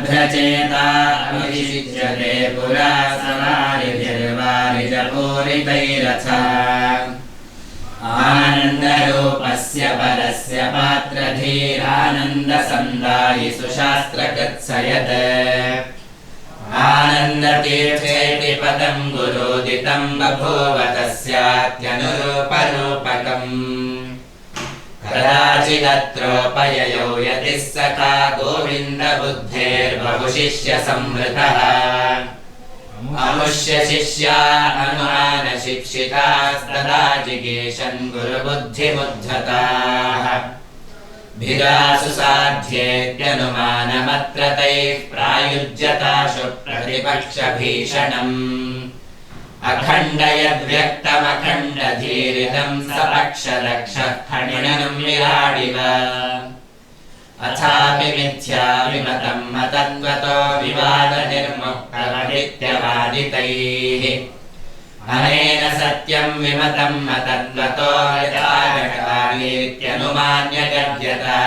अभ्रचेता अभिषिच्यते पुरा सवारिभिर्वारिजपूरितैरथा आनन्दरूपस्य परस्य पात्रधीरानन्दसन्दायि सुशास्त्रकृत्सयत् आनन्दतीर्थेति पदं गुरोदितं बभूव तस्यात्यनुरूपरूपकम् कदाचिदत्रोपययौ यतिः सखा गोविन्दबुद्धेर्बहुशिष्यसंवृतः अमुष्य शिष्या अनुमानशिक्षितास्तदा जिगीषन् गुरुबुद्धिमुद्धताः भिरासु साध्येत्यनुमानमत्र तैः प्रायुज्यताशु प्रतिपक्षभीषणम् अखण्डयद्व्यक्तमखण्डधीरितं सपक्षरक्षः फणिनम् विराडिव अथापि मिथ्याविमतं मतत्वतो विवादनिर्मुक्तनित्यवादितैः अनेन सत्यं विमतं मतत्वतो यथागतकालीत्यनुमान्यगद्यता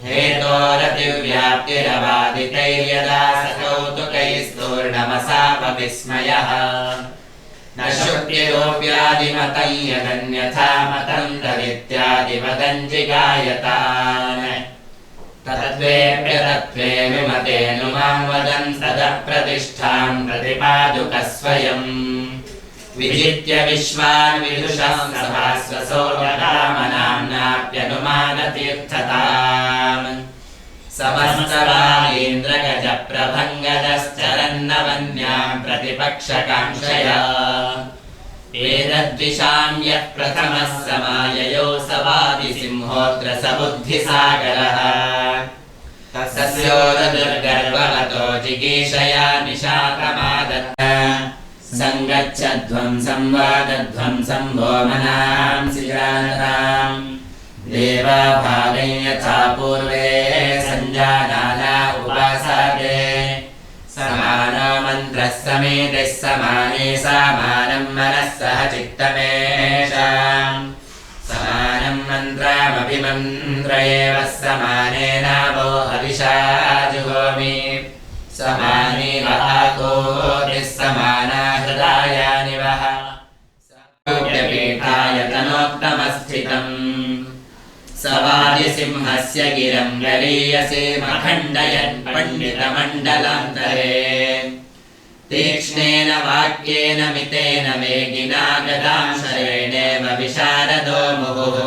हेतोरतिव्याप्तिरवादितैर्यदा सकौतुकैस्तूर्णमसापविस्मयः न शुक्तिरोऽव्यादिमतं यदन्यथा मतं तदित्यादिवदञ्जिगायतान् तत्त्वेऽप्यतत्त्वे विमतेऽनुमां वदन् सदप्रतिष्ठां प्रतिपादुकस्वयम् विजित्य विश्वान् विदुषां सभास्वसो जगामनाम्नाप्यनुमानतीर्थताम् समस्तवालीन्द्रगजप्रभङ्गदश्चरन्नवन्यां प्रतिपक्षकाङ्क्षया एतद्विषां यः प्रथमः समाययौ सवादिसिंहोऽत्र सबुद्धिसागरः तस्योरदुर्गर्ववतो जिगीषया निशाकमादत्त सङ्गच्छध्वं संवादध्वंसं वो मनांसि जानताम् देवाभागं यथा पूर्वे सञ्जानाना उपासादे समानो मन्त्रः समेतिः समाने समानं मनः सह चित्तमेषाम् समानं मन्त्रमभिमन्त्र एव समानेनावो हविषा जुहोमि समाने वहाकोटिः समाना हृदायानि वः पीठायतनोक्तमस्थितम् सवादिसिंहस्य गिरं गरीयसे मखण्डयन् पण्डितमण्डलान्तरे तीक्ष्णेन वाक्येन मितेन वेगिना गदां शरेणेव विशारदो मुहुः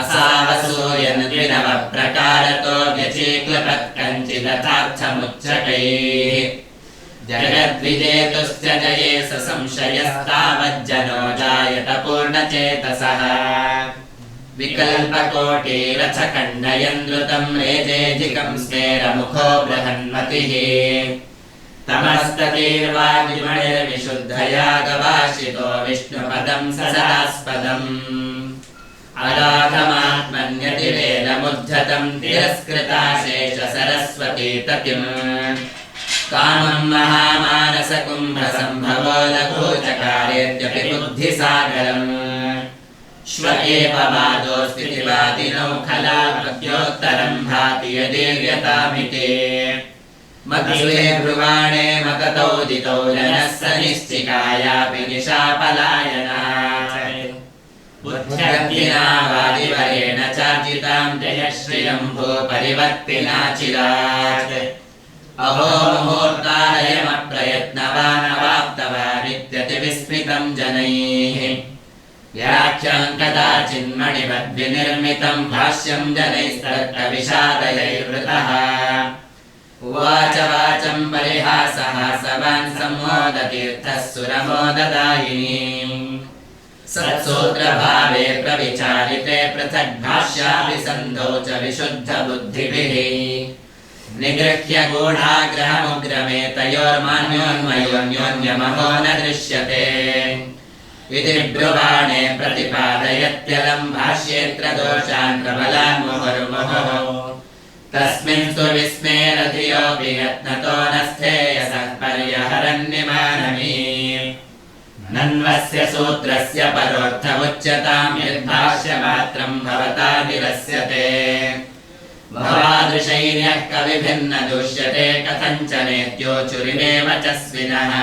असावसूर्यन् द्विनवप्रकारतो व्यचीक्लपत्कञ्चिदथार्थमुच्चकैः जगद्विजेतुश्च जये स संशयस्तावज्जनो जायत पूर्णचेतसः विकल्पकोटिरथखण्डयन् द्रुतं रेजेजिकं स्मेरमुखो बृहन्मतिः तमस्ततीर्वाग्निमणिर्विशुद्धया गवाशितो विष्णुपदं सदास्पदम् अगाधमात्मन्यतिवेदमुद्धतं तिरस्कृताशेष सरस्वती ततिम् कामं महामानसकुम्भसम्भवो लघूचकारेत्यपि बुद्धिसागरम् श्व एव वादोऽस्तिवादिनौ खलापद्योत्तरं भाति यदीर्यतामिते मत्स्वे ब्रुवाणे मततौदितौ जनः सनिश्चिकायापि निशापलायनात् बुद्ध्यन्तिना वादिवरेण चार्जितां जयश्रियं भूपरिवर्तिना चिरात् अहो मुहूर्तालयमप्रयत्नवान् अवाप्तवानित्यतिविस्मितं जनैः व्याख्यां कदाचिन्मणिवद्विनिर्मितं भाष्यं जनैस्तर्कविषादयैर्वृतः उवाच वाचं परिहासहासवान् सम्मोदतीर्थः सुरमोददायिनीम् सत्सूत्रभावे प्रविचारिते पृथग्भाष्याभिसन्धौ च विशुद्धबुद्धिभिः निगृह्य गूढाग्रहमुग्रमेतयोर्मान्योन्मयोन्योन्यमहो न दृश्यते इति ब्रुवाणे प्रतिपादयत्यलं भाष्येऽत्र दोषान् प्रबलान् मुहुर्मुहुः तस्मिन् विस्मेरधियोऽपि यत्नतो न स्थेयसः पर्यहरन्निमानमी नन्वस्य सूत्रस्य परोर्थमुच्यतां यद्भाष्यमात्रं भवता निरस्यते भवादृशैर्यः कविभिर्न दुष्यते कथञ्चनेत्योचुरिमेव च स्विनः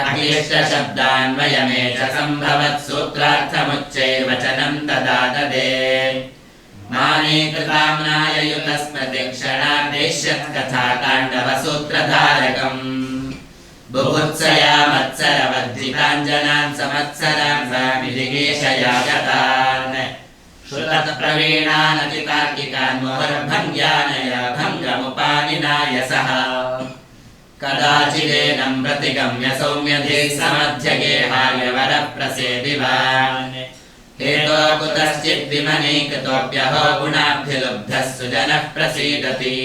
अक्लिष्टशब्दान्वयमेष सम्भवत् सूत्रार्थमुच्चैर्वचनं तदा ददे माने कृताम्नाययुतस्मृतिक्षणादेश्यत्कथा ताण्डवसूत्रधारकम् बुभुत्सया मत्सरवर्जिताञ्जनान् संवत्सरान् स्वामिजिगीषया गतान् श्रुतप्रवीणानतितार्किकान् मुहुर्भङ्ग्यानया भङ्गमुपानिनाय सः कदाचिदेनं प्रतिगम्य सौम्यधीः समध्यगेहाय वरप्रसेदिवान् हेतो कुतश्चिद्विमनीकृतोऽप्यहो गुणाभ्युलुब्धः सुजनः प्रसीदति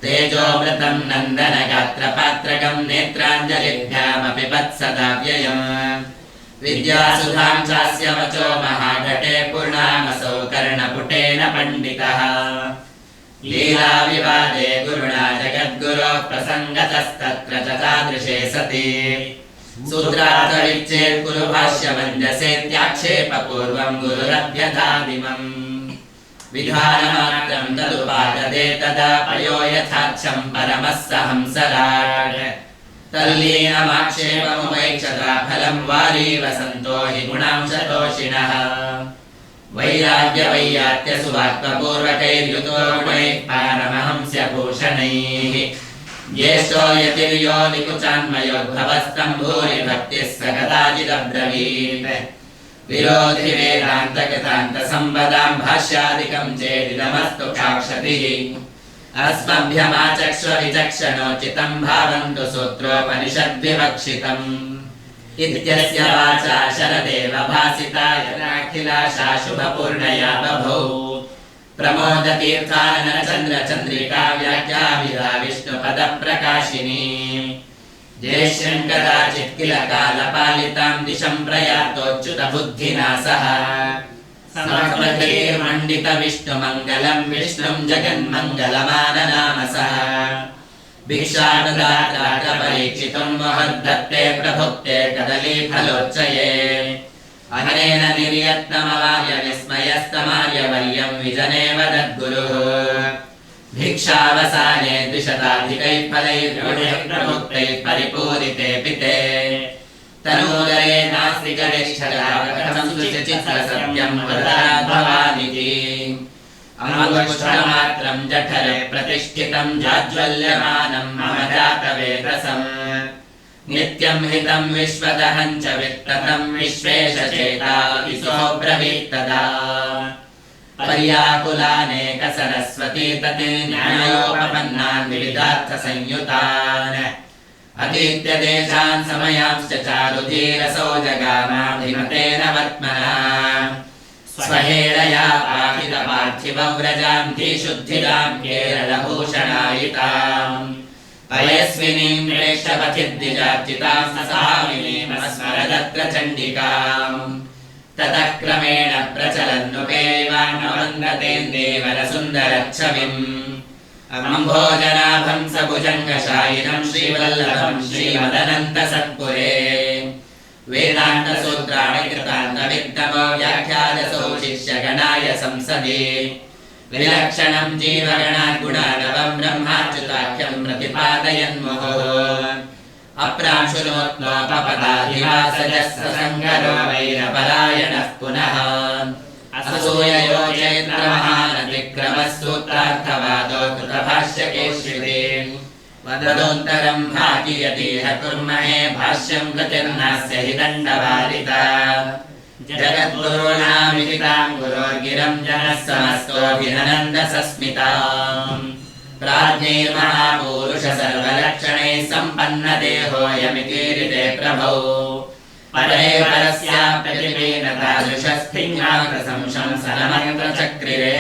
तेजोमृतं नन्दनगात्रपात्रकं नेत्राञ्जलिभ्यामपि वत्सदा व्ययम् विद्यासुधां चास्य वचो महाघटे पूर्णामसौ कर्णपुटेन पण्डितः लीलाविवादे गुरुणा जगद्गुरो प्रसङ्गतस्तत्र च तादृशे सति सूत्रार्थविच्छेत् कुरु भाष्यमञ्जसेत्याक्षेपपूर्वं गुरुरभ्यधादिमम् विधानमात्रं तदुपाददे तदा पयो यथाच्छं परमः स हंसराट् तल्लीनमाक्षेपमुपैक्षता फलं वारी वसन्तो हि गुणांशतोषिणः वैराग्यवैयात्यसुवात्मपूर्वकैर्युतो गुणैः पारमहंस्यभूषणैः ज्येष्ठो यतिर्यो निकुचान्मयोद्भवस्तं भूरि भक्तिः स कदाचिदब्रवीत् विरोधि वेदान्तकृतान्तसम्पदां भाष्यादिकं चेदिदमस्तु काक्षतिः अस्मभ्यमाचक्ष्वविचक्षणोचितं भावन्तु सूत्रोपनिषद्विवक्षितम् इत्यस्य वाचा शरदेव भासिता यदाखिलाशा शुभपूर्णया बभौ प्रमोदतीर्थाननचन्द्रचन्द्रिका व्याख्याविदा विष्णुपदप्रकाशिनी ज्येष्ठं कदाचित् किल कालपालितां दिशं प्रयातोच्युतबुद्धिना सह समग्रैर्मण्डितविष्णुमङ्गलं विष्णुं जगन्मङ्गलमाननामसः भिक्षानुदातपरीक्षितुं महद्दत्ते प्रभुक्ते कदलीफलोच्चये अनेन निर्यत्नमवार्य विस्मयस्तमार्यवर्यं विजने वदद्गुरुः भिक्षावसाने द्विशताधिकैः फलैर्गुणैः प्रभुक्तैः परिपूरितेऽपि ते तनूदरे नास्ति गणेशः कथं सुचित्रसत्यं वदाद्भवानिति अङ्गुष्ठमात्रं जठरे प्रतिष्ठितं जाज्वल्यमानं मम जातवेदसम् नित्यं हितं विश्वदहं च वित्ततं विश्वेशचेता सोऽब्रवीत्तदा पर्याकुलानेकसरस्वती तते न्यायोपपन्नान् विविधार्थसंयुतान् अतीत्यदेशान् समयांश्च चारुधीरसौ जगामाभिमतेन वर्त्मना स्वहेरया पाठितपार्थिवव्रजां धीशुद्धिदां केरलभूषणायिताम् पयस्विनीं प्रेक्षपथिद्विजार्चितां ससामिनीमस्मरदत्र चण्डिकाम् ततः क्रमेण प्रचलन्नुपेवान्वन्दतेन्देवरसुन्दरच्छविम् अम्भोजनाभं सबुजङ्गशायिनं श्रीवल्लभं श्रीमदनन्तसत्पुरे वेदान्तसूत्राणि कृतान्तविद्तमो व्याख्यादसौ शिष्यगणाय संसदि विलक्षणं जीवगणाद्गुणानवं ब्रह्माच्युताख्यं प्रतिपादयन्मुहुः अप्रांशुनोत्नोपपदाधिवासजस्सङ्गरो वैरपरायणः पुनः असूययोचैत्रमहानतिक्रमः सूत्रार्थवादो कृतभाष्यकेश्विते वददोत्तरं भाति यदीह कुर्महे भाष्यं गतिर्नास्य हि दण्डवारिता जगद्गुरूणामिहितां गुरोर्गिरं जनः समस्तोऽभिनन्दसस्मिताम् प्राज्ञैर्महापूरुष सर्वलक्षणैः सम्पन्नदेहोऽयमितीरिते प्रभौ परे परस्याप्यतिपेन तादृशस्थिङ्गाकृतसंशंसनमन्त्रचक्रिरे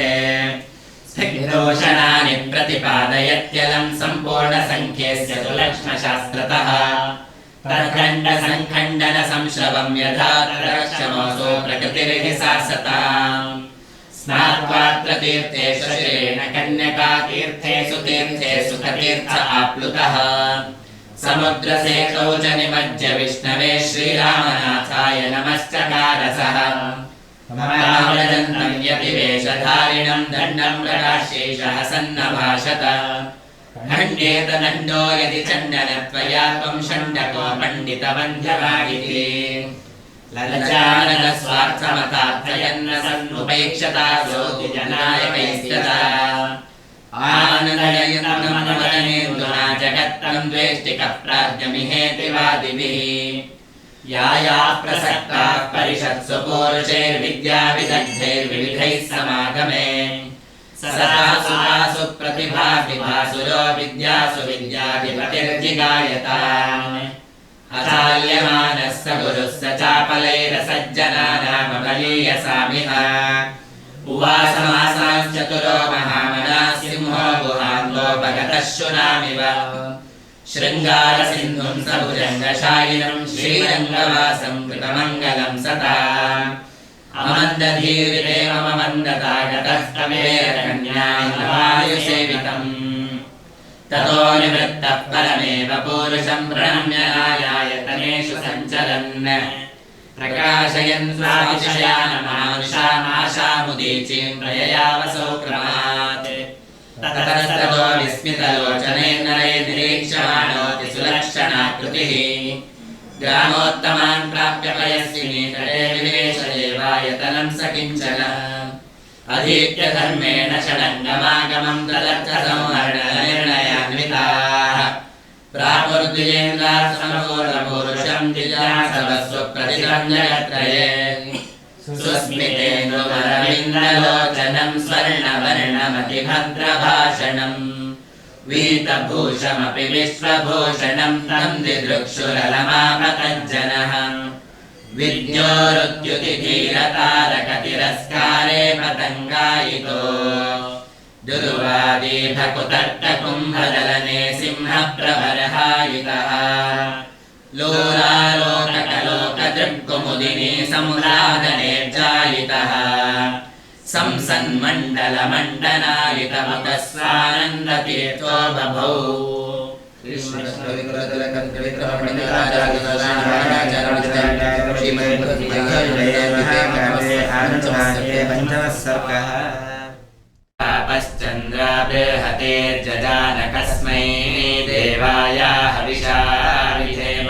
स्थिग्धोषणानि प्रतिपादयत्यलं सम्पूर्णसङ्ख्येस्य सुलक्ष्मशास्त्रतः तर्खण्डसङ्खण्डनसंश्रवं यथा तदक्षमोऽसो प्रकृतिर्हि सासताम् स्नात्वात्र तीर्थेषु श्रेण कन्यकातीर्थेषु तीर्थेषु कतीर्थ आप्लुतः समुद्रसेतौ च निमज्य विष्णवे श्रीरामनाथाय नमश्चकारसः व्रजन्तं यतिवेषधारिणं दण्डं प्रकाश्यैषः सन्नभाषत खण्डेत दण्डो यदि चण्डनत्वया त्वं षण्डको पण्डितवन्ध्यवागिति लज्जानदस्वार्थमतार्थयन्न सन्नुपैक्षता ज्योतिजनायकैस्तदा आनन्दयन्तमवदनेन्दुना जगत्तं द्वेष्टिकः प्राज्ञमिहेति वादिभिः या प्रसक्ताः परिषत्सु पूरुषैर्विद्याविदग्धैर्विविधैः समागमे सदासु प्रतिभासुरो विद्यासु विद्याधिपतिर्जिगायताम् अचाल्यमानः स गुरुः स चापलैरसज्जनानामबलीयसामिह उवासमासाश्चतुरो महामनाः सिंहो गुहान्लोपगतः शुनामिव शृङ्गारसिन्धुं सबुजङ्गशायिनं श्रीरङ्गवासं कृतमङ्गलं सता अमन्दधीर्देवममन्दतागतः तमेरकन्यावायुसेवितम् ततो निवृत्तः परमेव पूरुषं प्रणम्य नायायतनेषु सञ्चरन् प्रकाशयन् स्वाविषयानमानुषामाशामुदीचीं प्रययावसौ क्रमात् ततस्ततो विस्मितलोचनैर्नरैर्निरीक्षमाणोऽति सुलक्षणाकृतिः ग्रामोत्तमान् प्राप्य पयस्विनी तटे विवेशदेवायतनं स किञ्चन अधीत्य धर्मेण षडङ्गमागमं तदर्थसंहरणनिर्णयान्विताः प्रापुर्द्विजेन्द्रासमपूर्णपूरुषं जिज्ञासवस्व प्रतिसंजयत्रये सुस्मितेन्दुमरविन्दलोचनं स्वर्णवर्णमतिभद्रभाषणम् वीतभूषमपि विश्वभूषणं तं दिदृक्षुरलमापतज्जनः विद्योरुद्युतिधीरतारकतिरस्कारे पतङ्गायितो दुर्वादीभकुतट्टकुम्भदलने सिंहप्रभरहायितः लोलालोककलोकदृक्कुमुदिनी संह्लादनेर्जायितः संसन्मण्डलमण्डनायितमुखस्वानन्दतीर्थो बभौ पश्चन्द्राबृहतेर्जजान कस्मै देवाय हविषा विधेम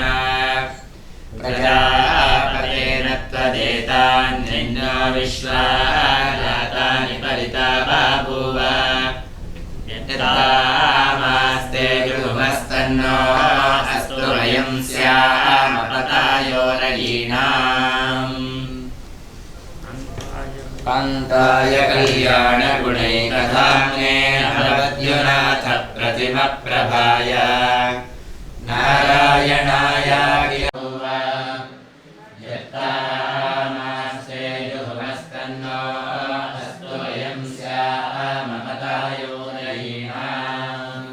प्रजापतेन त्वदेतान्यन्यो विश्वा जातानि परिता बभूव यत्तामास्ते गृहमस्तन्नो अस्तु वयं स्यामपतायो रयीणाम् कान्ताय कल्याणगुणैकधाम्ने भगवद्युनाथ प्रतिमप्रभाय नारायणाय यत्तामास्ते गृहमस्तन्नो अस्तु वयं स्यामपतायो रयीणाम्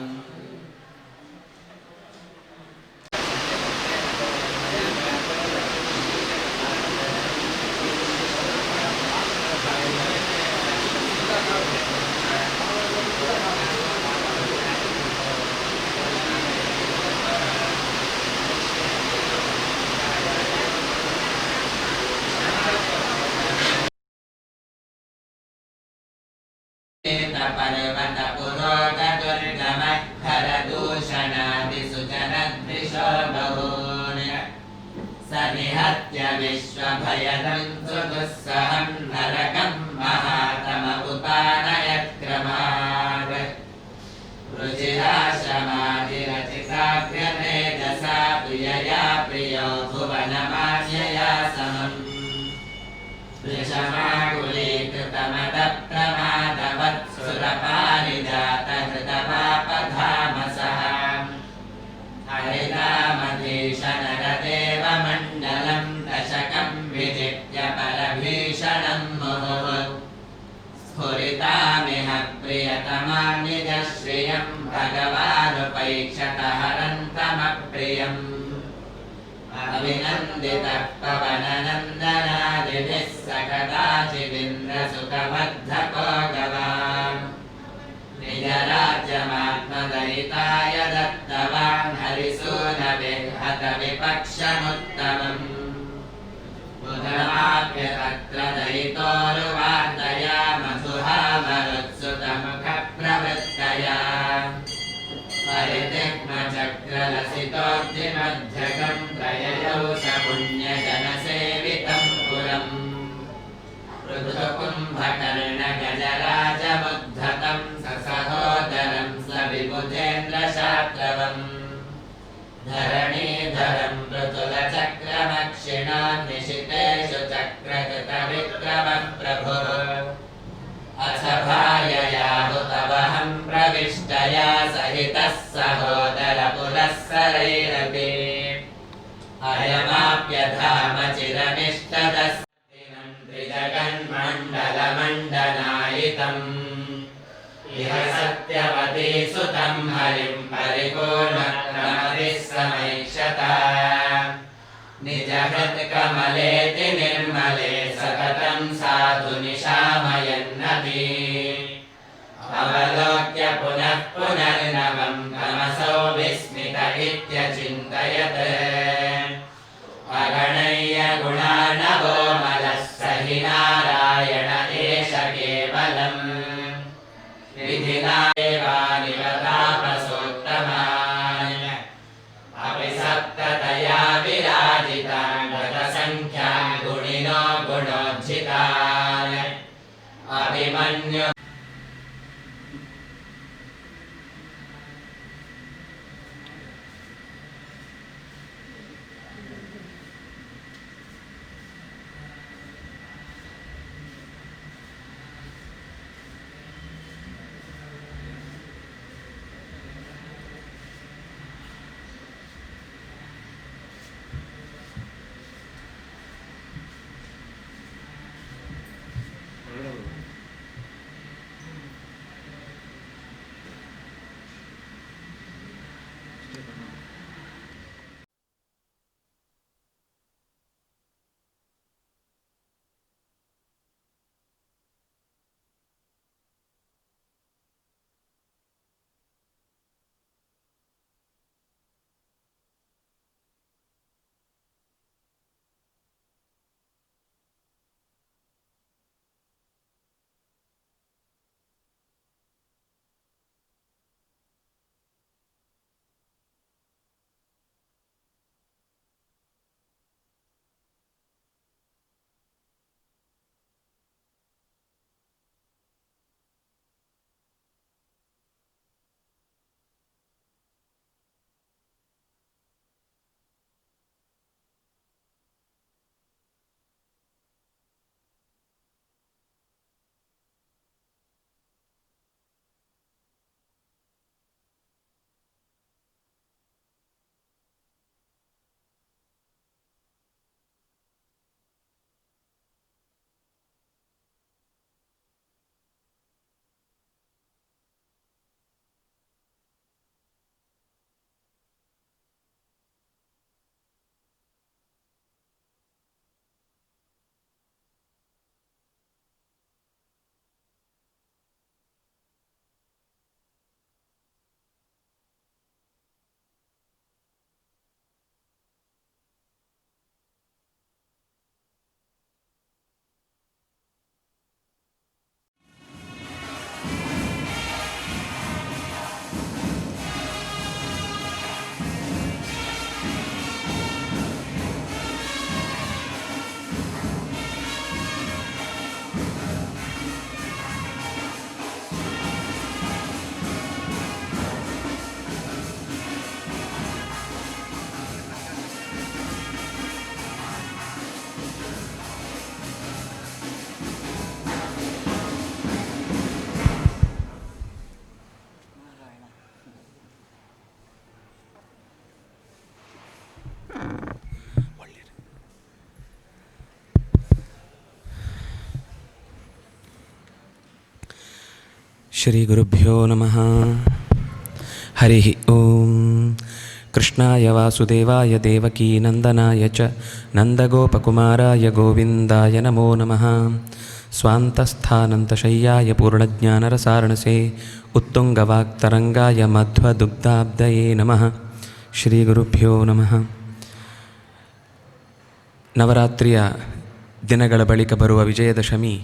पर्वत पुरोट दुर्गम खरदूषणादिसुजनद्विषो बहून् स निहत्य विश्वभयदं सुदुःसहं नरकं महातममुपानयत्क्रमात् रुचिराशमादिरचिताग्र्यतेजसा प्रियया प्रियो भुवनमान्यया समम् विषमाकुलीकृतमदप्रमादवत्सुरपारिजातहृतवापधामसः हरितामधीशनरदेवमण्डलं दशकं विजित्य परभीषणं मुहुः स्फुरितामिह प्रियतमान्निजश्रियं भगवानुपैक्षतहरन्तमप्रियम् अभिनन्दितः पवननन्दनादिभिः स कदाचिदिन्द्रसुखबद्धको गवान् निजराज्यमात्मदयिताय दत्तवान् हरिसूनविर्हतविपक्षमुत्तमम् बुधमाप्य तत्र दयितो विराजितम् इह सत्यवती सुतं हरिं परिपूर्णक्रमतिः समैक्षत निजहृत्कमलेति निर्मले सततं साधु निशामयन्नपि अवलोक्य पुनः पुनर्नवं तमसो विस्मित इत्यचिन्तयत् अगणय्य गुणार्णवो मलः स हि नारायण एष केवलम् विधिना देवानिवतापसोत्तमान् अपि सप्ततया विराजितान् गतसङ्ख्यान् गुणिनो गुणोज्झितान् अभिमन्यु ಶ್ರೀಗುರುಭ್ಯೋ ನಮಃ. ಹರಿ ಓಂ. ಕೃಷ್ಣಾಯ ವಾಸುದೇವಾಯ ದೇವಕೀ ನಂದನಾಯ ಚ ನಂದಗೋಪಕುಮಾರಾಯ ಗೋವಿಂದಾಯ ನಮೋ ನಮಃ. ಸ್ವಾಂತಸ್ಥಾನಂತಶಯ್ಯಾಯ ಪೂರ್ಣಜ್ಞಾನರಸಾರಣಸೇ ಉತ್ತುಂಗವಾಕ್ತರಂಗಾಯ ಮಧ್ವದುಗ್ಧಾಬ್ಧಯೇ ನಮಃ. ಶ್ರೀಗುರುಭ್ಯೋ ನಮಃ. ನವರಾತ್ರಿಯ ದಿನಗಳ ಬಳಿಕ ಬರುವ ವಿಜಯದಶಮಿ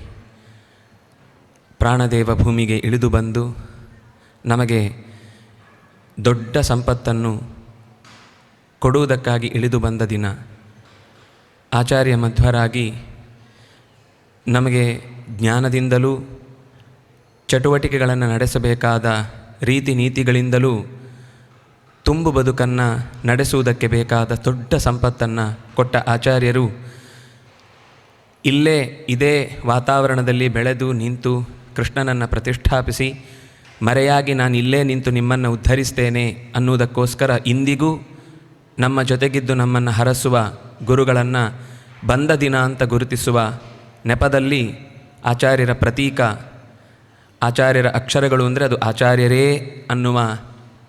ಪ್ರಾಣದೇವ ಭೂಮಿಗೆ ಇಳಿದು ಬಂದು ನಮಗೆ ದೊಡ್ಡ ಸಂಪತ್ತನ್ನು ಕೊಡುವುದಕ್ಕಾಗಿ ಇಳಿದು ಬಂದ ದಿನ. ಆಚಾರ್ಯ ಮಧ್ವರಾಗಿ ನಮಗೆ ಜ್ಞಾನದಿಂದಲೂ ಚಟುವಟಿಕೆಗಳನ್ನು ನಡೆಸಬೇಕಾದ ರೀತಿ ನೀತಿಗಳಿಂದಲೂ ತುಂಬು ಬದುಕನ್ನು ನಡೆಸುವುದಕ್ಕೆ ಬೇಕಾದ ದೊಡ್ಡ ಸಂಪತ್ತನ್ನು ಕೊಟ್ಟ ಆಚಾರ್ಯರು ಇಲ್ಲೇ ಇದೇ ವಾತಾವರಣದಲ್ಲಿ ಬೆಳೆದು ನಿಂತು ಕೃಷ್ಣನನ್ನು ಪ್ರತಿಷ್ಠಾಪಿಸಿ ಮರೆಯಾಗಿ ನಾನು ಇಲ್ಲೇ ನಿಂತು ನಿಮ್ಮನ್ನು ಉದ್ಧರಿಸ್ತೇನೆ ಅನ್ನುವುದಕ್ಕೋಸ್ಕರ ಇಂದಿಗೂ ನಮ್ಮ ಜೊತೆಗಿದ್ದು ನಮ್ಮನ್ನು ಹರಸುವ ಗುರುಗಳನ್ನು ಬಂದ ದಿನ ಅಂತ ಗುರುತಿಸುವ ನೆಪದಲ್ಲಿ ಆಚಾರ್ಯರ ಪ್ರತೀಕ ಆಚಾರ್ಯರ ಅಕ್ಷರಗಳು ಅಂದರೆ ಅದು ಆಚಾರ್ಯರೇ ಅನ್ನುವ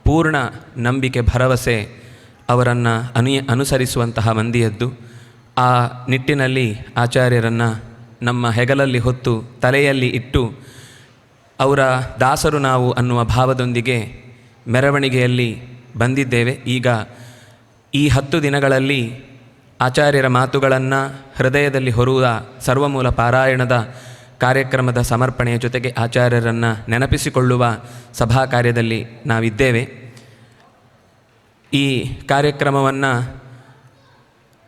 ಪೂರ್ಣ ನಂಬಿಕೆ ಭರವಸೆ ಅವರನ್ನು ಅನುಸರಿಸುವಂತಹ ಮಂದಿಯದ್ದು. ಆ ನಿಟ್ಟಿನಲ್ಲಿ ಆಚಾರ್ಯರನ್ನು ನಮ್ಮ ಹೆಗಲಲ್ಲಿ ಹೊತ್ತು ತಲೆಯಲ್ಲಿ ಇಟ್ಟು ಅವರ ದಾಸರು ನಾವು ಅನ್ನುವ ಭಾವದೊಂದಿಗೆ ಮೆರವಣಿಗೆಯಲ್ಲಿ ಬಂದಿದ್ದೇವೆ. ಈಗ ಈ 10 ದಿನಗಳಲ್ಲಿ ಆಚಾರ್ಯರ ಮಾತುಗಳನ್ನು ಹೃದಯದಲ್ಲಿ ಹೊರುವ ಸರ್ವಮೂಲ ಪಾರಾಯಣದ ಕಾರ್ಯಕ್ರಮದ ಸಮರ್ಪಣೆಯ ಜೊತೆಗೆ ಆಚಾರ್ಯರನ್ನು ನೆನಪಿಸಿಕೊಳ್ಳುವ ಸಭಾ ಕಾರ್ಯದಲ್ಲಿ ನಾವಿದ್ದೇವೆ. ಈ ಕಾರ್ಯಕ್ರಮವನ್ನು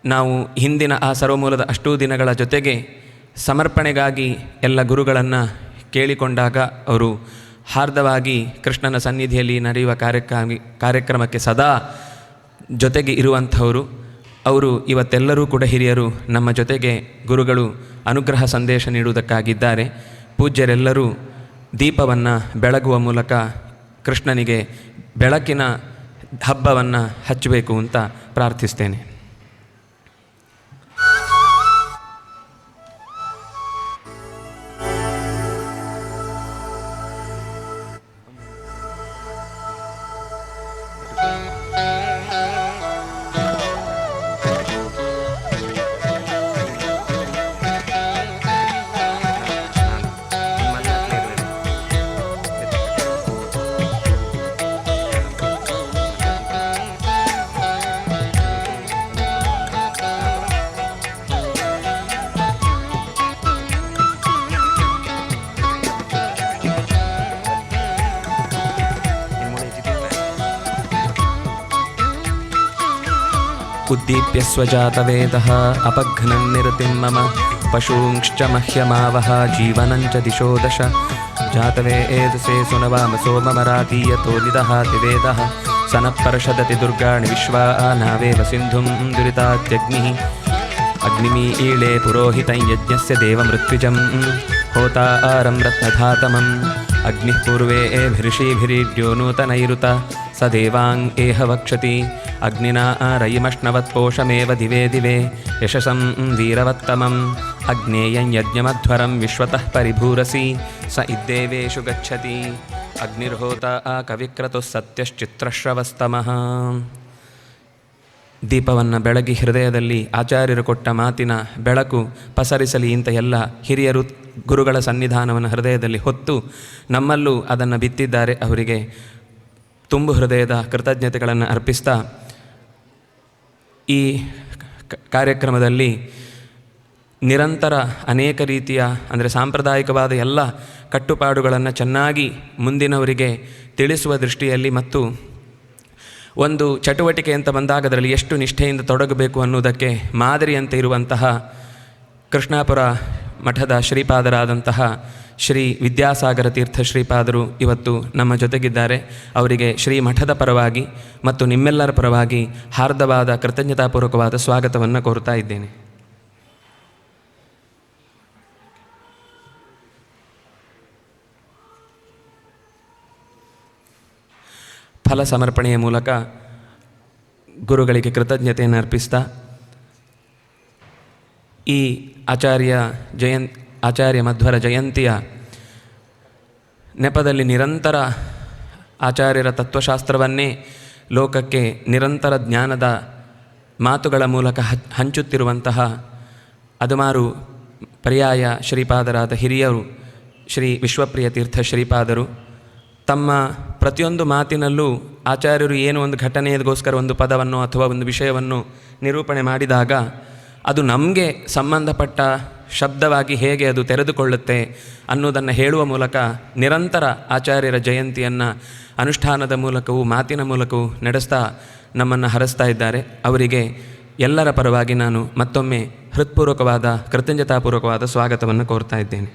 ನಾವು ಹಿಂದಿನ ಆ ಸರ್ವಮೂಲದ ಅಷ್ಟೂ ದಿನಗಳ ಜೊತೆಗೆ ಸಮರ್ಪಣೆಗಾಗಿ ಎಲ್ಲ ಗುರುಗಳನ್ನು ಕೇಳಿಕೊಂಡಾಗ ಅವರು ಹಾರ್ದವಾಗಿ ಕೃಷ್ಣನ ಸನ್ನಿಧಿಯಲ್ಲಿ ನಡೆಯುವ ಕಾರ್ಯಕ್ರಮಕ್ಕೆ ಸದಾ ಜೊತೆಗೆ ಇರುವಂಥವರು. ಅವರು ಇವತ್ತೆಲ್ಲರೂ ಕೂಡ ಹಿರಿಯರು ನಮ್ಮ ಜೊತೆಗೆ ಗುರುಗಳು ಅನುಗ್ರಹ ಸಂದೇಶ ನೀಡುವುದಕ್ಕಾಗಿದ್ದಾರೆ. ಪೂಜ್ಯರೆಲ್ಲರೂ ದೀಪವನ್ನು ಬೆಳಗುವ ಮೂಲಕ ಕೃಷ್ಣನಿಗೆ ಬೆಳಕಿನ ಹಬ್ಬವನ್ನು ಹಚ್ಚಬೇಕು ಅಂತ ಪ್ರಾರ್ಥಿಸ್ತೇನೆ. ಉದ್ದೀಪ್ಯ ಸ್ವಜಾತವೇದಃ ಅಪಘ್ನನ್ನಿರತಿಂ ಮಮ ಪಶೂಂಶ್ಚ ಮಹ್ಯಮಾವಹ ಜೀವನಂಚ ದಿಶೋ ದಶ ಜಾತವೇದಸೇ ಸುನವಾಮಸೋ ಮಮ ರಾತೀಯತೋ ನಿದಹಾತಿ ವೇದಃ ಸನಃಪರ್ಷದತಿ ದುರ್ಗಾಣಿ ವಿಶ್ವಾ ನಾವೇವ ಸಿಂಧುಂ ದುರಿತಾತ್ಯಗ್ನಿಃ ಅಗ್ನಿಮೀಳೆ ಪುರೋಹಿತಂ ಯಜ್ಞಸ್ಯ ದೇವಮೃತ್ಯುಜಂ ಹೋತಾರಂ ರತ್ನಧಾತಮಂ ಅಗ್ನಿಃ ಪೂರ್ವೇಭಿರ್ಷಿಭಿರೀಡ್ಯೋ ನೂತನೈರುತ ಸ ದೇವಾಂಗ್ ಏಹ ವಕ್ಷತಿ ಅಗ್ನಿನಾ ರಯಿಮಷ್ಣವತ್ಪೋಷಮೇವ ದಿವೇ ದಿವೇ ಯಶಸಂ ವೀರವತ್ತಮಂ ಅಗ್ನೇಯಂ ಯಜ್ಞಮಧ್ವರಂ ವಿಶ್ವತಃ ಪರಿಭೂರಸಿ ಸ ಇದ್ದೇವೇಷು ಗಚ್ಚತಿ ಅಗ್ನಿರ್ಹೋತ ಕವಿಕ್ರತುಃ ಸತ್ಯಶ್ಚಿತ್ರಶ್ರವಸ್ತಮಃ. ದೀಪವನ್ನು ಬೆಳಗಿ ಹೃದಯದಲ್ಲಿ ಆಚಾರ್ಯರು ಕೊಟ್ಟ ಮಾತಿನ ಬೆಳಕು ಪಸರಿಸಲಿ ಇಂಥ ಎಲ್ಲ ಹಿರಿಯರು ಗುರುಗಳ ಸನ್ನಿಧಾನವನ್ನು ಹೃದಯದಲ್ಲಿ ಹೊತ್ತು ನಮ್ಮಲ್ಲೂ ಅದನ್ನು ಬಿತ್ತಿದ್ದಾರೆ. ಅವರಿಗೆ ತುಂಬು ಹೃದಯದ ಕೃತಜ್ಞತೆಗಳನ್ನು ಅರ್ಪಿಸ್ತಾ ಈ ಕಾರ್ಯಕ್ರಮದಲ್ಲಿ ನಿರಂತರ ಅನೇಕ ರೀತಿಯ ಅಂದರೆ ಸಾಂಪ್ರದಾಯಿಕವಾದ ಎಲ್ಲ ಕಟ್ಟುಪಾಡುಗಳನ್ನು ಚೆನ್ನಾಗಿ ಮುಂದಿನವರಿಗೆ ತಿಳಿಸುವ ದೃಷ್ಟಿಯಲ್ಲಿ ಮತ್ತು ಒಂದು ಚಟುವಟಿಕೆ ಅಂತ ಬಂದಾಗ ಅದರಲ್ಲಿ ಎಷ್ಟು ನಿಷ್ಠೆಯಿಂದ ತೊಡಗಬೇಕು ಅನ್ನುವುದಕ್ಕೆ ಮಾದರಿಯಂತೆ ಇರುವಂತಹ ಕೃಷ್ಣಾಪುರ ಮಠದ ಶ್ರೀಪಾದರಾದಂತಹ ಶ್ರೀ ವಿದ್ಯಾಸಾಗರ ತೀರ್ಥ ಶ್ರೀಪಾದರು ಇವತ್ತು ನಮ್ಮ ಜೊತೆಗಿದ್ದಾರೆ. ಅವರಿಗೆ ಶ್ರೀ ಮಠದ ಪರವಾಗಿ ಮತ್ತು ನಿಮ್ಮೆಲ್ಲರ ಪರವಾಗಿ ಹಾರ್ದವಾದ ಕೃತಜ್ಞತಾಪೂರ್ವಕವಾದ ಸ್ವಾಗತವನ್ನು ಕೋರ್ತಾ ಇದ್ದೇನೆ. ಫಲ ಸಮರ್ಪಣೆಯ ಮೂಲಕ ಗುರುಗಳಿಗೆ ಕೃತಜ್ಞತೆಯನ್ನು ಅರ್ಪಿಸ್ತಾ ಈ ಆಚಾರ್ಯ ಮಧ್ವರ ಜಯಂತಿಯ ನೆಪದಲ್ಲಿ ನಿರಂತರ ಆಚಾರ್ಯರ ತತ್ವಶಾಸ್ತ್ರವನ್ನೇ ಲೋಕಕ್ಕೆ ನಿರಂತರ ಜ್ಞಾನದ ಮಾತುಗಳ ಮೂಲಕ ಹಂಚುತ್ತಿರುವಂತಹ ಅದಮಾರು ಪರ್ಯಾಯ ಶ್ರೀಪಾದರಾದ ಹಿರಿಯರು ಶ್ರೀ ವಿಶ್ವಪ್ರಿಯ ತೀರ್ಥ ಶ್ರೀಪಾದರು ತಮ್ಮ ಪ್ರತಿಯೊಂದು ಮಾತಿನಲ್ಲೂ ಆಚಾರ್ಯರು ಏನು ಒಂದು ಘಟನೆಯದಗೋಸ್ಕರ ಒಂದು ಪದವನ್ನು ಅಥವಾ ಒಂದು ವಿಷಯವನ್ನು ನಿರೂಪಣೆ ಮಾಡಿದಾಗ ಅದು ನಮಗೆ ಸಂಬಂಧಪಟ್ಟ ಶಬ್ದವಾಗಿ ಹೇಗೆ ಅದು ತೆರೆದುಕೊಳ್ಳುತ್ತೆ ಅನ್ನೋದನ್ನು ಹೇಳುವ ಮೂಲಕ ನಿರಂತರ ಆಚಾರ್ಯರ ಜಯಂತಿಯನ್ನು ಅನುಷ್ಠಾನದ ಮೂಲಕವೂ ಮಾತಿನ ಮೂಲಕವೂ ನಡೆಸ್ತಾ ನಮ್ಮನ್ನು ಹರಸ್ತಾ ಇದ್ದಾರೆ. ಅವರಿಗೆ ಎಲ್ಲರ ಪರವಾಗಿ ನಾನು ಮತ್ತೊಮ್ಮೆ ಹೃತ್ಪೂರ್ವಕವಾದ ಕೃತಜ್ಞತಾಪೂರ್ವಕವಾದ ಸ್ವಾಗತವನ್ನು ಕೋರ್ತಾ ಇದ್ದೇನೆ.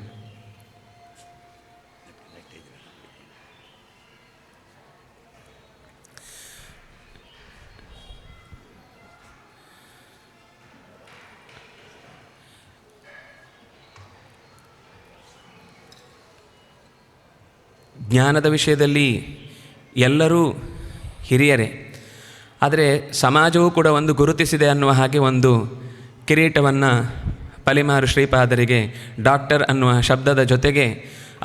ಜ್ಞಾನದ ವಿಷಯದಲ್ಲಿ ಎಲ್ಲರೂ ಹಿರಿಯರೇ, ಆದರೆ ಸಮಾಜವೂ ಕೂಡ ಒಂದು ಗುರುತಿಸಿದೆ ಅನ್ನುವ ಹಾಗೆ ಒಂದು ಕಿರೀಟವನ್ನು ಪಲಿಮಾರು ಶ್ರೀಪಾದರಿಗೆ ಡಾಕ್ಟರ್ ಅನ್ನುವ ಶಬ್ದದ ಜೊತೆಗೆ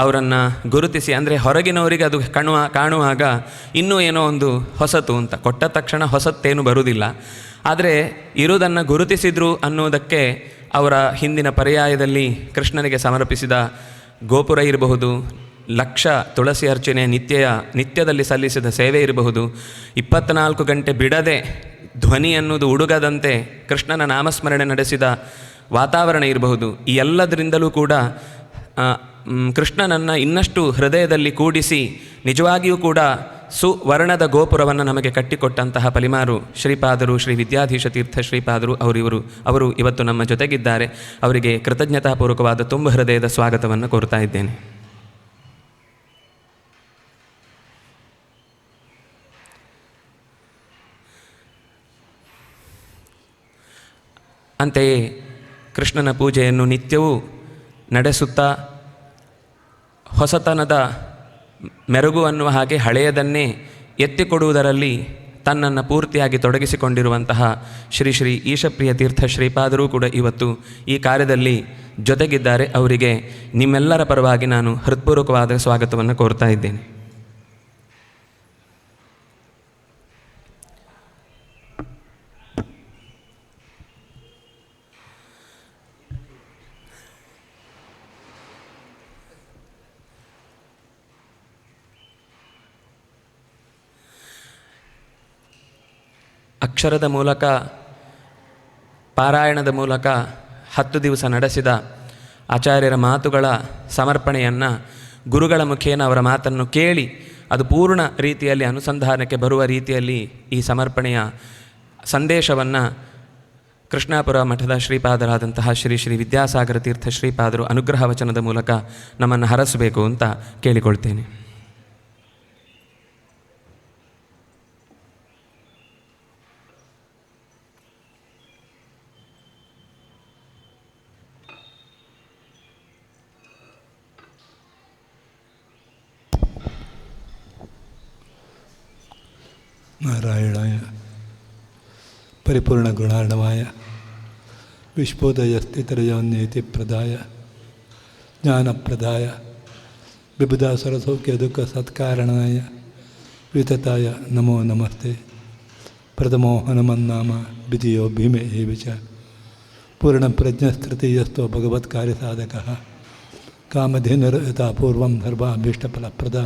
ಅವರನ್ನು ಗುರುತಿಸಿ, ಅಂದರೆ ಹೊರಗಿನವರಿಗೆ ಅದು ಕಾಣುವಾಗ ಇನ್ನೂ ಏನೋ ಒಂದು ಹೊಸತು ಅಂತ, ಕೊಟ್ಟ ತಕ್ಷಣ ಹೊಸತ್ತೇನು ಬರುವುದಿಲ್ಲ. ಆದರೆ ಇರುವುದನ್ನು ಗುರುತಿಸಿದ್ರು ಅನ್ನೋದಕ್ಕೆ ಅವರ ಹಿಂದಿನ ಪರ್ಯಾಯದಲ್ಲಿ ಕೃಷ್ಣನಿಗೆ ಸಮರ್ಪಿಸಿದ ಗೋಪುರ ಇರಬಹುದು, ಲಕ್ಷ ತುಳಸಿ ಅರ್ಚನೆ ನಿತ್ಯದಲ್ಲಿ ಸಲ್ಲಿಸಿದ ಸೇವೆ ಇರಬಹುದು, 24 ಗಂಟೆ ಬಿಡದೆ ಧ್ವನಿ ಅನ್ನೋದು ಉಡುಗದಂತೆ ಕೃಷ್ಣನ ನಾಮಸ್ಮರಣೆ ನಡೆಸಿದ ವಾತಾವರಣ ಇರಬಹುದು. ಈ ಎಲ್ಲದರಿಂದಲೂ ಕೂಡ ಕೃಷ್ಣನನ್ನು ಇನ್ನಷ್ಟು ಹೃದಯದಲ್ಲಿ ಕೂಡಿಸಿ ನಿಜವಾಗಿಯೂ ಕೂಡ ಸುವರ್ಣದ ಗೋಪುರವನ್ನು ನಮಗೆ ಕಟ್ಟಿಕೊಟ್ಟಂತಹ ಪಲಿಮಾರು ಶ್ರೀಪಾದರು, ಶ್ರೀ ವಿದ್ಯಾಧೀಶ ತೀರ್ಥ ಶ್ರೀಪಾದರು ಅವರು ಇವತ್ತು ನಮ್ಮ ಜೊತೆಗಿದ್ದಾರೆ. ಅವರಿಗೆ ಕೃತಜ್ಞತಾಪೂರ್ವಕವಾದ ತುಂಬ ಹೃದಯದ ಸ್ವಾಗತವನ್ನು ಕೋರ್ತಾ ಇದ್ದೇನೆ. ಅಂತೆಯೇ ಕೃಷ್ಣನ ಪೂಜೆಯನ್ನು ನಿತ್ಯವೂ ನಡೆಸುತ್ತಾ ಹೊಸತನದ ಮೆರುಗು ಅನ್ನುವ ಹಾಗೆ ಹಳೆಯದನ್ನೇ ಎತ್ತಿಕೊಡುವುದರಲ್ಲಿ ತನ್ನನ್ನು ಪೂರ್ತಿಯಾಗಿ ತೊಡಗಿಸಿಕೊಂಡಿರುವಂತಹ ಶ್ರೀ ಶ್ರೀ ಈಶಪ್ರಿಯ ತೀರ್ಥ ಶ್ರೀಪಾದರೂ ಕೂಡ ಇವತ್ತು ಈ ಕಾರ್ಯದಲ್ಲಿ ಜೊತೆಗಿದ್ದಾರೆ. ಅವರಿಗೆ ನಿಮ್ಮೆಲ್ಲರ ಪರವಾಗಿ ನಾನು ಹೃತ್ಪೂರ್ವಕವಾದ ಸ್ವಾಗತವನ್ನು ಕೋರ್ತಾ ಇದ್ದೇನೆ. ಅಕ್ಷರದ ಮೂಲಕ, ಪಾರಾಯಣದ ಮೂಲಕ 10 ದಿವಸ ನಡೆಸಿದ ಆಚಾರ್ಯರ ಮಾತುಗಳ ಸಮರ್ಪಣೆಯನ್ನು ಗುರುಗಳ ಮುಖೇನ ಅವರ ಮಾತನ್ನು ಕೇಳಿ ಅದು ಪೂರ್ಣ ರೀತಿಯಲ್ಲಿ ಅನುಸಂಧಾನಕ್ಕೆ ಬರುವ ರೀತಿಯಲ್ಲಿ ಈ ಸಮರ್ಪಣೆಯ ಸಂದೇಶವನ್ನು ಕೃಷ್ಣಾಪುರ ಮಠದ ಶ್ರೀಪಾದರಾದಂತಹ ಶ್ರೀ ಶ್ರೀ ವಿದ್ಯಾಸಾಗರ ತೀರ್ಥ ಶ್ರೀಪಾದರು ಅನುಗ್ರಹ ವಚನದ ಮೂಲಕ ನಮ್ಮನ್ನು ಹರಸಬೇಕು ಅಂತ ಕೇಳಿಕೊಳ್ತೇನೆ. ನಾರಾಯಣಾಯ ಪರಿಪೂರ್ಣ ಗುಣಾರ್ಣವಾಯ ವಿಶ್ವೋದಯ ಸ್ಥಿತರಯೋನ್ಯತಿ ಪ್ರದಾಯ ಜ್ಞಾನಪ್ರದಾಯ ವಿಬುಧಾ ಸರಸೌಖ್ಯ ದುಃಖ ಸತ್ಕಾರಣಾಯ ವಿತತಾಯ ನಮೋ ನಮಸ್ತೆ. ಪ್ರಥಮೋ ಹನುಮನ್ನಾಮ ದ್ವಿತೀಯೋ ಭೀಮೇ ಏವಿಚ ಪೂರ್ಣಪ್ರಜ್ಞಸ್ತೃತೀಯಸ್ಥೋ ಭಗವತ್ಕಾರ್ಯಸಾಧಕಃ ಕಾಮಧೇನುರ್ಯಥಾ ಪೂರ್ವಂ ಸರ್ವಾಭೀಷ್ಟಫಲಪ್ರದ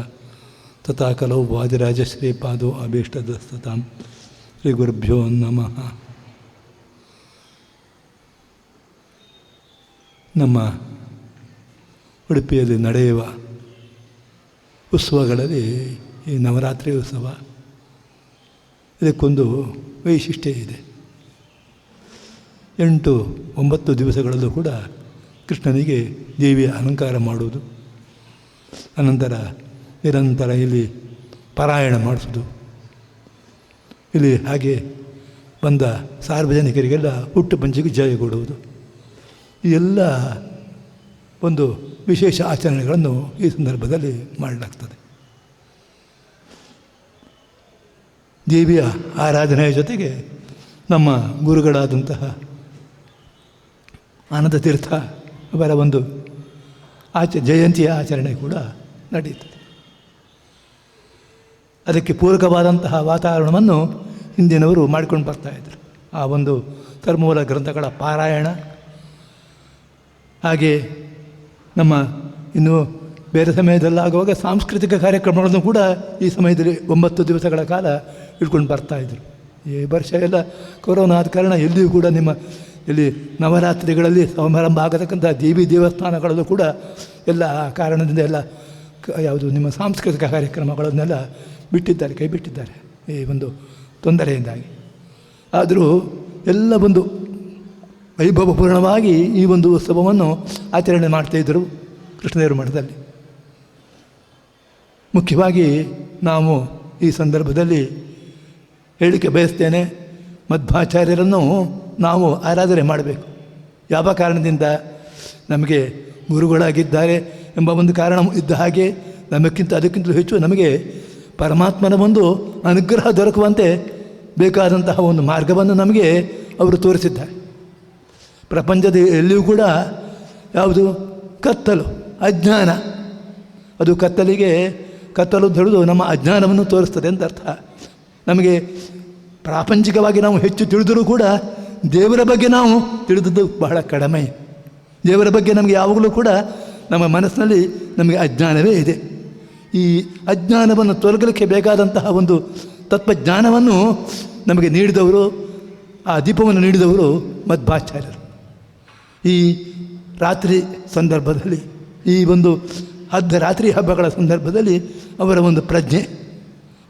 ತಥಾ ಕಲೌ ವಾದಿರಾಜಶ್ರೀಪಾದೋ ಅಭೀಷ್ಟದಸ್ತತಾಂ. ಶ್ರೀ ಗುರುಭ್ಯೋ ನಮಃ. ನಮ್ಮ ಉಡುಪಿಯಲ್ಲಿ ನಡೆಯುವ ಉತ್ಸವಗಳಲ್ಲಿ ಈ ನವರಾತ್ರಿ ಉತ್ಸವ, ಇದಕ್ಕೊಂದು ವೈಶಿಷ್ಟ್ಯ ಇದೆ. 8-9 ದಿವಸಗಳಲ್ಲೂ ಕೂಡ ಕೃಷ್ಣನಿಗೆ ದೇವಿಯ ಅಲಂಕಾರ ಮಾಡುವುದು, ಅನಂತರ ನಿರಂತರ ಇಲ್ಲಿ ಪಾರಾಯಣ ಮಾಡಿಸೋದು, ಇಲ್ಲಿ ಹಾಗೆ ಬಂದ ಸಾರ್ವಜನಿಕರಿಗೆಲ್ಲ ಹುಟ್ಟು ಪಂಚಿಗೆ ಜಯ ಕೊಡುವುದು, ಈ ಎಲ್ಲ ಒಂದು ವಿಶೇಷ ಆಚರಣೆಗಳನ್ನು ಈ ಸಂದರ್ಭದಲ್ಲಿ ಮಾಡಲಾಗ್ತದೆ. ದೇವಿಯ ಆರಾಧನೆಯ ಜೊತೆಗೆ ನಮ್ಮ ಗುರುಗಳಾದಂತಹ ಆನಂದ ತೀರ್ಥ ಅವರ ಒಂದು ಜಯಂತಿಯ ಆಚರಣೆ ಕೂಡ ನಡೆಯುತ್ತದೆ. ಅದಕ್ಕೆ ಪೂರಕವಾದಂತಹ ವಾತಾವರಣವನ್ನು ಹಿಂದಿನವರು ಮಾಡಿಕೊಂಡು ಬರ್ತಾಯಿದ್ರು. ಆ ಒಂದು ಕರ್ಮೂಲ ಗ್ರಂಥಗಳ ಪಾರಾಯಣ, ಹಾಗೆ ನಮ್ಮ ಇನ್ನು ಬೇರೆ ಸಮಯದಲ್ಲಾಗುವಾಗ ಸಾಂಸ್ಕೃತಿಕ ಕಾರ್ಯಕ್ರಮಗಳನ್ನು ಕೂಡ ಈ ಸಮಯದಲ್ಲಿ 9 ದಿವಸಗಳ ಕಾಲ ಇಟ್ಕೊಂಡು ಬರ್ತಾಯಿದ್ರು. ಈ ವರ್ಷ ಎಲ್ಲ ಕೊರೋನಾ ಆದ ಕಾರಣ ಎಲ್ಲಿಯೂ ಕೂಡ ಇಲ್ಲಿ ನವರಾತ್ರಿಗಳಲ್ಲಿ ಸಮಾರಂಭ ಆಗತಕ್ಕಂಥ ದೇವಿ ದೇವಸ್ಥಾನಗಳಲ್ಲೂ ಕೂಡ ಎಲ್ಲ ಕಾರಣದಿಂದ ಎಲ್ಲ ಯಾವುದು ನಿಮ್ಮ ಸಾಂಸ್ಕೃತಿಕ ಕಾರ್ಯಕ್ರಮಗಳನ್ನೆಲ್ಲ ಬಿಟ್ಟಿದ್ದಾರೆ, ಕೈ ಬಿಟ್ಟಿದ್ದಾರೆ ಈ ಒಂದು ತೊಂದರೆಯಿಂದಾಗಿ. ಆದರೂ ಎಲ್ಲ ಒಂದು ವೈಭವಪೂರ್ಣವಾಗಿ ಈ ಒಂದು ಉತ್ಸವವನ್ನು ಆಚರಣೆ ಮಾಡ್ತಾಯಿದ್ದರು ಕೃಷ್ಣದೇವರ ಮಠದಲ್ಲಿ. ಮುಖ್ಯವಾಗಿ ನಾವು ಈ ಸಂದರ್ಭದಲ್ಲಿ ಹೇಳಿಕೆ ಬಯಸ್ತೇನೆ, ಮಧ್ವಾಚಾರ್ಯರನ್ನು ನಾವು ಆರಾಧನೆ ಮಾಡಬೇಕು. ಯಾವ ಕಾರಣದಿಂದ? ನಮಗೆ ಗುರುಗಳಾಗಿದ್ದಾರೆ ಎಂಬ ಒಂದು ಕಾರಣ ಇದ್ದ ಹಾಗೆ ಅದಕ್ಕಿಂತಲೂ ಹೆಚ್ಚು ನಮಗೆ ಪರಮಾತ್ಮನ ಒಂದು ಅನುಗ್ರಹ ದೊರಕುವಂತೆ ಬೇಕಾದಂತಹ ಒಂದು ಮಾರ್ಗವನ್ನು ನಮಗೆ ಅವರು ತೋರಿಸಿದ್ದಾರೆ. ಪ್ರಪಂಚದ ಎಲ್ಲಿಯೂ ಕೂಡ ಯಾವುದು ಕತ್ತಲು, ಅಜ್ಞಾನ ಅದು ಕತ್ತಲು ಅಂತ ಹೇಳೋದು ನಮ್ಮ ಅಜ್ಞಾನವನ್ನು ತೋರಿಸ್ತದೆ ಅಂತ ಅರ್ಥ. ನಮಗೆ ಪ್ರಾಪಂಚಿಕವಾಗಿ ನಾವು ಹೆಚ್ಚು ತಿಳಿದರೂ ಕೂಡ ದೇವರ ಬಗ್ಗೆ ನಾವು ತಿಳಿದದ್ದು ಬಹಳ ಕಡಿಮೆ. ದೇವರ ಬಗ್ಗೆ ನಮಗೆ ಯಾವಾಗಲೂ ಕೂಡ ನಮ್ಮ ಮನಸ್ಸಿನಲ್ಲಿ ನಮಗೆ ಅಜ್ಞಾನವೇ ಇದೆ. ಈ ಅಜ್ಞಾನವನ್ನು ತೊಲಗಲಿಕ್ಕೆ ಬೇಕಾದಂತಹ ಒಂದು ತತ್ವಜ್ಞಾನವನ್ನು ನಮಗೆ ನೀಡಿದವರು, ಆ ದೀಪವನ್ನು ನೀಡಿದವರು ಮಧ್ವಾಚಾರ್ಯರು. ಈ ರಾತ್ರಿ ಸಂದರ್ಭದಲ್ಲಿ, ಈ ಒಂದು ರಾತ್ರಿ ಹಬ್ಬಗಳ ಸಂದರ್ಭದಲ್ಲಿ ಅವರ ಒಂದು ಪ್ರಜ್ಞೆ,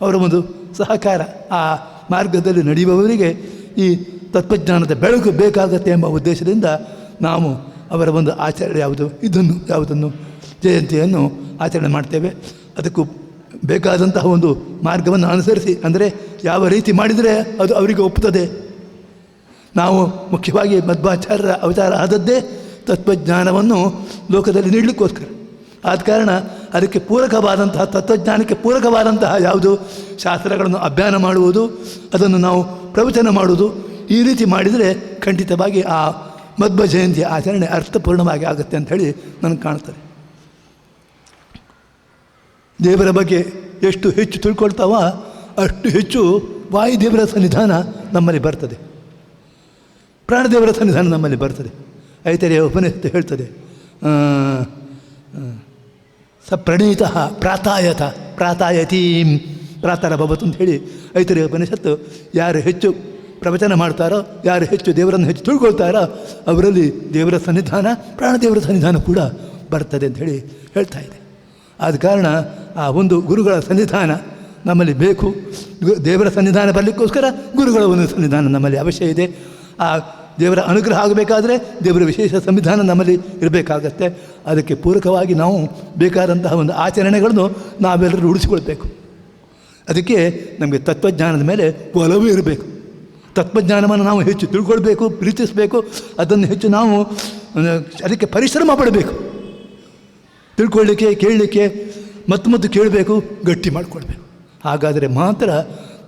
ಅವರ ಒಂದು ಸಹಕಾರ, ಆ ಮಾರ್ಗದಲ್ಲಿ ನಡೆಯುವವರಿಗೆ ಈ ತತ್ವಜ್ಞಾನದ ಬೆಳಕು ಬೇಕಾಗತ್ತೆ ಎಂಬ ಉದ್ದೇಶದಿಂದ ನಾವು ಅವರ ಒಂದು ಆಚರಣೆ ಯಾವುದನ್ನು ಜಯಂತಿಯನ್ನು ಆಚರಣೆ ಮಾಡ್ತೇವೆ. ಅದಕ್ಕೂ ಬೇಕಾದಂತಹ ಒಂದು ಮಾರ್ಗವನ್ನು ಅನುಸರಿಸಿ, ಅಂದರೆ ಯಾವ ರೀತಿ ಮಾಡಿದರೆ ಅದು ಅವರಿಗೆ ಒಪ್ಪುತ್ತದೆ. ನಾವು ಮುಖ್ಯವಾಗಿ ಮಧ್ವಾಚಾರ್ಯರ ಅವತಾರ ಆದದ್ದೇ ತತ್ವಜ್ಞಾನವನ್ನು ಲೋಕದಲ್ಲಿ ನೀಡಲಿಕ್ಕೋಸ್ಕರ. ಆದ ಕಾರಣ ಅದಕ್ಕೆ ಪೂರಕವಾದಂತಹ, ತತ್ವಜ್ಞಾನಕ್ಕೆ ಪೂರಕವಾದಂತಹ ಯಾವುದು ಶಾಸ್ತ್ರಗಳನ್ನು ಅಭ್ಯಾನ ಮಾಡುವುದು, ಅದನ್ನು ನಾವು ಪ್ರವಚನ ಮಾಡುವುದು, ಈ ರೀತಿ ಮಾಡಿದರೆ ಖಂಡಿತವಾಗಿ ಆ ಮಧ್ವ ಜಯಂತಿಯ ಆಚರಣೆ ಅರ್ಥಪೂರ್ಣವಾಗಿ ಆಗುತ್ತೆ ಅಂಥೇಳಿ ನನಗೆ ಕಾಣ್ತದೆ. ದೇವರ ಬಗ್ಗೆ ಎಷ್ಟು ಹೆಚ್ಚು ತಿಳ್ಕೊಳ್ತಾವ ಅಷ್ಟು ಹೆಚ್ಚು ವಾಯುದೇವರ ಸನ್ನಿಧಾನ ನಮ್ಮಲ್ಲಿ ಬರ್ತದೆ, ಪ್ರಾಣದೇವರ ಸನ್ನಿಧಾನ ನಮ್ಮಲ್ಲಿ ಬರ್ತದೆ. ಐತರೇಯ ಉಪನಿಷತ್ತು ಹೇಳ್ತದೆ, ಪ್ರಣೀತ ಪ್ರಾತಾಯತೀಂ ಪ್ರಾತರ ಭವತು ಅಂತ ಹೇಳಿ ಐತರೇಯ ಉಪನಿಷತ್ತು ಯಾರು ಹೆಚ್ಚು ಪ್ರವಚನ ಮಾಡ್ತಾರೋ, ಯಾರು ಹೆಚ್ಚು ದೇವರನ್ನು ಹೆಚ್ಚು ತಿಳ್ಕೊಳ್ತಾರೋ ಅವರಲ್ಲಿ ದೇವರ ಸನ್ನಿಧಾನ, ಪ್ರಾಣದೇವರ ಸನ್ನಿಧಾನ ಕೂಡ ಬರ್ತದೆ ಅಂತ ಹೇಳಿ ಹೇಳ್ತಾ ಇದೆ. ಆದ ಕಾರಣ ಆ ಒಂದು ಗುರುಗಳ ಸನ್ನಿಧಾನ ನಮ್ಮಲ್ಲಿ ಬೇಕು. ದೇವರ ಸನ್ನಿಧಾನ ಬರಲಿಕ್ಕೋಸ್ಕರ ಗುರುಗಳ ಒಂದು ಸನ್ನಿಧಾನ ನಮ್ಮಲ್ಲಿ ಅವಶ್ಯ ಇದೆ. ಆ ದೇವರ ಅನುಗ್ರಹ ಆಗಬೇಕಾದ್ರೆ ದೇವರ ವಿಶೇಷ ಸಂವಿಧಾನ ನಮ್ಮಲ್ಲಿ ಇರಬೇಕಾಗತ್ತೆ. ಅದಕ್ಕೆ ಪೂರಕವಾಗಿ ನಾವು ಬೇಕಾದಂತಹ ಒಂದು ಆಚರಣೆಗಳನ್ನು ನಾವೆಲ್ಲರೂ ರೂಢಿಸಿಕೊಳ್ಬೇಕು. ಅದಕ್ಕೆ ನಮಗೆ ತತ್ವಜ್ಞಾನದ ಮೇಲೆ ಒಲವು ಇರಬೇಕು. ತತ್ವಜ್ಞಾನವನ್ನು ನಾವು ಹೆಚ್ಚು ತಿಳ್ಕೊಳ್ಬೇಕು, ಪ್ರೀತಿಸಬೇಕು. ಅದನ್ನು ಹೆಚ್ಚು ನಾವು ಅದಕ್ಕೆ ಪರಿಶ್ರಮ ಪಡಬೇಕು. ತಿಳ್ಕೊಳ್ಳಿಕ್ಕೆ, ಕೇಳಲಿಕ್ಕೆ, ಮತ್ತು ಕೇಳಬೇಕು, ಗಟ್ಟಿ ಮಾಡಿಕೊಳ್ಬೇಕು. ಹಾಗಾದರೆ ಮಾತ್ರ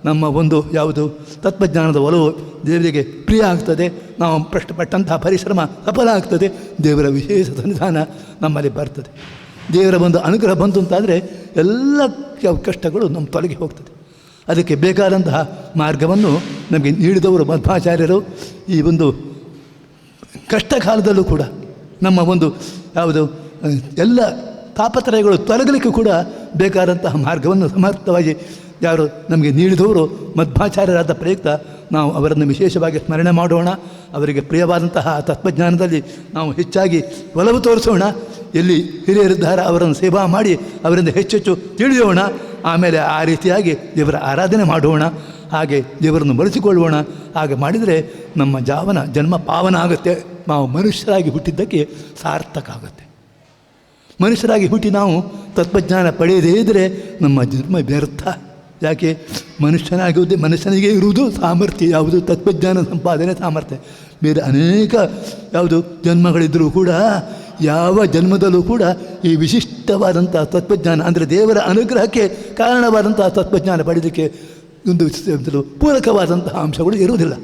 ನಮ್ಮ ಒಂದು ಯಾವುದು ತತ್ವಜ್ಞಾನದ ಒಲವು ದೇವರಿಗೆ ಪ್ರಿಯ ಆಗ್ತದೆ. ನಾವು ಪಟ್ಟಂತಹ ಪರಿಶ್ರಮ ಸಫಲ ಆಗ್ತದೆ. ದೇವರ ವಿಶೇಷ ಸನ್ನಿಧಾನ ನಮ್ಮಲ್ಲಿ ಬರ್ತದೆ. ದೇವರ ಒಂದು ಅನುಗ್ರಹ ಬಂತು ಅಂತಾದರೆ ಎಲ್ಲ ಕಷ್ಟಗಳು ನಮ್ಮ ತೊಲಗಿ ಹೋಗ್ತದೆ. ಅದಕ್ಕೆ ಬೇಕಾದಂತಹ ಮಾರ್ಗವನ್ನು ನಮಗೆ ನೀಡಿದವರು ಮಧ್ವಾಚಾರ್ಯರು. ಈ ಒಂದು ಕಷ್ಟ ಕಾಲದಲ್ಲೂ ಕೂಡ ನಮ್ಮ ಒಂದು ಯಾವುದು ಎಲ್ಲ ತಾಪತ್ರಯಗಳು ತೊಲಗಲಿಕ್ಕೂ ಕೂಡ ಬೇಕಾದಂತಹ ಮಾರ್ಗವನ್ನು ಸಮರ್ಥವಾಗಿ ಯಾರು ನಮಗೆ ನೀಡಿದವರು ಮಧ್ವಾಚಾರ್ಯರಾದ ಪ್ರಯುಕ್ತ ನಾವು ಅವರನ್ನು ವಿಶೇಷವಾಗಿ ಸ್ಮರಣೆ ಮಾಡೋಣ. ಅವರಿಗೆ ಪ್ರಿಯವಾದಂತಹ ತತ್ವಜ್ಞಾನದಲ್ಲಿ ನಾವು ಹೆಚ್ಚಾಗಿ ಒಲವು ತೋರಿಸೋಣ. ಎಲ್ಲಿ ಹಿರಿಯರಿದ್ದಾರೆ ಅವರನ್ನು ಸೇವಾ ಮಾಡಿ ಅವರಿಂದ ಹೆಚ್ಚೆಚ್ಚು ತಿಳಿಯೋಣ. ಆಮೇಲೆ ಆ ರೀತಿಯಾಗಿ ದೇವರ ಆರಾಧನೆ ಮಾಡೋಣ. ಹಾಗೆ ದೇವರನ್ನು ಬಳಸಿಕೊಳ್ಳೋಣ. ಹಾಗೆ ಮಾಡಿದರೆ ನಮ್ಮ ಜನ್ಮ ಪಾವನ ಆಗುತ್ತೆ. ನಾವು ಮನುಷ್ಯರಾಗಿ ಹುಟ್ಟಿದ್ದಕ್ಕೆ ಸಾರ್ಥಕ ಆಗುತ್ತೆ. ಮನುಷ್ಯರಾಗಿ ಹುಟ್ಟಿ ನಾವು ತತ್ವಜ್ಞಾನ ಪಡೆಯದೇ ಇದ್ದರೆ ನಮ್ಮ ಜನ್ಮ ವ್ಯರ್ಥ. ಯಾಕೆ? ಮನುಷ್ಯನಿಗೆ ಇರುವುದು ಸಾಮರ್ಥ್ಯ ಯಾವುದು? ತತ್ವಜ್ಞಾನ ಸಂಪಾದನೆ ಸಾಮರ್ಥ್ಯ. ಬೇರೆ ಅನೇಕ ಯಾವುದು ಜನ್ಮಗಳಿದ್ದರೂ ಕೂಡ ಯಾವ ಜನ್ಮದಲ್ಲೂ ಕೂಡ ಈ ವಿಶಿಷ್ಟವಾದಂಥ ತತ್ವಜ್ಞಾನ ಅಂದರೆ ದೇವರ ಅನುಗ್ರಹಕ್ಕೆ ಕಾರಣವಾದಂತಹ ತತ್ವಜ್ಞಾನ ಪಡೆಯೋದಕ್ಕೆ ಒಂದು ಪೂರಕವಾದಂತಹ ಅಂಶಗಳು ಇರುವುದಿಲ್ಲ.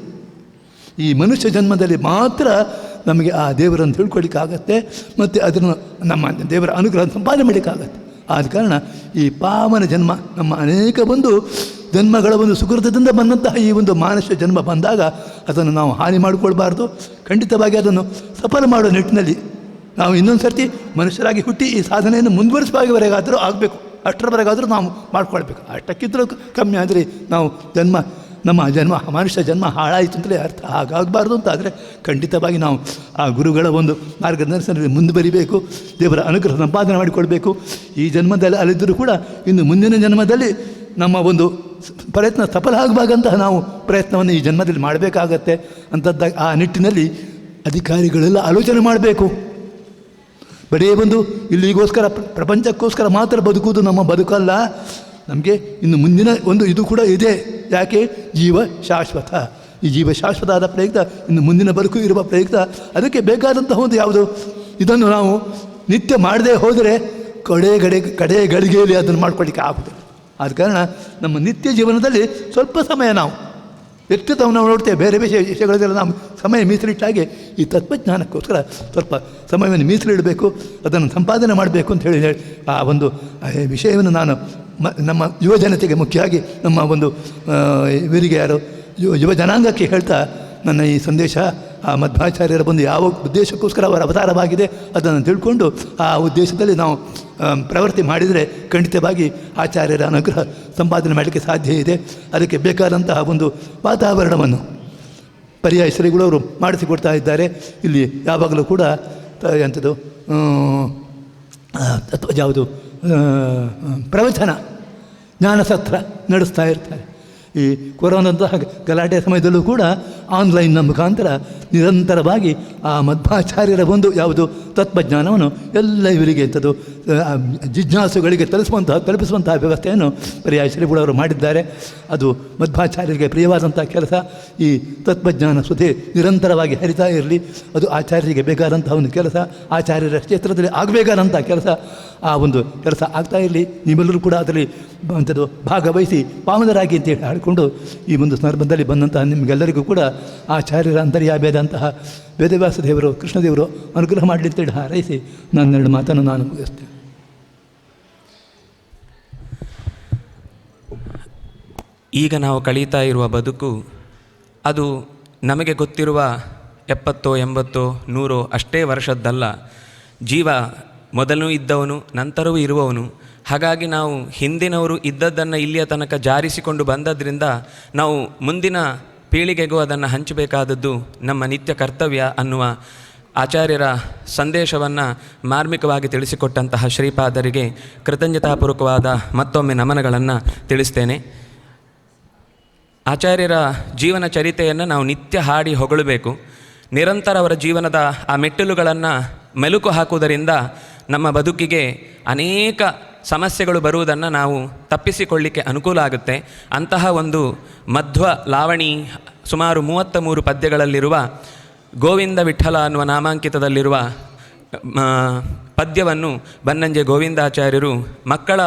ಈ ಮನುಷ್ಯ ಜನ್ಮದಲ್ಲಿ ಮಾತ್ರ ನಮಗೆ ಆ ದೇವರನ್ನು ತಿಳ್ಕೊಳ್ಳಿಕ್ಕಾಗತ್ತೆ ಮತ್ತು ಅದನ್ನು ನಮ್ಮ ದೇವರ ಅನುಗ್ರಹ ಸಂಪಾದನೆ ಮಾಡಲಿಕ್ಕಾಗತ್ತೆ. ಆದ ಕಾರಣ ಈ ಪಾವನ ಜನ್ಮ ನಮ್ಮ ಅನೇಕ ಒಂದು ಜನ್ಮಗಳ ಒಂದು ಸುಕೃತದಿಂದ ಬಂದಂತಹ ಈ ಒಂದು ಮಾನುಷ್ಯ ಜನ್ಮ ಬಂದಾಗ ಅದನ್ನು ನಾವು ಹಾನಿ ಮಾಡಿಕೊಳ್ಬಾರ್ದು. ಖಂಡಿತವಾಗಿ ಅದನ್ನು ಸಫಲ ಮಾಡೋ ನಿಟ್ಟಿನಲ್ಲಿ ನಾವು ಇನ್ನೊಂದು ಸರ್ತಿ ಮನುಷ್ಯರಾಗಿ ಹುಟ್ಟಿ ಈ ಸಾಧನೆಯನ್ನು ಮುಂದುವರಿಸುವವರೆಗಾದರೂ ಆಗಬೇಕು. ಅಷ್ಟರವರೆಗಾದರೂ ನಾವು ಮಾಡ್ಕೊಳ್ಬೇಕು. ಅಷ್ಟಕ್ಕಿಂತಲೂ ಕಮ್ಮಿ ಆದರೆ ನಾವು ನಮ್ಮ ಮನುಷ್ಯ ಜನ್ಮ ಹಾಳಾಯಿತು ಅಂತಲೇ ಅರ್ಥ. ಹಾಗಾಗಬಾರ್ದು ಅಂತಾದರೆ ಖಂಡಿತವಾಗಿ ನಾವು ಆ ಗುರುಗಳ ಒಂದು ಮಾರ್ಗದರ್ಶನದಲ್ಲಿ ಮುಂದುವರಿಬೇಕು. ದೇವರ ಅನುಗ್ರಹ ಸಂಪಾದನೆ ಮಾಡಿಕೊಳ್ಬೇಕು. ಈ ಜನ್ಮದಲ್ಲಿ ಅಲ್ಲಿದ್ದರೂ ಕೂಡ ಇನ್ನು ಮುಂದಿನ ಜನ್ಮದಲ್ಲಿ ನಮ್ಮ ಒಂದು ಪ್ರಯತ್ನ ಸಫಲ ಆಗಬಾಗಂತಹ ನಾವು ಪ್ರಯತ್ನವನ್ನು ಈ ಜನ್ಮದಲ್ಲಿ ಮಾಡಬೇಕಾಗತ್ತೆ ಅಂಥದ್ದಾಗ ಆ ನಿಟ್ಟಿನಲ್ಲಿ ಅಧಿಕಾರಿಗಳೆಲ್ಲ ಆಲೋಚನೆ ಮಾಡಬೇಕು. ಬರೀ ಒಂದು ಇಲ್ಲಿಗೋಸ್ಕರ ಪ್ರಪಂಚಕ್ಕೋಸ್ಕರ ಮಾತ್ರ ಬದುಕುವುದು ನಮ್ಮ ಬದುಕಲ್ಲ. ನಮಗೆ ಇನ್ನು ಮುಂದಿನ ಒಂದು ಇದು ಕೂಡ ಇದೆ. ಯಾಕೆ? ಜೀವ ಶಾಶ್ವತ. ಈ ಜೀವ ಶಾಶ್ವತ ಆದ ಪ್ರಯುಕ್ತ ಇನ್ನು ಮುಂದಿನ ಬದುಕು ಇರುವ ಪ್ರಯುಕ್ತ ಅದಕ್ಕೆ ಬೇಕಾದಂತಹ ಒಂದು ಯಾವುದು ಇದನ್ನು ನಾವು ನಿತ್ಯ ಮಾಡದೇ ಹೋದರೆ ಕಡೆ ಗಳಿಗೆಯಲ್ಲಿ ಅದನ್ನು ಮಾಡ್ಕೊಳ್ಳಿಕ್ಕೆ ಆಗುವುದಿಲ್ಲ. ಆದ ಕಾರಣ ನಮ್ಮ ನಿತ್ಯ ಜೀವನದಲ್ಲಿ ಸ್ವಲ್ಪ ಸಮಯ ನಾವು ಎಷ್ಟು ನಾವು ನೋಡ್ತೇವೆ ಬೇರೆ ವಿಷಯಗಳದೆಲ್ಲ ನಾವು ಸಮಯ ಮೀಸಲಿಟ್ಟಾಗೆ ಈ ತತ್ವಜ್ಞಾನಕ್ಕೋಸ್ಕರ ಸ್ವಲ್ಪ ಸಮಯವನ್ನು ಮೀಸಲಿಡಬೇಕು, ಅದನ್ನು ಸಂಪಾದನೆ ಮಾಡಬೇಕು ಅಂತ ಹೇಳಿ ಆ ಒಂದು ವಿಷಯವನ್ನು ನಾನು ನಮ್ಮ ಯುವ ಜನತೆಗೆ, ಮುಖ್ಯವಾಗಿ ನಮ್ಮ ಒಂದು ಇವರಿಗೆ ಯಾರು ಯುವ ಜನಾಂಗಕ್ಕೆ ಹೇಳ್ತಾ ನನ್ನ ಈ ಸಂದೇಶ ಆ ಮಧ್ವಾಚಾರ್ಯರ ಬಂದು ಯಾವ ಉದ್ದೇಶಕ್ಕೋಸ್ಕರ ಅವರ ಅವತಾರವಾಗಿದೆ ಅದನ್ನು ತಿಳ್ಕೊಂಡು ಆ ಉದ್ದೇಶದಲ್ಲಿ ನಾವು ಪ್ರವೃತ್ತಿ ಮಾಡಿದರೆ ಖಂಡಿತವಾಗಿ ಆಚಾರ್ಯರ ಅನುಗ್ರಹ ಸಂಪಾದನೆ ಮಾಡಲಿಕ್ಕೆ ಸಾಧ್ಯ ಇದೆ. ಅದಕ್ಕೆ ಬೇಕಾದಂತಹ ಒಂದು ವಾತಾವರಣವನ್ನು ಪರ್ಯಾಯ ಶ್ರೀಗಳು ಅವರು ಮಾಡಿಸಿಕೊಡ್ತಾ ಇದ್ದಾರೆ. ಇಲ್ಲಿ ಯಾವಾಗಲೂ ಕೂಡ ಎಂಥದ್ದು ಯಾವುದು ಪ್ರವಚನ ಜ್ಞಾನಸತ್ರ ನಡೆಸ್ತಾ ಇರ್ತಾರೆ. ಈ ಕೊರೋನಾದಂತಹ ಗಲಾಟೆ ಸಮಯದಲ್ಲೂ ಕೂಡ ಆನ್ಲೈನ್ನ ಮುಖಾಂತರ ನಿರಂತರವಾಗಿ ಆ ಮಧ್ವಾಚಾರ್ಯರ ಒಂದು ಯಾವುದು ತತ್ವಜ್ಞಾನವನ್ನು ಎಲ್ಲ ಇವರಿಗೆ ಎಂಥದ್ದು ಜಿಜ್ಞಾಸುಗಳಿಗೆ ತಲುಪಿಸುವಂತಹ ವ್ಯವಸ್ಥೆಯನ್ನು ಪರ್ಯಾಯ ಶ್ರೀಗಳವರು ಮಾಡಿದ್ದಾರೆ. ಅದು ಮಧ್ವಾಚಾರ್ಯರಿಗೆ ಪ್ರಿಯವಾದಂಥ ಕೆಲಸ. ಈ ತತ್ವಜ್ಞಾನ ಸುದ್ದಿ ನಿರಂತರವಾಗಿ ಹರಿತಾ ಇರಲಿ, ಅದು ಆಚಾರ್ಯರಿಗೆ ಬೇಕಾದಂತಹ ಒಂದು ಕೆಲಸ, ಆಚಾರ್ಯರ ಕ್ಷೇತ್ರದಲ್ಲಿ ಆಗಬೇಕಾದಂಥ ಕೆಲಸ. ಆ ಒಂದು ಕೆಲಸ ಆಗ್ತಾ ಇರಲಿ, ನೀವೆಲ್ಲರೂ ಕೂಡ ಅದರಲ್ಲಿ ಅಂಥದ್ದು ಭಾಗವಹಿಸಿ ಪಾವನರಾಗಿ ಅಂತೇಳಿ ಹೇಳಿಕೊಂಡು ಈ ಒಂದು ಸಂದರ್ಭದಲ್ಲಿ ಬಂದಂತಹ ನಿಮಗೆಲ್ಲರಿಗೂ ಕೂಡ ಆಚಾರ್ಯರ ಅಂತರ್ಯಾಭ್ಯದಂತಹ ವೇದವ್ಯಾಸ ದೇವರು, ಕೃಷ್ಣದೇವರು ಅನುಗ್ರಹ ಮಾಡಲಿ ಅಂತೇಳಿ ಹಾರೈಸಿ ನನ್ನೆರಡು ಮಾತನ್ನು ನಾನು ಮುಗಿಸ್ತೇನೆ. ಈಗ ನಾವು ಕಳೀತಾ ಇರುವ ಬದುಕು ಅದು ನಮಗೆ ಗೊತ್ತಿರುವ 70, 80, 100 ಅಷ್ಟೇ ವರ್ಷದ್ದಲ್ಲ. ಜೀವ ಮೊದಲು ಇದ್ದವನು, ನಂತರವೂ ಇರುವವನು. ಹಾಗಾಗಿ ನಾವು ಹಿಂದಿನವರು ಇದ್ದದ್ದನ್ನು ಇಲ್ಲಿಯ ತನಕ ಜಾರಿಸಿಕೊಂಡು ಬಂದದ್ರಿಂದ ನಾವು ಮುಂದಿನ ಪೀಳಿಗೆಗೂ ಅದನ್ನು ಹಂಚಬೇಕಾದದ್ದು ನಮ್ಮ ನಿತ್ಯ ಕರ್ತವ್ಯ ಅನ್ನುವ ಆಚಾರ್ಯರ ಸಂದೇಶವನ್ನು ಮಾರ್ಮಿಕವಾಗಿ ತಿಳಿಸಿಕೊಟ್ಟಂತಹ ಶ್ರೀಪಾದರಿಗೆ ಕೃತಜ್ಞತಾಪೂರ್ವಕವಾದ ಮತ್ತೊಮ್ಮೆ ನಮನಗಳನ್ನು ತಿಳಿಸ್ತೇನೆ. ಆಚಾರ್ಯರ ಜೀವನ ಚರಿತೆಯನ್ನು ನಾವು ನಿತ್ಯ ಹಾಡಿ ಹೊಗಳಬೇಕು. ನಿರಂತರ ಅವರ ಜೀವನದ ಆ ಮೆಟ್ಟಿಲುಗಳನ್ನು ಮೆಲುಕು ಹಾಕುವುದರಿಂದ ನಮ್ಮ ಬದುಕಿಗೆ ಅನೇಕ ಸಮಸ್ಯೆಗಳು ಬರುವುದನ್ನು ನಾವು ತಪ್ಪಿಸಿಕೊಳ್ಳಿಕ್ಕೆ ಅನುಕೂಲ ಆಗುತ್ತೆ. ಅಂತಹ ಒಂದು ಮಧ್ವ ಲಾವಣಿ ಸುಮಾರು 33 ಪದ್ಯಗಳಲ್ಲಿರುವ ಗೋವಿಂದ ವಿಠಲ ಅನ್ನುವ ನಾಮಾಂಕಿತದಲ್ಲಿರುವ ಪದ್ಯವನ್ನು ಬನ್ನಂಜೆ ಗೋವಿಂದಾಚಾರ್ಯರು ಮಕ್ಕಳ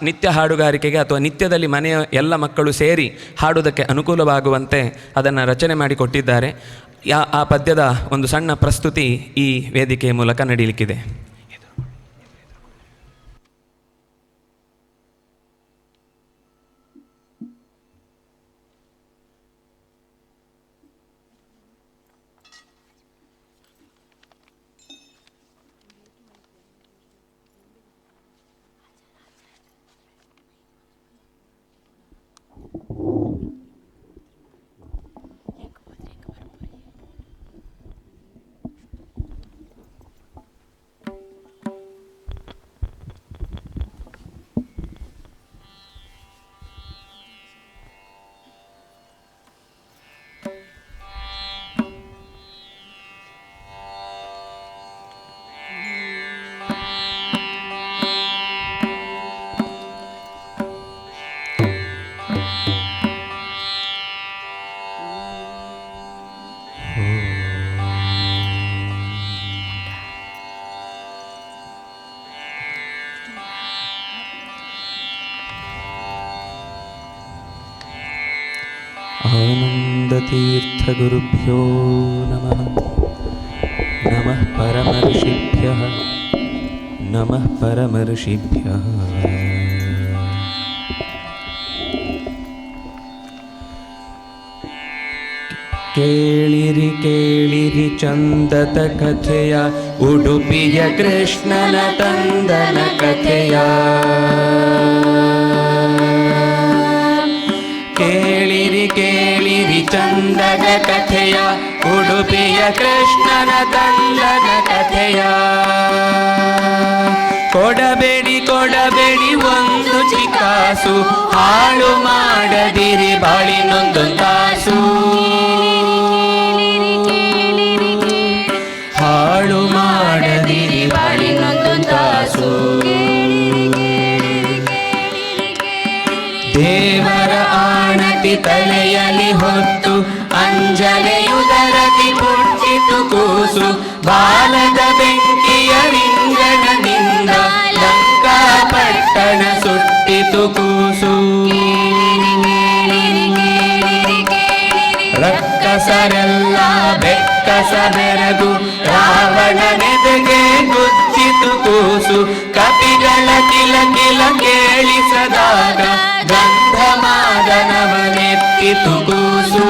ನಿತ್ಯ ಹಾಡುಗಾರಿಕೆಗೆ ಅಥವಾ ನಿತ್ಯದಲ್ಲಿ ಮನೆಯ ಎಲ್ಲ ಮಕ್ಕಳು ಸೇರಿ ಹಾಡುವುದಕ್ಕೆ ಅನುಕೂಲವಾಗುವಂತೆ ಅದನ್ನು ರಚನೆ ಮಾಡಿಕೊಟ್ಟಿದ್ದಾರೆ. ಆ ಪದ್ಯದ ಒಂದು ಸಣ್ಣ ಪ್ರಸ್ತುತಿ ಈ ವೇದಿಕೆಯ ಮೂಲಕ ನಡೆಯಲಿಕ್ಕಿದೆ. आनन्दतीर्थगुरुभ्यो नमः. नमः परमर्षिभ्यः, नमः परमर्षिभ्यः. ಕೇಳಿರಿ ಕೇಳಿರಿ ಚಂದದ ಕಥೆಯ, ಉಡುಪಿಯ ಕೃಷ್ಣನ ತಂದನ ಕಥೆಯ. ಕೇಳಿರಿ ಕೇಳಿರಿ ಚಂದದ ಕಥೆಯ, ಉಡುಪಿಯ ಕೃಷ್ಣನ ತಂದನ ಕಥೆಯ. ಕೊಡಬೇಡಿ ಕೊಡಬೇಡಿ ಒಂದು ಚಿಕಾಸು, ಹಾಳು ಮಾಡದಿರಿ ಬಾಳಿನೊಂದು ತಾಸು. ಹಾಳು ಮಾಡದಿರಿ ಬಾಳಿನೊಂದು ತಾಸು. ದೇವರ ಆಣತಿ ತಲೆಯಲ್ಲಿ ಹೊತ್ತು, ಅಂಜಲೆಯುದರದಿ ಪುಟ್ಟಿತು ಕೂಸು. ಬಾಲದ ಬೆಂಕಿಯ ರಿಂಗಣದಿಂದ ಲಂಕಾಪಟ್ಟಣ ಸುಟ್ಟಿತು ಕೂಸು. ಕೂಸು ಕಪಿಗಳ ಕಿಲ ಕಿಲ ಕೇಳಿಸದಾಗ ಗಂಧಮಾದನವನೆತ್ತಿತು ಕೂಸು.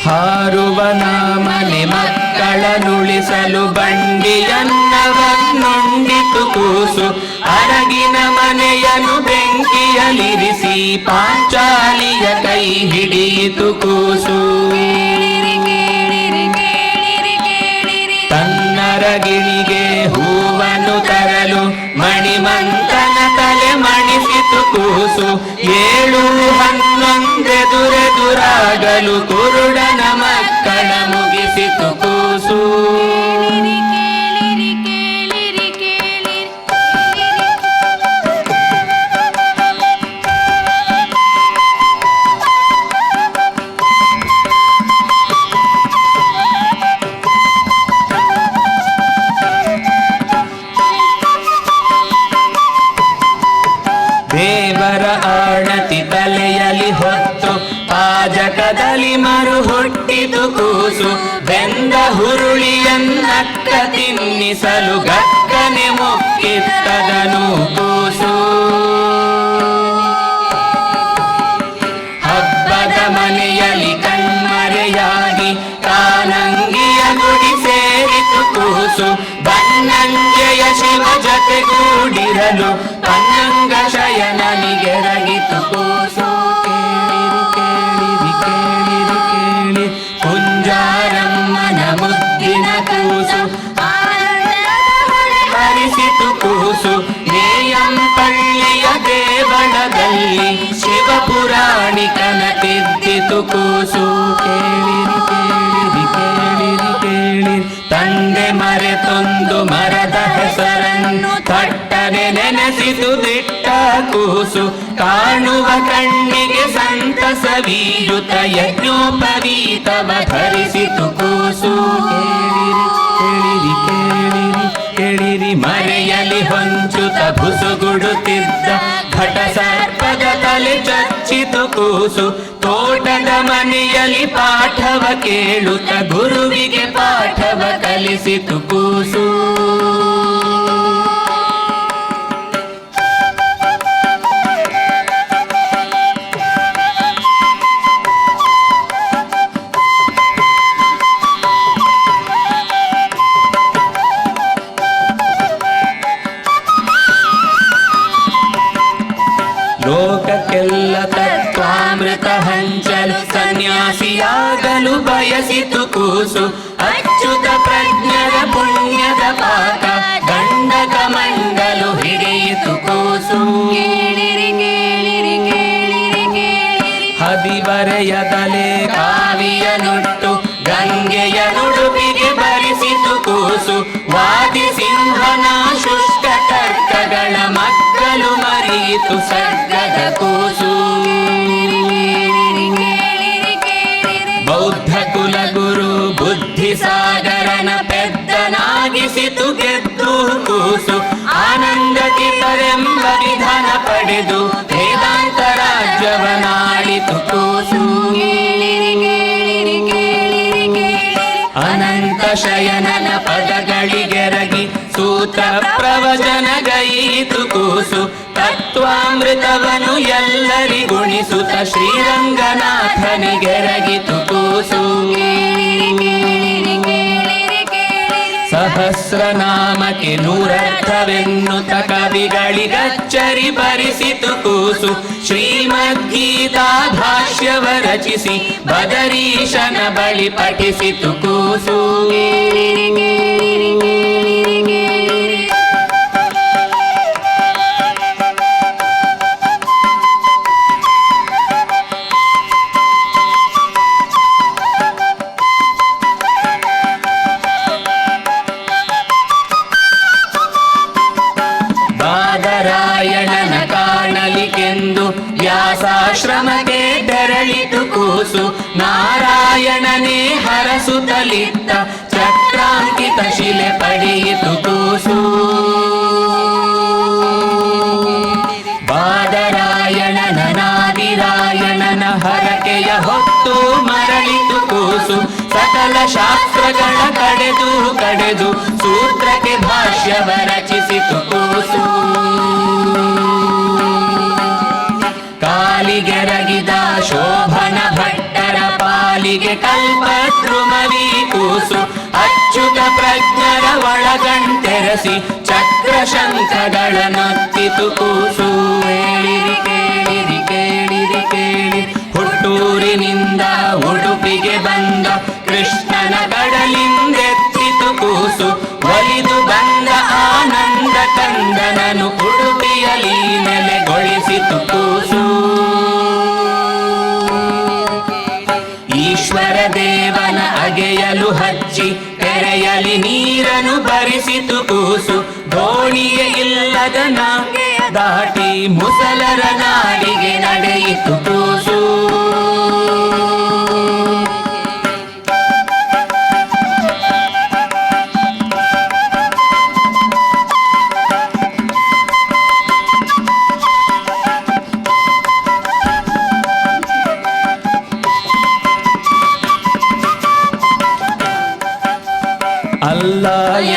ಹಾರುವ ನಾಮನೆ ಮಕ್ಕಳನುಳಿಸಲು ಬಂಡಿಯನ್ನವನ್ನುಂಡಿತು ಕೂಸು. ಅರಗಿನ ಮನೆಯನ್ನು ಬೆಂಕಿಯಲಿರಿಸಿ ಪಾಂಚಾಲಿಯ ಕೈ ಹಿಡಿಯಿತು ಕೂಸು. ತನ್ನರಗಿಣಿಗೆ ಹೂವನ್ನು ತರಲು ಮಣಿಮಂತನ ತಲೆ ಮಣಿಸಿತು ಕೂಸು. 7-11 ಕುರುಡನ ಮಕ್ಕಳ ಮುಗಿಸಿತು ಕೂಸು. ದೇವರ ಆಣತಿ ತಲೆಯಲ್ಲಿ ಹೊತ್ತು ಪಾಜಕದಲ್ಲಿ ಮರು ಹುಟ್ಟಿತು ಕೂಸು. ಬೆಂದ ಹುರುಳಿಯನ್ನಕ್ಕ ತಿನ್ನಿಸಲು ಗಕ್ಕನೆ ಮುಕ್ಕಿತ್ತದನು ಕೂಸು. ಹಬ್ಬದ ಮನೆಯಲ್ಲಿ ಕಣ್ಮರೆಯಾಗಿ ಕಾನಂಗಿಯ ಗುಡಿ ಸೇರಿತು ಕೂಸು. ಬನ್ನಂಜೆಯ ಶಿವ ಜತೆಗೂಡಿರಲು ಪನ್ನಂಗ ಶಯನನಿಗೆರಗಿತು ಕೂಸು. ಕೇಳಿರಿ ಕೇಳಿರಿ ಕೇಳಿರಿ ಕುಂಜಾರಮ್ಮನ ಮುದ್ದಿನ ಕೂಸು. ಹರಿಸಿತು ಕೂಸು. ನೇಯಂಪಳ್ಳಿಯ ದೇವಳದಲ್ಲಿ ಶಿವಪುರಾಣಿಕನ ತಿದ್ದಿತು ಕೂಸು. ಕೇಳಿರಿ ಕೇಳಿರಿ ಕೇಳಿರಿ ಕೇಳಿರಿ ತಂದೆ ಮರೆತೊಂದು ಮರದ ಹೆಸರನ್ನು ತಟ್ಟನೆ ನೆನೆಸಿತು ದಿಟ್ಟ ಕೂಸು. ಕಾಣುವ ಕಣ್ಣಿಗೆ ಸಂತಸವೀಯುತ ಯಜ್ಞೋಪವೀತವ ಧರಿಸಿತು ಕೂಸು. ಕೇಳಿರಿ ಕೇಳಿರಿ ಕೇಳಿರಿ ಮರೆಯಲಿ ಹೊಂಚುತ ಬುಸುಗುಡುತ್ತಿದ್ದ ಘಟ ಸರ್ಪದ ತಲೆ ಚಚ್ಚಿತು ಕೂಸು. ತೋಟದ ಮನೆಯಲ್ಲಿ ಪಾಠವ ಕೇಳುತ್ತ ಗುರುವಿಗೆ ಪಾಠವ ಕಲಿಸಿತು ಕೂಸು. ಲೋಕಕ್ಕೆಲ್ಲ ತತ್ವಾಮೃತ ಹಂಚಲು ಸನ್ಯಾಸಿಯಾಗಲು ಬಯಸಿತು ಕೂಸು. ಅಚ್ಯುತ ಪ್ರಜ್ಞರ ಪುಣ್ಯದ ಪಾಕ ಗಂಡಕ ಮಂಡಲು ಹಿಡಿಯಿತು ಕೂಸು. ಹದಿವರೆಯದಲೆ ಕಾವಿಯ ನುಟ್ಟು ಗಂಗೆಯ ನುಡುಪಿಗೆ ಬರಿಸಿತು ಕೂಸು. ವಾದಿ ಸಿಂಹನ ಶುಷ್ಕ ತರ್ಕಗಳ ಮಕ್ಕಳು ಮರೆಯಿತು ಸರ್ಗದ ಕೂಸು. ಬೌದ್ಧ ಕುಲಗುರು ಬುದ್ಧಿ ಸಾಗರನ ಪೆದ್ದನಾಗಿಸಿತು ಗೆದ್ದು ಕೂಸು. ಆನಂದ ಕಿತರೆಂಬ ವಿಧಾನ ಪಡೆದು ವೇದಾಂತ ರಾಜ್ಯವನಾಳಿತು ಕೂಸು. ಅನಂತ ಶಯನನ ಪದಗಳಿಗೆರಗಿ ಸೂತ್ರ ಪ್ರವಚನಗೈತು ಕೂಸು. ತತ್ವಾಮೃತವನು ಎಲ್ಲರಿಗುಣಿಸುತ್ತ ಶ್ರೀರಂಗನಾಥನಿಗೆರಗಿತು ಕೂಸು. ಸಹಸ್ರನಾಮಕ್ಕೆ ನೂರರ್ಥವೆನ್ನುತ್ತ ಕವಿಗಳಿಗಚ್ಚರಿ ಬರಿಸಿತು ಕೂಸು. ಶ್ರೀಮದ್ಗೀತಾ ಭಾಷ್ಯವ ರಚಿಸಿ ಬದರೀಶನ ಬಳಿ ಪಠಿಸಿತು ಕೂಸು. ಬಾದರಾಯಣನ ಕಾಣಲಿಕೆಂದು ವ್ಯಾಸಾಶ್ರಮಕ್ಕೆ ತೆರಳಿತು ಕೂಸು. ನಾರಾಯಣನೇ ಹರಸುತ್ತಲಿದ್ದ ಚಕ್ರಾಂಕಿತ ಶಿಲೆ ಪಡೆಯಿತು ಕೂಸು. ಬಾದರಾಯಣನ ನಾದಿರಾಯಣನ ಹರಕೆಯ ಹೊತ್ತು ಮರಳಿತು ಕೂಸು. ಸಕಲ ಶಾಸ್ತ್ರಗಳ ಕಡೆದು ಸೂತ್ರಕ್ಕೆ ಭಾಷ್ಯವ ರಚಿಸಿತು ಕೂಸು. ಕಾಲಿಗೆರಗಿದ ಶೋಭನ ಭಟ್ಟರ ಪಾಲಿಗೆ ಕಲ್ಪದ್ರುಮವಿ ಕೂಸು. ಅಚ್ಯುತ ಪ್ರಜ್ಞರ ಒಳಗಂಟೆರಸಿ ಚಕ್ರ ಶಂಖಗಳನ್ನೊತ್ತಿತು ಕೂಸು. ಕೇಳಿರಿ ಕೇಳಿರಿ ಕೇಳಿರಿ ಕೇಳಿ ಹುಟ್ಟೂರಿನಿಂದ ಉಡುಪಿಗೆ ಬಂದ ಕೃಷ್ಣನ ಕಡಲಿಂದೆತ್ತಿತು ಕೂಸು. ಒಲಿದು ಬಂದ ಆನಂದ ಕಂದನನು ಉಡುಪಿಯಲಿ ನೆಲೆಗೊಳಿಸಿತು ಕೂಸು. ಈಶ್ವರ ದೇವನ ಅಗೆಯಲು ಹಚ್ಚಿ ತೆರೆಯಲಿ ನೀರನ್ನು ಬರಿಸಿತು ಕೂಸು. ದೋಣಿಯ ಇಲ್ಲದ ನಾಗೆಯ ದಾಟಿ ಮುಸಲರ ನಾಡಿಗೆ ನಡೆಯಿತು ಕೂಸು. ಅಲ್ಲ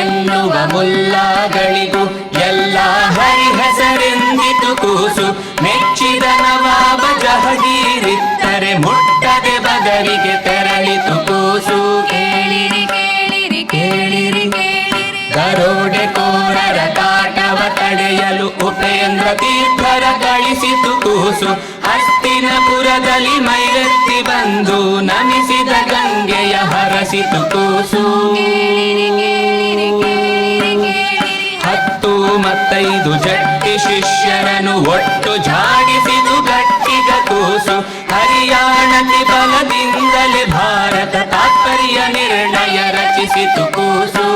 ಎನ್ನುವ ಮುಲ್ಲಾಗಳಿಗೂ ಎಲ್ಲ ಹರಿ ಹೆಸರೆಂದಿತು ಕೂಸು. ಮೆಚ್ಚಿದ ನವಾಬ ಜಹಗೀರಿತ್ತರೆ ಮುಟ್ಟದೆ ಬದರಿಗೆ ತೆರಳಿತು ಕೂಸು. ಕೇಳಿರಿ ಕೇಳಿರಿ ಕೇಳಿರಿ ಕೇಳಿರಿ ದರೋಡೆ ಕೋರರ ಕಾಟವ ತಡೆಯಲು ಉಪೇಂದ್ರ ತೀರ್ಥರ ಕಳಿಸಿತು ಕೂಸು. ಹಸ್ತಿನಪುರದಲ್ಲಿ ಮೈರೆತ್ತಿ ಬಂದು ನಮಿಸಿದ ಗಂಗೆಯ ಹರಸಿತು ಕೂಸು. 10-15 ಜಟ್ಟಿ ಶಿಷ್ಯರನ್ನು ಒಟ್ಟು ಜಾಡಿಸಿದು ಗಟ್ಟಿಗ ಕೂಸು. ಹರಿಯಾಣತಿ ಬಲದಿಂದಲೇ ಭಾರತ ತಾತ್ಪರ್ಯ ನಿರ್ಣಯ ರಚಿಸಿತು ಕೂಸು.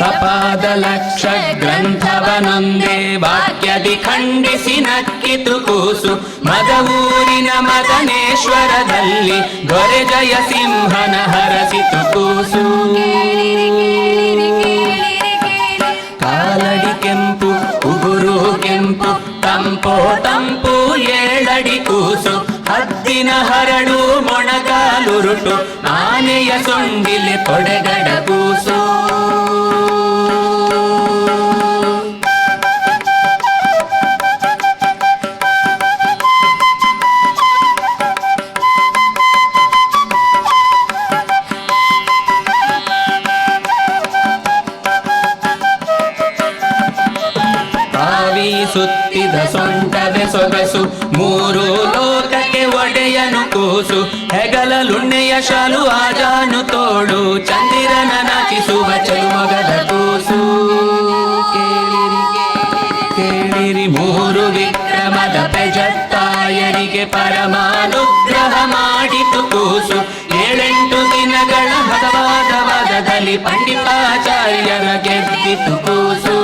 ಸಪಾದ ಲಕ್ಷ ಗ್ರಂಥವನೊಂದೇ ವಾಕ್ಯದಿ ಖಂಡಿಸಿ ನಕ್ಕಿತು ಕೂಸು. ಮದವೂರಿನ ಮದನೇಶ್ವರದಲ್ಲಿ ದೊರೆ ಜಯಸಿಂಹನ ಹರಸಿತು ಕೂಸು. ಕಾಲಡಿ ಕೆಂಪು ಉಗುರು ಕೆಂಪು ತಂಪೋ ತಂಪು ಏಳಡಿ ಕೂಸು. ಹದ್ದಿನ ಹರಡು ಮೊಣಕಾಲುರುಟು ಆನೆಯ ಸೊಂಡಿಲೆ ತೊಡೆಗಡ ಕೂಸು. ಸುತ್ತಿದ ಸೊಂಟವೆ ಸೊಗಸು ಮೂರು ಲೋಕಕ್ಕೆ ಒಡೆಯನು ಕೂಸು. ಹೆಗಲುಣ್ಣೆಯ ಶಾಲು ಆಜಾನು ತೋಳು ಚಂದಿರನ ನಾಚಿಸುವ ಚೆಲುಮೊಗದ ಕೂಸು. ಕೇಳಿರಿ ಕೇಳಿರಿ ಮೂರು ವಿಕ್ರಮದ ಪ್ರಜತ್ತಾಯರಿಗೆ ಪರಮಾನುಗ್ರಹ ಮಾಡಿತು ಕೂಸು. 7-8 ದಿನಗಳ ಹದವಾದ ವಾದದಲ್ಲಿ ಪಂಡಿತಾಚಾರ್ಯರ ಗೆದ್ದಿತು ಕೂಸು.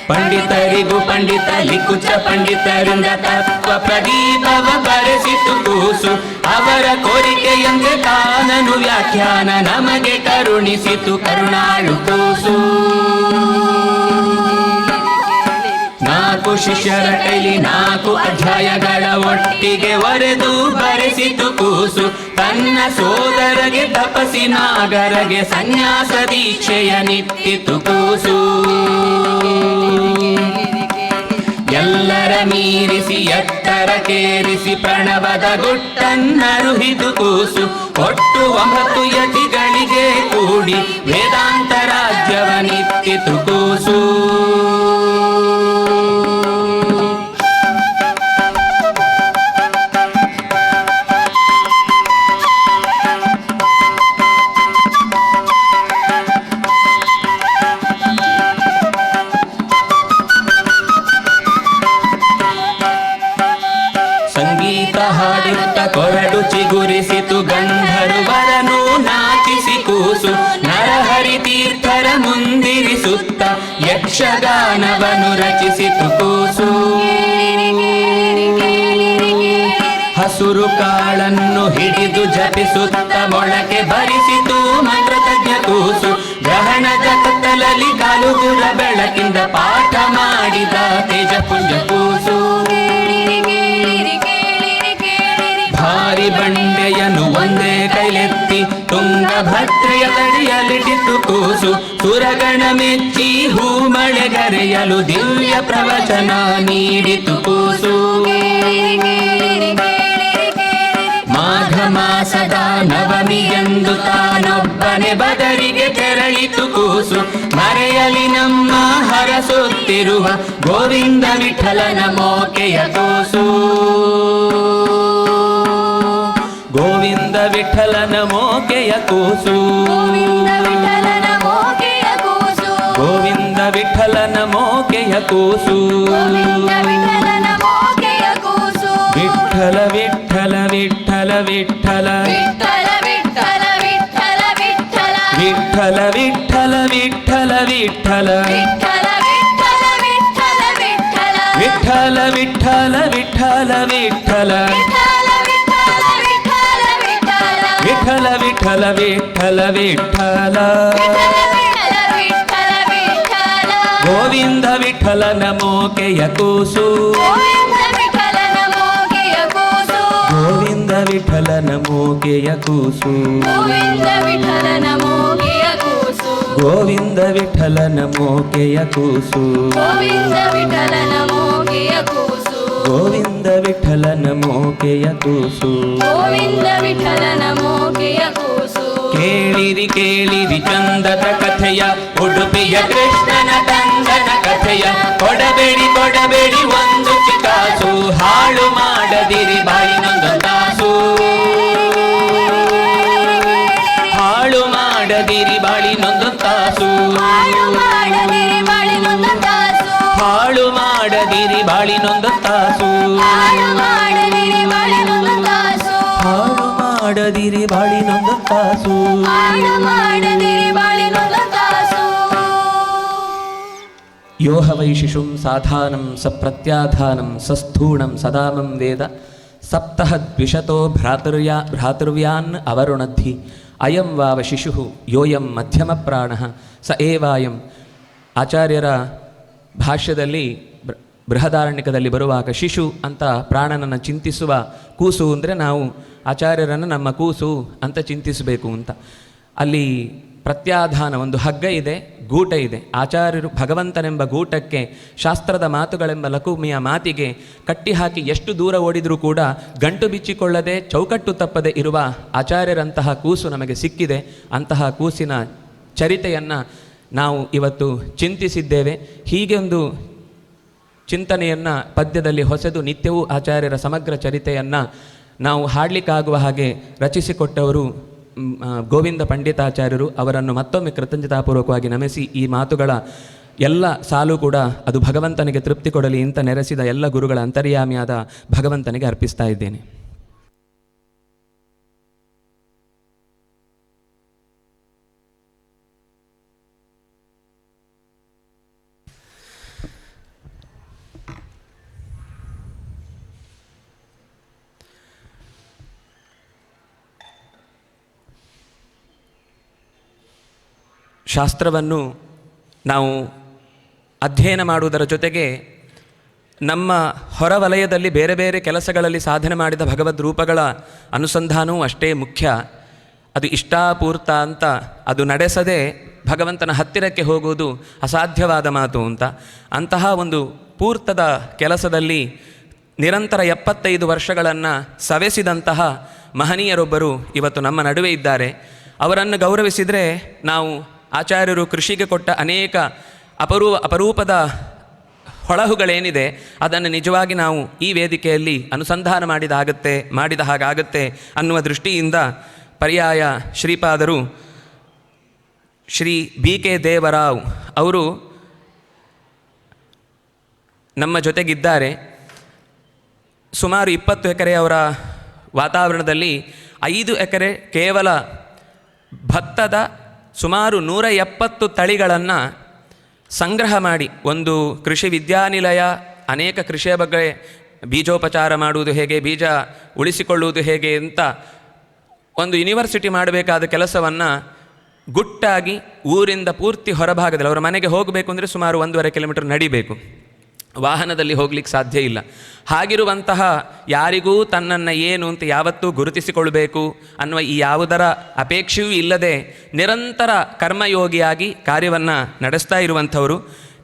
ಪಂಡಿತರಿಗೂ ಪಂಡಿತ ಲಿಖುಚ ಪಂಡಿತರಿಂದ ತತ್ವ ಪ್ರದೀಪವ ಬರೆಸಿತು ಕೂಸು. ಅವರ ಕೋರಿಕೆಯಂತೆ ತಾನನು ವ್ಯಾಖ್ಯಾನ ನಮಗೆ ಕರುಣಿಸಿತು ಕರುಣಾಳು ಕೂಸು. 4 ಶಿಷ್ಯರ ಕೈಲಿ 4 ಅಧ್ಯಾಯಗಳ ಒಟ್ಟಿಗೆ ಒರೆದು ಬರೆಸಿತು ಕೂಸು. ತನ್ನ ಸೋದರಗೆ ತಪಸಿ ನಾಗರಗೆ ಸನ್ಯಾಸ ದೀಕ್ಷೆಯ ನಿತ್ತಿತು ಕೂಸು. ಎಲ್ಲರ ಮೀರಿಸಿ ಎತ್ತರಕ್ಕೇರಿಸಿ ಪ್ರಣವದ ಗುಟ್ಟನ್ನರುಹಿದು ಕೂಸು. ಒಟ್ಟು 9 ಯತಿಗಳಿಗೆ ಕೂಡಿ ವೇದಾಂತ ರಾಜ್ಯವ ನಿತ್ತಿತು ಕೂಸು. ಕೊರಡು ಚಿಗುರಿಸಿತು ಗಂಧರ್ವರನು ನಾಚಿಸಿ ಕೂಸು. ನರಹರಿ ತೀರ್ಥರ ಮುಂದಿರಿಸುತ್ತ ಯಕ್ಷಗಾನವನ್ನು ರಚಿಸಿತು ಕೂಸು. ಹಸುರು ಕಾಳನ್ನು ಹಿಡಿದು ಜಪಿಸುತ್ತ ಮೊಳಕೆ ಭರಿಸಿತು ಮಂತ್ರತಜ್ಞ ಕೂಸು. ಗ್ರಹಣದ ಕತ್ತಲಲ್ಲಿ ಕಾಲುಗುರ ಬೆಳಕಿಂದ ಪಾಠ ಮಾಡಿದ ತೇಜಪುಂಜ ಕೂಸು. ಭಾರಿ ಬಂಡೆಯನ್ನು ಒಂದೇ ಕೈಲೆತ್ತಿ ತುಂಗಭದ್ರೆಯ ತಡಿಯಲಿಟ್ಟಿತು ಕೂಸು. ಸುರಗಣ ಮೆಚ್ಚಿ ಹೂಮಳೆಗರೆಯಲು ದಿವ್ಯ ಪ್ರವಚನ ನೀಡಿತು ಕೂಸು. ಮಾಘ ಮಾಸದ ನವಮಿಯಂದು ತಾನೊಬ್ಬನೇ ಬದರಿಗೆ ತೆರಳಿತು ಕೂಸು. ಮರೆಯಲಿ ನಮ್ಮ ಹರಸುತ್ತಿರುವ ಗೋವಿಂದ ವಿಠಲನ ಮೋಕೆಯ ಕೂಸು. ಗೋವಿಂದ ವಿಠಲನ ಮೋಕೆಯ ಕೂಸು. ಗೋವಿಂದ ವಿಠಲನ ಮೋಕೆಯ ಕೂಸು. ವಿಠಲ ವಿಠಲ ವಿಠಲ ವಿಠಲ ವಿಠಲ ವಿಠಲ ವಿಠಲ ವಿಠಲ ವಿಠಲ ವಿಠಲ ವಿಠಲ ವಿಠಲ ವಿಠಲ ವಿಠಲ ವಿಠಲ ವಿಠಲ ಗೋವಿಂದ ವಿಠಲನ ಮೋಕೆಯ ಕೂಸು. ಗೋವಿಂದ ವಿಠಲನ ಮೋಕೆಯ ಕೂಸು. ಗೋವಿಂದ ವಿಠಲನ ಮೋಕೆಯ ಕೂಸು. ಗೋವಿಂದ ವಿಠಲನ ಮೋಕೆಯ ಕೂಸು. ಗೋವಿಂದ ವಿಠಲನ ಮೋಕೆಯ ಕೂಸು. ಗೋವಿಂದ ವಿಠಲನ ಮೋಕೆಯ ಕೂಸು. ಗೋವಿಂದ ವಿಠಲನ ಮೋಕೆಯ ಕೂಸು. ಕೇಳಿರಿ ಕೇಳಿರಿ ಚಂದದ ಕಥೆಯ, ಉಡುಪಿಯ ಕೃಷ್ಣನ ತಂದನ ಕಥೆಯ. ಕೊಡಬೇಡಿ ಕೊಡಬೇಡಿ ಒಂದು ಚಿಕಾಸು, ಹಾಳು ಮಾಡದಿರಿ ಬಾಳಿನೊಂದು ತಾಸು. ಹಾಳು ಮಾಡದಿರಿ ಬಾಳಿನೊಂದು ತಾಸು. ಹಾಳು ಮಾಡದಿರಿ ಬಾಳಿನೊಂದು ತಾಸು. ಹಾಳು ಮಾಡದಿರಿ ಬಾಳಿನೊಂದು ತಾಸು. ಹಾಳು ಮಾಡದಿರಿ ಬಾಳಿನೊಂದು ತಾಸು. ಹಾಳು ಮಾಡದಿರಿ ಬಾಳಿನೊಂದು ತಾಸು. ಹಾಳು ಮಾಡದಿರಿ ಬಾಳಿನೊಂದು ತಾಸು. ಯೋಹ ವೈ ಶಿಶುಂ ಸಾಧಾನಂ ಸಪ್ರತ್ಯಾಧಾನಂ ಸಸ್ಥೂಣಂ ಸದಾಮಂ ವೇದ ಸಪ್ತಹ ದ್ವಿಷತೋ ಭ್ರಾತೃವ್ಯಾನ್ ಅವರುಣದ್ಧಿ ಅಯಂ ವಾವ ಶಿಶು ಯೋಯಂ ಮಧ್ಯಮ ಪ್ರಾಣ ಸ ಏವಾಯಂ. ಆಚಾರ್ಯರ ಭಾಷ್ಯದಲ್ಲಿ ಬೃಹದಾರಣ್ಯಕದಲ್ಲಿ ಬರುವಾಗ ಶಿಶು ಅಂತ ಪ್ರಾಣನನ್ನು ಚಿಂತಿಸುವ, ಕೂಸು ಅಂದರೆ ನಾವು ಆಚಾರ್ಯರನ್ನು ನಮ್ಮ ಕೂಸು ಅಂತ ಚಿಂತಿಸಬೇಕು ಅಂತ. ಅಲ್ಲಿ ಪ್ರತ್ಯಾಧಾನ ಒಂದು ಹಗ್ಗ ಇದೆ, ಗೂಟ ಇದೆ. ಆಚಾರ್ಯರು ಭಗವಂತನೆಂಬ ಗೂಟಕ್ಕೆ ಶಾಸ್ತ್ರದ ಮಾತುಗಳೆಂಬ ಲಕುಮಿಯ ಮಾತಿಗೆ ಕಟ್ಟಿ ಹಾಕಿ ಎಷ್ಟು ದೂರ ಓಡಿದರೂ ಕೂಡ ಗಂಟು ಬಿಚ್ಚಿಕೊಳ್ಳದೆ ಚೌಕಟ್ಟು ತಪ್ಪದೆ ಇರುವ ಆಚಾರ್ಯರಂತಹ ಕೂಸು ನಮಗೆ ಸಿಕ್ಕಿದೆ. ಅಂತಹ ಕೂಸಿನ ಚರಿತೆಯನ್ನು ನಾವು ಇವತ್ತು ಚಿಂತಿಸಿದ್ದೇವೆ. ಹೀಗೆ ಒಂದು ಚಿಂತನೆಯನ್ನು ಪದ್ಯದಲ್ಲಿ ಹೊಸೆದು ನಿತ್ಯವೂ ಆಚಾರ್ಯರ ಸಮಗ್ರ ಚರಿತೆಯನ್ನು ನಾವು ಹಾಡಲಿಕ್ಕಾಗುವ ಹಾಗೆ ರಚಿಸಿಕೊಟ್ಟವರು ಗೋವಿಂದ ಪಂಡಿತಾಚಾರ್ಯರು. ಅವರನ್ನು ಮತ್ತೊಮ್ಮೆ ಕೃತಜ್ಞತಾಪೂರ್ವಕವಾಗಿ ನಮಿಸಿ ಈ ಮಾತುಗಳ ಎಲ್ಲ ಸಾಲು ಕೂಡ ಅದು ಭಗವಂತನಿಗೆ ತೃಪ್ತಿ ಕೊಡಲಿ ಅಂತ ನೆರೆಸಿದ ಎಲ್ಲ ಗುರುಗಳ ಅಂತರ್ಯಾಮಿಯಾದ ಭಗವಂತನಿಗೆ ಅರ್ಪಿಸ್ತಾ ಇದ್ದೇನೆ. ಶಾಸ್ತ್ರವನ್ನು ನಾವು ಅಧ್ಯಯನ ಮಾಡುವುದರ ಜೊತೆಗೆ ನಮ್ಮ ಹೊರವಲಯದಲ್ಲಿ ಬೇರೆ ಬೇರೆ ಕೆಲಸಗಳಲ್ಲಿ ಸಾಧನೆ ಮಾಡಿದ ಭಗವದ್ ರೂಪಗಳ ಅನುಸಂಧಾನವೂ ಅಷ್ಟೇ ಮುಖ್ಯ. ಅದು ಇಷ್ಟಾಪೂರ್ತ ಅಂತ ಅದು ನಡೆಸದೆ ಭಗವಂತನ ಹತ್ತಿರಕ್ಕೆ ಹೋಗುವುದು ಅಸಾಧ್ಯವಾದ ಮಾತು ಅಂತ. ಅಂತಹ ಒಂದು ಪೂರ್ತದ ಕೆಲಸದಲ್ಲಿ ನಿರಂತರ 75 ವರ್ಷಗಳನ್ನು ಸವೆಸಿದಂತಹ ಮಹನೀಯರೊಬ್ಬರು ಇವತ್ತು ನಮ್ಮ ನಡುವೆ ಇದ್ದಾರೆ. ಅವರನ್ನು ಗೌರವಿಸಿದರೆ ನಾವು ಆಚಾರ್ಯರು ಕೃಷಿಗೆ ಕೊಟ್ಟ ಅನೇಕ ಅಪರೂಪದ ಹೊಳಹುಗಳೇನಿದೆ ಅದನ್ನು ನಿಜವಾಗಿ ನಾವು ಈ ವೇದಿಕೆಯಲ್ಲಿ ಅನುಸಂಧಾನ ಮಾಡಿದ ಹಾಗಾಗುತ್ತೆ ಅನ್ನುವ ದೃಷ್ಟಿಯಿಂದ ಪರ್ಯಾಯ ಶ್ರೀಪಾದರು ಶ್ರೀ ಬಿ ಕೆ ದೇವರಾವ್ ಅವರು ನಮ್ಮ ಜೊತೆಗಿದ್ದಾರೆ. ಸುಮಾರು 20 ಎಕರೆ ಅವರ ವಾತಾವರಣದಲ್ಲಿ 5 ಎಕರೆ ಕೇವಲ ಭತ್ತದ ಸುಮಾರು 170 ತಳಿಗಳನ್ನು ಸಂಗ್ರಹ ಮಾಡಿ ಒಂದು ಕೃಷಿ ವಿದ್ಯಾನಿಲಯ, ಅನೇಕ ಕೃಷಿಯ ಬಗ್ಗೆ ಬೀಜೋಪಚಾರ ಮಾಡುವುದು ಹೇಗೆ, ಬೀಜ ಉಳಿಸಿಕೊಳ್ಳುವುದು ಹೇಗೆ ಅಂತ ಒಂದು ಯೂನಿವರ್ಸಿಟಿ ಮಾಡಬೇಕಾದ ಕೆಲಸವನ್ನು ಗುಟ್ಟಾಗಿ ಊರಿಂದ ಪೂರ್ತಿ ಹೊರಭಾಗದಲ್ಲಿ ಅವರ ಮನೆಗೆ ಹೋಗಬೇಕು ಅಂದರೆ ಸುಮಾರು 1.5 ಕಿಲೋಮೀಟರ್ ನಡಿಬೇಕು. ವಾಹನದಲ್ಲಿ ಹೋಗ್ಲಿಕ್ಕೆ ಸಾಧ್ಯ ಇಲ್ಲ. ಹಾಗಿರುವಂತಹ ಯಾರಿಗೂ ತನ್ನನ್ನು ಏನು ಅಂತ ಯಾವತ್ತೂ ಗುರುತಿಸಿಕೊಳ್ಬೇಕು ಅನ್ನುವ ಈ ಯಾವುದರ ಅಪೇಕ್ಷೆಯೂ ಇಲ್ಲದೆ ನಿರಂತರ ಕರ್ಮಯೋಗಿಯಾಗಿ ಕಾರ್ಯವನ್ನು ನಡೆಸ್ತಾ ಇರುವಂಥವರು.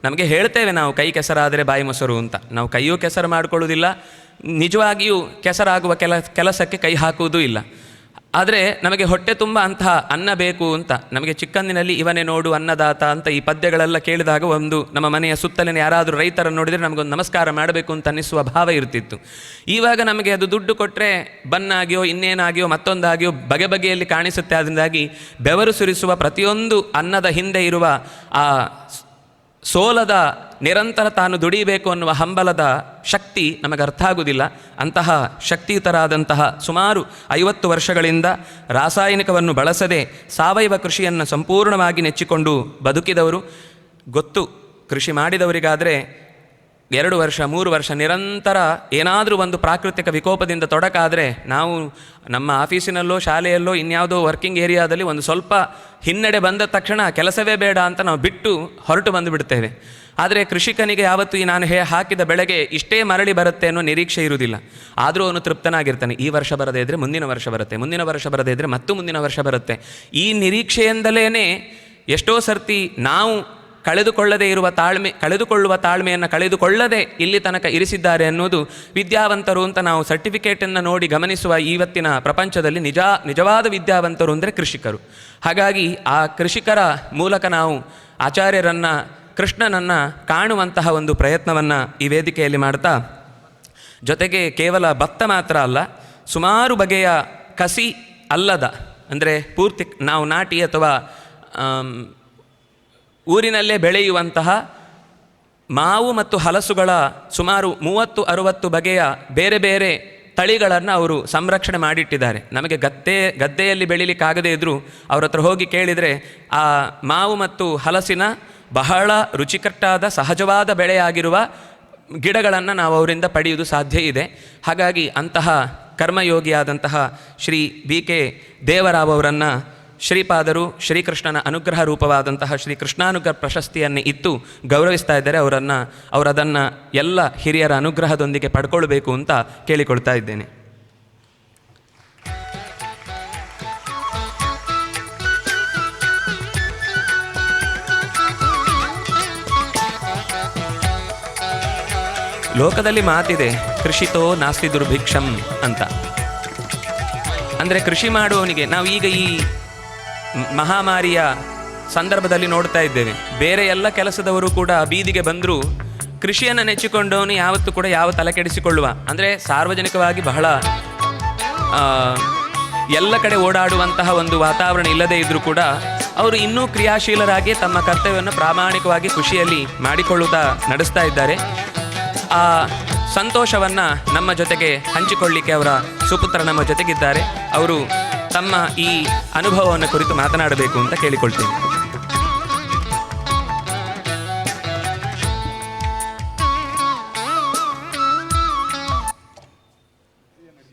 ನಮಗೆ ಹೇಳ್ತೇವೆ ನಾವು ಕೈ ಕೆಸರಾದರೆ ಬಾಯಿ ಮೊಸರು ಅಂತ. ನಾವು ಕೈಯೂ ಕೆಸರು ಮಾಡಿಕೊಳ್ಳೋದಿಲ್ಲ, ನಿಜವಾಗಿಯೂ ಕೆಸರಾಗುವ ಕೆಲಸಕ್ಕೆ ಕೈ ಹಾಕುವುದೂ ಇಲ್ಲ. ಆದರೆ ನಮಗೆ ಹೊಟ್ಟೆ ತುಂಬ ಅಂತಹ ಅನ್ನ ಬೇಕು ಅಂತ, ನಮಗೆ ಚಿಕ್ಕಂದಿನಲ್ಲಿ ಇವನೇ ನೋಡು ಅನ್ನದಾತ ಅಂತ ಈ ಪದ್ಯಗಳೆಲ್ಲ ಕೇಳಿದಾಗ ಒಂದು ನಮ್ಮ ಮನೆಯ ಸುತ್ತಲಿನ ಯಾರಾದರೂ ರೈತರನ್ನು ನೋಡಿದರೆ ನಮಗೊಂದು ನಮಸ್ಕಾರ ಮಾಡಬೇಕು ಅಂತ ಅನ್ನಿಸುವ ಭಾವ ಇರ್ತಿತ್ತು. ಇವಾಗ ನಮಗೆ ಅದು ದುಡ್ಡು ಕೊಟ್ಟರೆ ಬನ್ನಾಗಿಯೋ ಇನ್ನೇನಾಗಿಯೋ ಮತ್ತೊಂದಾಗಿಯೋ ಬಗೆ ಬಗೆಯಲ್ಲಿ ಕಾಣಿಸುತ್ತೆ. ಅದರಿಂದಾಗಿ ಬೆವರು ಸುರಿಸುವ ಪ್ರತಿಯೊಂದು ಅನ್ನದ ಹಿಂದೆ ಇರುವ ಆ ಸೋಲದ ನಿರಂತರ ತಾನು ದುಡಿಬೇಕು ಅನ್ನುವ ಹಂಬಲದ ಶಕ್ತಿ ನಮಗೆ ಅರ್ಥ ಆಗುವುದಿಲ್ಲ. ಅಂತಹ ಶಕ್ತಿಯುತರಾದಂತಹ ಸುಮಾರು 50 ವರ್ಷಗಳಿಂದ ರಾಸಾಯನಿಕವನ್ನು ಬಳಸದೆ ಸಾವಯವ ಕೃಷಿಯನ್ನು ಸಂಪೂರ್ಣವಾಗಿ ನೆಚ್ಚಿಕೊಂಡು ಬದುಕಿದವರು. ಗೊತ್ತು, ಕೃಷಿ ಮಾಡಿದವರಿಗಾದರೆ 2 ವರ್ಷ 3 ವರ್ಷ ನಿರಂತರ ಏನಾದರೂ ಒಂದು ಪ್ರಾಕೃತಿಕ ವಿಕೋಪದಿಂದ ತೊಡಕಾದರೆ ನಾವು ನಮ್ಮ ಆಫೀಸಿನಲ್ಲೋ ಶಾಲೆಯಲ್ಲೋ ಇನ್ಯಾವುದೋ ವರ್ಕಿಂಗ್ ಏರಿಯಾದಲ್ಲಿ ಒಂದು ಸ್ವಲ್ಪ ಹಿನ್ನಡೆ ಬಂದ ತಕ್ಷಣ ಕೆಲಸವೇ ಬೇಡ ಅಂತ ನಾವು ಬಿಟ್ಟು ಹೊರಟು ಬಂದುಬಿಡ್ತೇವೆ. ಆದರೆ ಕೃಷಿಕನಿಗೆ ಯಾವತ್ತೂ ನಾನು ಹಾಕಿದ ಬೆಳೆಗೆ ಇಷ್ಟೇ ಮರಳಿ ಬರುತ್ತೆ ಅನ್ನೋ ನಿರೀಕ್ಷೆ ಇರುವುದಿಲ್ಲ. ಆದರೂ ಅವನು ತೃಪ್ತನಾಗಿರ್ತಾನೆ. ಈ ವರ್ಷ ಬರದೇ ಇದ್ದರೆ ಮುಂದಿನ ವರ್ಷ ಬರುತ್ತೆ, ಮುಂದಿನ ವರ್ಷ ಬರದೇ ಇದ್ದರೆ ಮತ್ತು ಮುಂದಿನ ವರ್ಷ ಬರುತ್ತೆ. ಈ ನಿರೀಕ್ಷೆಯಿಂದಲೇ ಎಷ್ಟೋ ಸರ್ತಿ ನಾವು ಕಳೆದುಕೊಳ್ಳುವ ತಾಳ್ಮೆಯನ್ನು ಕಳೆದುಕೊಳ್ಳದೆ ಇಲ್ಲಿ ತನಕ ಇರಿಸಿದ್ದಾರೆ ಅನ್ನೋದು ವಿದ್ಯಾವಂತರು ಅಂತ ನಾವು ಸರ್ಟಿಫಿಕೇಟನ್ನು ನೋಡಿ ಗಮನಿಸುವ ಇವತ್ತಿನ ಪ್ರಪಂಚದಲ್ಲಿ ನಿಜವಾದ ವಿದ್ಯಾವಂತರು ಅಂದರೆ ಕೃಷಿಕರು. ಹಾಗಾಗಿ ಆ ಕೃಷಿಕರ ಮೂಲಕ ನಾವು ಆಚಾರ್ಯರನ್ನು, ಕೃಷ್ಣನನ್ನು ಕಾಣುವಂತಹ ಒಂದು ಪ್ರಯತ್ನವನ್ನು ಈ ವೇದಿಕೆಯಲ್ಲಿ ಮಾಡ್ತಾ, ಜೊತೆಗೆ ಕೇವಲ ಭತ್ತ ಮಾತ್ರ ಅಲ್ಲ, ಸುಮಾರು ಬಗೆಯ ಕಸಿ ಅಲ್ಲದ ಅಂದರೆ ಪೂರ್ತಿ ನಾವು ನಾಟಿ ಅಥವಾ ಊರಿನಲ್ಲೇ ಬೆಳೆಯುವಂತಹ ಮಾವು ಮತ್ತು ಹಲಸುಗಳ ಸುಮಾರು 30-60 ಬಗೆಯ ಬೇರೆ ಬೇರೆ ತಳಿಗಳನ್ನು ಅವರು ಸಂರಕ್ಷಣೆ ಮಾಡಿಟ್ಟಿದ್ದಾರೆ. ನಮಗೆ ಗದ್ದೆಯಲ್ಲಿ ಬೆಳೀಲಿಕ್ಕಾಗದೇ ಇದ್ದರೂ ಅವ್ರ ಹತ್ರ ಹೋಗಿ ಕೇಳಿದರೆ ಆ ಮಾವು ಮತ್ತು ಹಲಸಿನ ಬಹಳ ರುಚಿಕಟ್ಟಾದ ಸಹಜವಾದ ಬೆಳೆಯಾಗಿರುವ ಗಿಡಗಳನ್ನು ನಾವು ಅವರಿಂದ ಪಡೆಯುವುದು ಸಾಧ್ಯ ಇದೆ. ಹಾಗಾಗಿ ಅಂತಹ ಕರ್ಮಯೋಗಿಯಾದಂತಹ ಶ್ರೀ BK ದೇವರಾವ್ ಅವರನ್ನು ಶ್ರೀಪಾದರು ಶ್ರೀಕೃಷ್ಣನ ಅನುಗ್ರಹ ರೂಪವಾದಂತಹ ಶ್ರೀ ಕೃಷ್ಣಾನುಗ್ರಹ ಪ್ರಶಸ್ತಿಯನ್ನು ಇತ್ತು ಗೌರವಿಸ್ತಾ ಇದ್ದಾರೆ. ಅವರದನ್ನು ಎಲ್ಲ ಹಿರಿಯರ ಅನುಗ್ರಹದೊಂದಿಗೆ ಪಡ್ಕೊಳ್ಬೇಕು ಅಂತ ಕೇಳಿಕೊಳ್ತಾ ಇದ್ದೇನೆ. ಲೋಕದಲ್ಲಿ ಮಾತಿದೆ, ಕೃಷಿತೋ ನಾಸ್ತಿ ದುರ್ಭಿಕ್ಷಂ ಅಂತ. ಅಂದರೆ ಕೃಷಿ ಮಾಡುವವನಿಗೆ ನಾವು ಈಗ ಈ ಮಹಾಮಾರಿಯ ಸಂದರ್ಭದಲ್ಲಿ ನೋಡ್ತಾ ಇದ್ದೇವೆ. ಬೇರೆ ಎಲ್ಲ ಕೆಲಸದವರು ಕೂಡ ಬೀದಿಗೆ ಬಂದರೂ ಕೃಷಿಯನ್ನು ನೆಚ್ಚಿಕೊಂಡವನು ಯಾವತ್ತೂ ಕೂಡ ಯಾವ ತಲೆ ಕೆಡಿಸಿಕೊಳ್ಳುವ, ಅಂದರೆ ಸಾರ್ವಜನಿಕವಾಗಿ ಬಹಳ ಎಲ್ಲ ಕಡೆ ಓಡಾಡುವಂತಹ ಒಂದು ವಾತಾವರಣ ಇಲ್ಲದೇ ಇದ್ದರೂ ಕೂಡ ಅವರು ಇನ್ನೂ ಕ್ರಿಯಾಶೀಲರಾಗಿ ತಮ್ಮ ಕರ್ತವ್ಯವನ್ನು ಪ್ರಾಮಾಣಿಕವಾಗಿ ಕೃಷಿಯಲ್ಲಿ ಮಾಡಿಕೊಳ್ಳುತ್ತಾ ನಡೆಸ್ತಾ ಇದ್ದಾರೆ. ಆ ಸಂತೋಷವನ್ನು ನಮ್ಮ ಜೊತೆಗೆ ಹಂಚಿಕೊಳ್ಳಿಕ್ಕೆ ಅವರ ಸುಪುತ್ರ ನಮ್ಮ ಜೊತೆಗಿದ್ದಾರೆ. ಅವರು ತಮ್ಮ ಈ ಅನುಭವವನ್ನು ಕುರಿತು ಮಾತನಾಡಬೇಕು ಅಂತ ಕೇಳಿಕೊಳ್ತೇನೆ.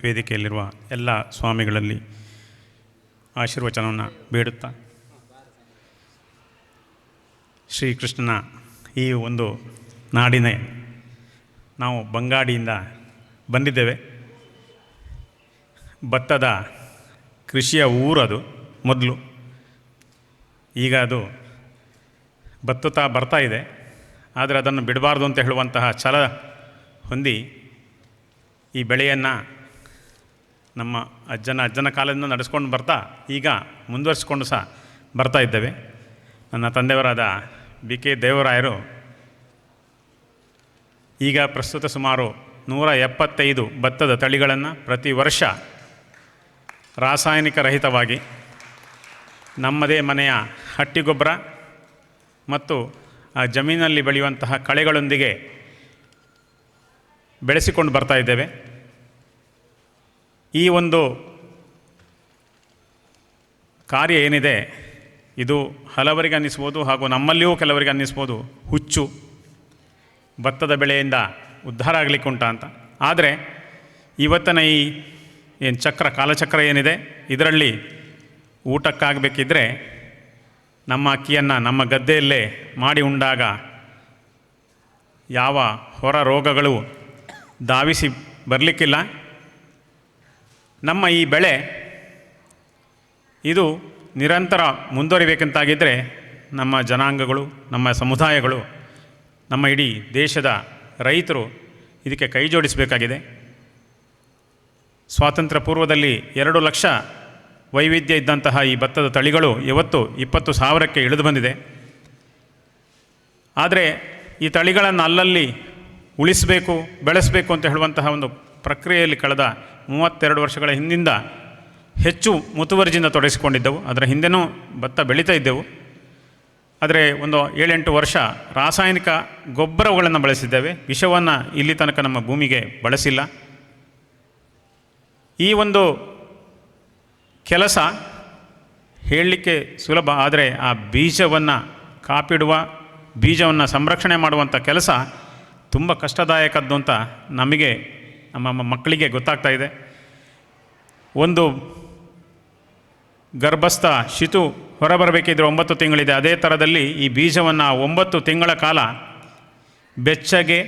ವೇದಿಕೆಯಲ್ಲಿರುವ ಎಲ್ಲ ಸ್ವಾಮಿಗಳಲ್ಲಿ ಆಶೀರ್ವಚನವನ್ನು ಬೇಡುತ್ತಾ, ಶ್ರೀಕೃಷ್ಣನ ಈ ಒಂದು ನಾಡಿನ ನಾವು ಬಂಗಾಡಿಯಿಂದ ಬಂದಿದ್ದೇವೆ. ಭತ್ತದ ಕೃಷಿಯ ಊರದು ಮೊದಲು. ಈಗ ಅದು ಬತ್ತುತ್ತಾ ಬರ್ತಾ ಇದೆ. ಆದರೆ ಅದನ್ನು ಬಿಡಬಾರ್ದು ಅಂತ ಹೇಳುವಂತಹ ಛಲ ಹೊಂದಿ ಈ ಬೆಳೆಯನ್ನು ನಮ್ಮ ಅಜ್ಜನ ಕಾಲದಿಂದ ನಡೆಸ್ಕೊಂಡು ಬರ್ತಾ ಈಗ ಮುಂದುವರಿಸ್ಕೊಂಡು ಸಹ ಬರ್ತಾ ಇದ್ದೇವೆ. ನನ್ನ ತಂದೆಯವರಾದ BK ದೇವರಾಯರು ಈಗ ಪ್ರಸ್ತುತ ಸುಮಾರು 175 ಭತ್ತದ ತಳಿಗಳನ್ನು ಪ್ರತಿ ವರ್ಷ ರಾಸಾಯನಿಕ ರಹಿತವಾಗಿ ನಮ್ಮದೇ ಮನೆಯ ಹಟ್ಟಿಗೊಬ್ಬರ ಮತ್ತು ಆ ಜಮೀನಲ್ಲಿ ಬೆಳೆಯುವಂತಹ ಕಳೆಗಳೊಂದಿಗೆ ಬೆಳೆಸಿಕೊಂಡು ಬರ್ತಾ ಇದ್ದೇವೆ. ಈ ಒಂದು ಕಾರ್ಯ ಏನಿದೆ ಇದು ಹಲವರಿಗೆ ಅನ್ನಿಸ್ಬೋದು, ಹಾಗೂ ನಮ್ಮಲ್ಲಿಯೂ ಕೆಲವರಿಗೆ ಅನ್ನಿಸ್ಬೋದು ಹುಚ್ಚು, ಭತ್ತದ ಬೆಳೆಯಿಂದ ಉದ್ಧಾರ ಆಗಲಿಕ್ಕೆ ಉಂಟ ಅಂತ. ಆದರೆ ಇವತ್ತಿನ ಈ ಏನು ಕಾಲಚಕ್ರ ಏನಿದೆ ಇದರಲ್ಲಿ ಊಟಕ್ಕಾಗಬೇಕಿದ್ರೆ ನಮ್ಮ ಅಕ್ಕಿಯನ್ನು ನಮ್ಮ ಗದ್ದೆಯಲ್ಲೇ ಮಾಡಿ ಉಂಡಾಗ ಯಾವ ಹೊರ ರೋಗಗಳು ಧಾವಿಸಿ ಬರಲಿಕ್ಕಿಲ್ಲ. ನಮ್ಮ ಈ ಬೆಳೆ ಇದು ನಿರಂತರ ಮುಂದುವರಿಬೇಕಂತಾಗಿದ್ದರೆ ನಮ್ಮ ಜನಾಂಗಗಳು, ನಮ್ಮ ಸಮುದಾಯಗಳು, ನಮ್ಮ ಇಡೀ ದೇಶದ ರೈತರು ಇದಕ್ಕೆ ಕೈ ಜೋಡಿಸಬೇಕಾಗಿದೆ. ಸ್ವಾತಂತ್ರ್ಯ ಪೂರ್ವದಲ್ಲಿ 2 ಲಕ್ಷ ವೈವಿಧ್ಯ ಇದ್ದಂತಹ ಈ ಭತ್ತದ ತಳಿಗಳು ಇವತ್ತು 20,000ಕ್ಕೆ ಇಳಿದು ಬಂದಿದೆ. ಆದರೆ ಈ ತಳಿಗಳನ್ನು ಅಲ್ಲಲ್ಲಿ ಉಳಿಸಬೇಕು, ಬೆಳೆಸಬೇಕು ಅಂತ ಹೇಳುವಂತಹ ಒಂದು ಪ್ರಕ್ರಿಯೆಯಲ್ಲಿ ಕಳೆದ 32 ವರ್ಷಗಳ ಹಿಂದಿಂದ ಹೆಚ್ಚು ಮುತುವರ್ಜಿಯಿಂದ ತೊಡಗಿಸಿಕೊಂಡಿದ್ದೆವು. ಅದರ ಹಿಂದೆನೂ ಭತ್ತ ಬೆಳೀತಾ ಇದ್ದೆವು. ಆದರೆ ಒಂದು 7-8 ವರ್ಷ ರಾಸಾಯನಿಕ ಗೊಬ್ಬರಗಳನ್ನು ಬಳಸಿದ್ದೇವೆ. ವಿಷವನ್ನು ಇಲ್ಲಿ ತನಕ ನಮ್ಮ ಭೂಮಿಗೆ ಬಳಸಿಲ್ಲ. ಈ ಒಂದು ಕೆಲಸ ಹೇಳಲಿಕ್ಕೆ ಸುಲಭ, ಆದರೆ ಆ ಬೀಜವನ್ನು ಕಾಪಿಡುವ, ಬೀಜವನ್ನು ಸಂರಕ್ಷಣೆ ಮಾಡುವಂಥ ಕೆಲಸ ತುಂಬ ಕಷ್ಟದಾಯಕದ್ದು ಅಂತ ನಮಗೆ, ನಮ್ಮ ಮಕ್ಕಳಿಗೆ ಗೊತ್ತಾಗ್ತಾ ಇದೆ. ಒಂದು ಗರ್ಭಸ್ಥ ಶಿಶು ಹೊರಬರಬೇಕಿದ್ರೆ 9 ತಿಂಗಳಿದೆ. ಅದೇ ಥರದಲ್ಲಿ ಈ ಬೀಜವನ್ನು 9 ತಿಂಗಳ ಕಾಲ ಬೆಚ್ಚಗೆ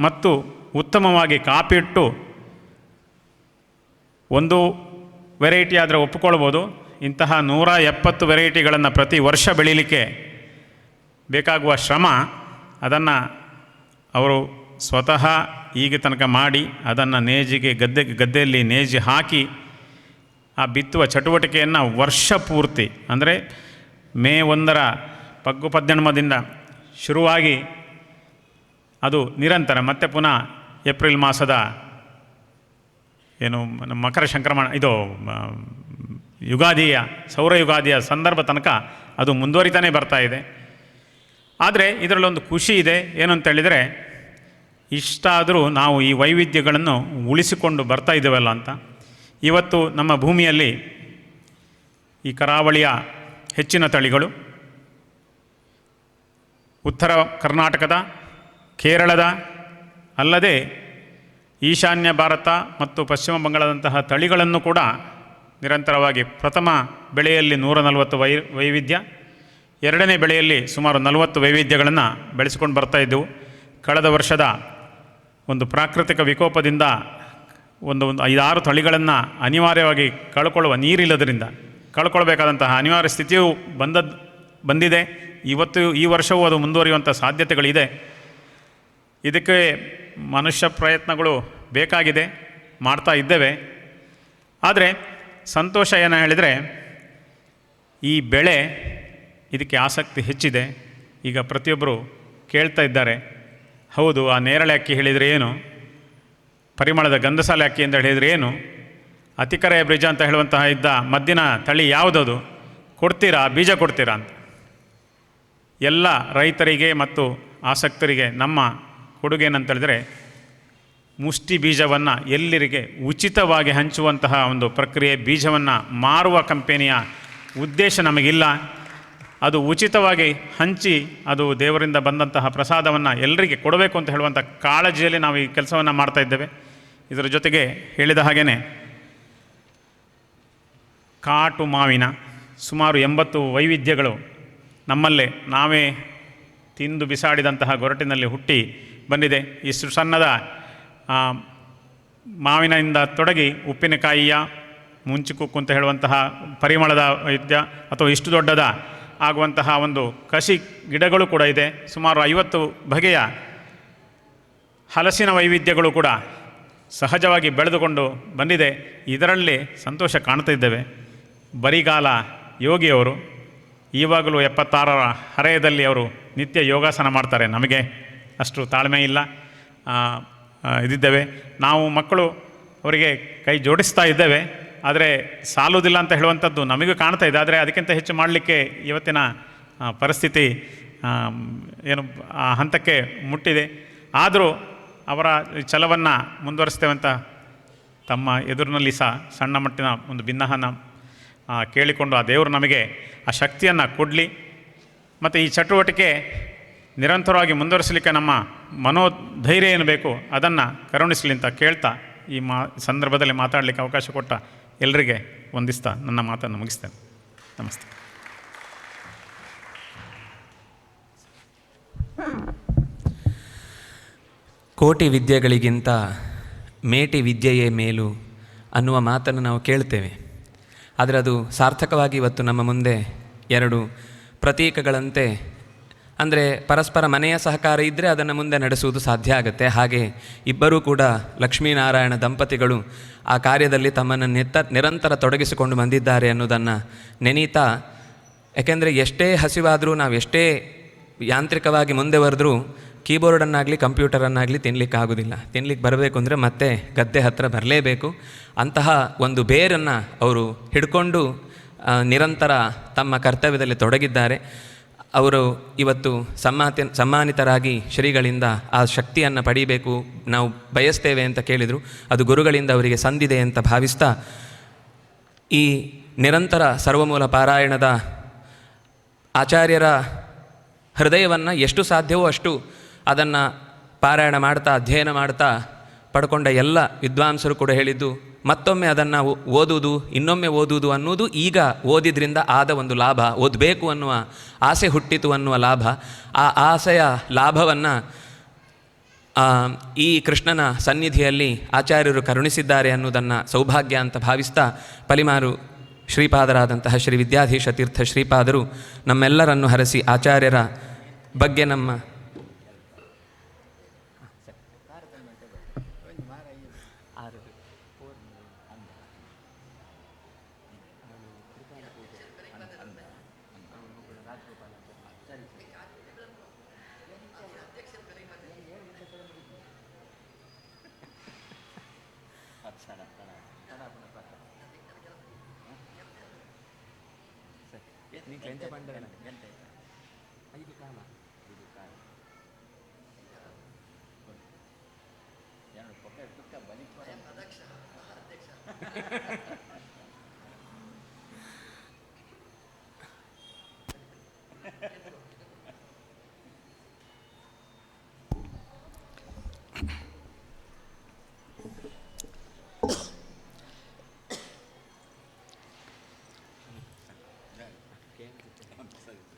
ಮತ್ತು ಉತ್ತಮವಾಗಿ ಕಾಪಿಟ್ಟು, ಒಂದು ವೆರೈಟಿ ಆದರೆ ಒಪ್ಪಿಕೊಳ್ಬೋದು, ಇಂತಹ 170 ವೆರೈಟಿಗಳನ್ನು ಪ್ರತಿ ವರ್ಷ ಬೆಳೀಲಿಕ್ಕೆ ಬೇಕಾಗುವ ಶ್ರಮ, ಅದನ್ನು ಅವರು ಸ್ವತಃ ಈಗ ತನಕ ಮಾಡಿ ಅದನ್ನು ನೇಜಿಗೆ ಗದ್ದೆಯಲ್ಲಿ ನೇಜಿ ಹಾಕಿ ಆ ಬಿತ್ತುವ ಚಟುವಟಿಕೆಯನ್ನು ವರ್ಷ ಪೂರ್ತಿ, ಅಂದರೆ ಮೇ 1ರ ಪಗ್ಗು ಪದ್ಯಣಮದಿಂದ ಶುರುವಾಗಿ ಅದು ನಿರಂತರ, ಮತ್ತೆ ಪುನಃ ಏಪ್ರಿಲ್ ಮಾಸದ ಏನು ಮಕರ ಸಂಕ್ರಮಣ, ಇದು ಯುಗಾದಿಯ, ಸೌರ ಯುಗಾದಿಯ ಸಂದರ್ಭ ತನಕ ಅದು ಮುಂದುವರಿತಾನೆ ಬರ್ತಾ ಇದೆ. ಆದರೆ ಇದರಲ್ಲೊಂದು ಖುಷಿ ಇದೆ. ಏನು ಅಂತ ಹೇಳಿದರೆ, ಇಷ್ಟಾದರೂ ನಾವು ಈ ವೈವಿಧ್ಯಗಳನ್ನು ಉಳಿಸಿಕೊಂಡು ಬರ್ತಾ ಇದ್ದೇವಲ್ಲ ಅಂತ. ಇವತ್ತು ನಮ್ಮ ಭೂಮಿಯಲ್ಲಿ ಈ ಕರಾವಳಿಯ ಹೆಚ್ಚಿನ ತಳಿಗಳು, ಉತ್ತರ ಕರ್ನಾಟಕದ, ಕೇರಳದ, ಅಲ್ಲದೆ ಈಶಾನ್ಯ ಭಾರತ ಮತ್ತು ಪಶ್ಚಿಮ ಬಂಗಾಳದಂತಹ ತಳಿಗಳನ್ನು ಕೂಡ ನಿರಂತರವಾಗಿ ಪ್ರಥಮ ಬೆಳೆಯಲ್ಲಿ 140 ವೈವಿಧ್ಯ, ಎರಡನೇ ಬೆಳೆಯಲ್ಲಿ ಸುಮಾರು 40 ವೈವಿಧ್ಯಗಳನ್ನು ಬೆಳೆಸಿಕೊಂಡು ಬರ್ತಾ ಇದ್ದೆವು. ಕಳೆದ ವರ್ಷದ ಒಂದು ಪ್ರಾಕೃತಿಕ ವಿಕೋಪದಿಂದ ಒಂದು 5-6 ತಳಿಗಳನ್ನು ಅನಿವಾರ್ಯವಾಗಿ ಕಳ್ಕೊಳ್ಳುವ, ನೀರಿಲ್ಲದರಿಂದ ಕಳ್ಕೊಳ್ಬೇಕಾದಂತಹ ಅನಿವಾರ್ಯ ಸ್ಥಿತಿಯು ಬಂದಿದೆ. ಇವತ್ತು ಈ ವರ್ಷವೂ ಅದು ಮುಂದುವರಿಯುವಂಥ ಸಾಧ್ಯತೆಗಳಿದೆ. ಇದಕ್ಕೆ ಮನುಷ್ಯ ಪ್ರಯತ್ನಗಳು ಬೇಕಾಗಿದೆ, ಮಾಡ್ತಾ ಇದ್ದೇವೆ. ಆದರೆ ಸಂತೋಷ ಏನು ಹೇಳಿದರೆ, ಈ ಬೆಳೆ ಇದಕ್ಕೆ ಆಸಕ್ತಿ ಹೆಚ್ಚಿದೆ. ಈಗ ಪ್ರತಿಯೊಬ್ಬರು ಕೇಳ್ತಾ ಇದ್ದಾರೆ, ಹೌದು ಆ ನೇರಳೆ ಅಕ್ಕಿ ಹೇಳಿದರೆ ಏನು, ಪರಿಮಳದ ಗಂಧಸಾಲೆ ಅಕ್ಕಿ ಅಂತ ಹೇಳಿದರೆ ಏನು, ಅತಿಕರೆಯ ಬೀಜ ಅಂತ ಹೇಳುವಂತಹ ಇದ್ದ ಮದ್ದಿನ ತಳಿ ಯಾವುದದು, ಕೊಡ್ತೀರಾ, ಬೀಜ ಕೊಡ್ತೀರಾ ಅಂತ. ಎಲ್ಲ ರೈತರಿಗೆ ಮತ್ತು ಆಸಕ್ತರಿಗೆ ನಮ್ಮ ಕೊಡುಗೆ ಏನಂತೇಳಿದರೆ, ಮುಷ್ಟಿ ಬೀಜವನ್ನು ಎಲ್ಲರಿಗೆ ಉಚಿತವಾಗಿ ಹಂಚುವಂತಹ ಒಂದು ಪ್ರಕ್ರಿಯೆ. ಬೀಜವನ್ನು ಮಾರುವ ಕಂಪೆನಿಯ ಉದ್ದೇಶ ನಮಗಿಲ್ಲ. ಅದು ಉಚಿತವಾಗಿ ಹಂಚಿ, ಅದು ದೇವರಿಂದ ಬಂದಂತಹ ಪ್ರಸಾದವನ್ನು ಎಲ್ಲರಿಗೆ ಕೊಡಬೇಕು ಅಂತ ಹೇಳುವಂಥ ಕಾಳಜಿಯಲ್ಲಿ ನಾವು ಈ ಕೆಲಸವನ್ನು ಮಾಡ್ತಾ ಇದ್ದೇವೆ. ಇದರ ಜೊತೆಗೆ ಹೇಳಿದ ಹಾಗೆಯೇ ಕಾಟು ಮಾವಿನ ಸುಮಾರು 80 ವೈವಿಧ್ಯಗಳು ನಮ್ಮಲ್ಲೇ ನಾವೇ ತಿಂದು ಬಿಸಾಡಿದಂತಹ ಗೊರಟಿನಲ್ಲಿ ಹುಟ್ಟಿ ಬಂದಿದೆ. ಇಷ್ಟು ಸಣ್ಣದ ಮಾವಿನಿಂದ ತೊಡಗಿ ಉಪ್ಪಿನಕಾಯಿಯ ಮುಂಚಿಕುಕ್ಕು ಅಂತ ಹೇಳುವಂತಹ ಪರಿಮಳದ ವೈದ್ಯ, ಅಥವಾ ಇಷ್ಟು ದೊಡ್ಡದ ಆಗುವಂತಹ ಒಂದು ಕಸಿ ಗಿಡಗಳು ಕೂಡ ಇದೆ. ಸುಮಾರು 50 ಬಗೆಯ ಹಲಸಿನ ವೈವಿಧ್ಯಗಳು ಕೂಡ ಸಹಜವಾಗಿ ಬೆಳೆದುಕೊಂಡು ಬಂದಿದೆ. ಇದರಲ್ಲಿ ಸಂತೋಷ ಕಾಣ್ತಾ ಇದ್ದೇವೆ. ಬರಿಗಾಲ ಯೋಗಿಯವರು ಈವಾಗಲೂ 76ರ ಹರೆಯದಲ್ಲಿ ಅವರು ನಿತ್ಯ ಯೋಗಾಸನ ಮಾಡ್ತಾರೆ. ನಮಗೆ ಅಷ್ಟು ತಾಳ್ಮೆ ಇಲ್ಲ, ಇದಿದ್ದೇವೆ. ನಾವು ಮಕ್ಕಳು ಅವರಿಗೆ ಕೈ ಜೋಡಿಸ್ತಾ ಇದ್ದೇವೆ. ಆದರೆ ಸಾಲುವುದಿಲ್ಲ ಅಂತ ಹೇಳುವಂಥದ್ದು ನಮಗೂ ಕಾಣ್ತಾ ಇದೆ. ಆದರೆ ಅದಕ್ಕಿಂತ ಹೆಚ್ಚು ಮಾಡಲಿಕ್ಕೆ ಇವತ್ತಿನ ಪರಿಸ್ಥಿತಿ ಏನು ಆ ಹಂತಕ್ಕೆ ಮುಟ್ಟಿದೆ. ಆದರೂ ಅವರ ಛಲವನ್ನು ಮುಂದುವರಿಸ್ತೇವೆ ಅಂತ ತಮ್ಮ ಎದುರಿನಲ್ಲಿ ಸಹ ಸಣ್ಣ ಮಟ್ಟಿನ ಒಂದು ಭಿನ್ನಹನ ಕೇಳಿಕೊಂಡು ಆ ದೇವರು ನಮಗೆ ಆ ಶಕ್ತಿಯನ್ನು ಕೊಡಲಿ. ಮತ್ತು ಈ ಚಟುವಟಿಕೆ ನಿರಂತರವಾಗಿ ಮುಂದುವರಿಸಲಿಕ್ಕೆ ನಮ್ಮ ಮನೋಧೈರ್ಯ ಏನು ಬೇಕು ಅದನ್ನು ಕರುಣಿಸಲಿ ಅಂತ ಕೇಳ್ತಾ ಈ ಸಂದರ್ಭದಲ್ಲಿ ಮಾತಾಡಲಿಕ್ಕೆ ಅವಕಾಶ ಕೊಟ್ಟ ಎಲ್ಲರಿಗೆ ವಂದಿಸ್ತಾ ನನ್ನ ಮಾತನ್ನು ಮುಗಿಸ್ತೇನೆ. ನಮಸ್ತೆ. ಕೋಟಿ ವಿದ್ಯೆಗಳಿಗಿಂತ ಮೇಟಿ ವಿದ್ಯೆಯೇ ಮೇಲು ಅನ್ನುವ ಮಾತನ್ನು ನಾವು ಕೇಳ್ತೇವೆ. ಆದರೆ ಅದು ಸಾರ್ಥಕವಾಗಿ ಇವತ್ತು ನಮ್ಮ ಮುಂದೆ ಎರಡು ಪ್ರತೀಕಗಳಂತೆ, ಅಂದರೆ ಪರಸ್ಪರ ಮನೆಯ ಸಹಕಾರ ಇದ್ದರೆ ಅದನ್ನು ಮುಂದೆ ನಡೆಸುವುದು ಸಾಧ್ಯ ಆಗುತ್ತೆ. ಹಾಗೆ ಇಬ್ಬರೂ ಕೂಡ ಲಕ್ಷ್ಮೀನಾರಾಯಣ ದಂಪತಿಗಳು ಆ ಕಾರ್ಯದಲ್ಲಿ ತಮ್ಮನ್ನು ನಿರಂತರ ತೊಡಗಿಸಿಕೊಂಡು ಬಂದಿದ್ದಾರೆ ಅನ್ನೋದನ್ನು ನೆನೀತಾ, ಯಾಕೆಂದರೆ ಎಷ್ಟೇ ಹಸಿವಾದರೂ ನಾವು ಎಷ್ಟೇ ಯಾಂತ್ರಿಕವಾಗಿ ಮುಂದೆ ಬರೆದ್ರೂ ಕೀಬೋರ್ಡನ್ನಾಗಲಿ ಕಂಪ್ಯೂಟರನ್ನಾಗಲಿ ತಿನ್ನಲಿಕ್ಕಾಗೋದಿಲ್ಲ. ತಿನ್ನಲಿಕ್ಕೆ ಬರಬೇಕು ಅಂದರೆ ಮತ್ತೆ ಗದ್ದೆ ಹತ್ತಿರ ಬರಲೇಬೇಕು. ಅಂತಹ ಒಂದು ಬೇರನ್ನು ಅವರು ಹಿಡ್ಕೊಂಡು ನಿರಂತರ ತಮ್ಮ ಕರ್ತವ್ಯದಲ್ಲಿ ತೊಡಗಿದ್ದಾರೆ. ಅವರು ಇವತ್ತು ಸಮ್ಮಾನಿತರಾಗಿ ಶ್ರೀಗಳಿಂದ ಆ ಶಕ್ತಿಯನ್ನು ಪಡೀಬೇಕು ನಾವು ಬಯಸ್ತೇವೆ ಅಂತ ಕೇಳಿದರು. ಅದು ಗುರುಗಳಿಂದ ಅವರಿಗೆ ಸಂದಿದೆ ಅಂತ ಭಾವಿಸ್ತಾ, ಈ ನಿರಂತರ ಸರ್ವಮೂಲ ಪಾರಾಯಣದ ಆಚಾರ್ಯರ ಹೃದಯವನ್ನು ಎಷ್ಟು ಸಾಧ್ಯವೋ ಅಷ್ಟು ಅದನ್ನು ಪಾರಾಯಣ ಮಾಡ್ತಾ ಅಧ್ಯಯನ ಮಾಡ್ತಾ ಪಡ್ಕೊಂಡ ಎಲ್ಲ ವಿದ್ವಾಂಸರು ಕೂಡ ಹೇಳಿದ್ದು, ಮತ್ತೊಮ್ಮೆ ಅದನ್ನು ಓದುವುದು, ಇನ್ನೊಮ್ಮೆ ಓದುವುದು ಅನ್ನೋದು ಈಗ ಓದಿದ್ರಿಂದ ಆದ ಒಂದು ಲಾಭ, ಓದಬೇಕು ಅನ್ನುವ ಆಸೆ ಹುಟ್ಟಿತು ಅನ್ನುವ ಲಾಭ. ಆ ಆಸೆಯ ಲಾಭವನ್ನು ಈ ಕೃಷ್ಣನ ಸನ್ನಿಧಿಯಲ್ಲಿ ಆಚಾರ್ಯರು ಕರುಣಿಸಿದ್ದಾರೆ ಅನ್ನೋದನ್ನು ಸೌಭಾಗ್ಯ ಅಂತ ಭಾವಿಸ್ತಾ, ಪಲಿಮಾರು ಶ್ರೀಪಾದರಾದಂತಹ ಶ್ರೀ ವಿದ್ಯಾಧೀಶ ತೀರ್ಥ ಶ್ರೀಪಾದರು ನಮ್ಮೆಲ್ಲರನ್ನು ಹರಸಿ ಆಚಾರ್ಯರ ಬಗ್ಗೆ ನಮ್ಮ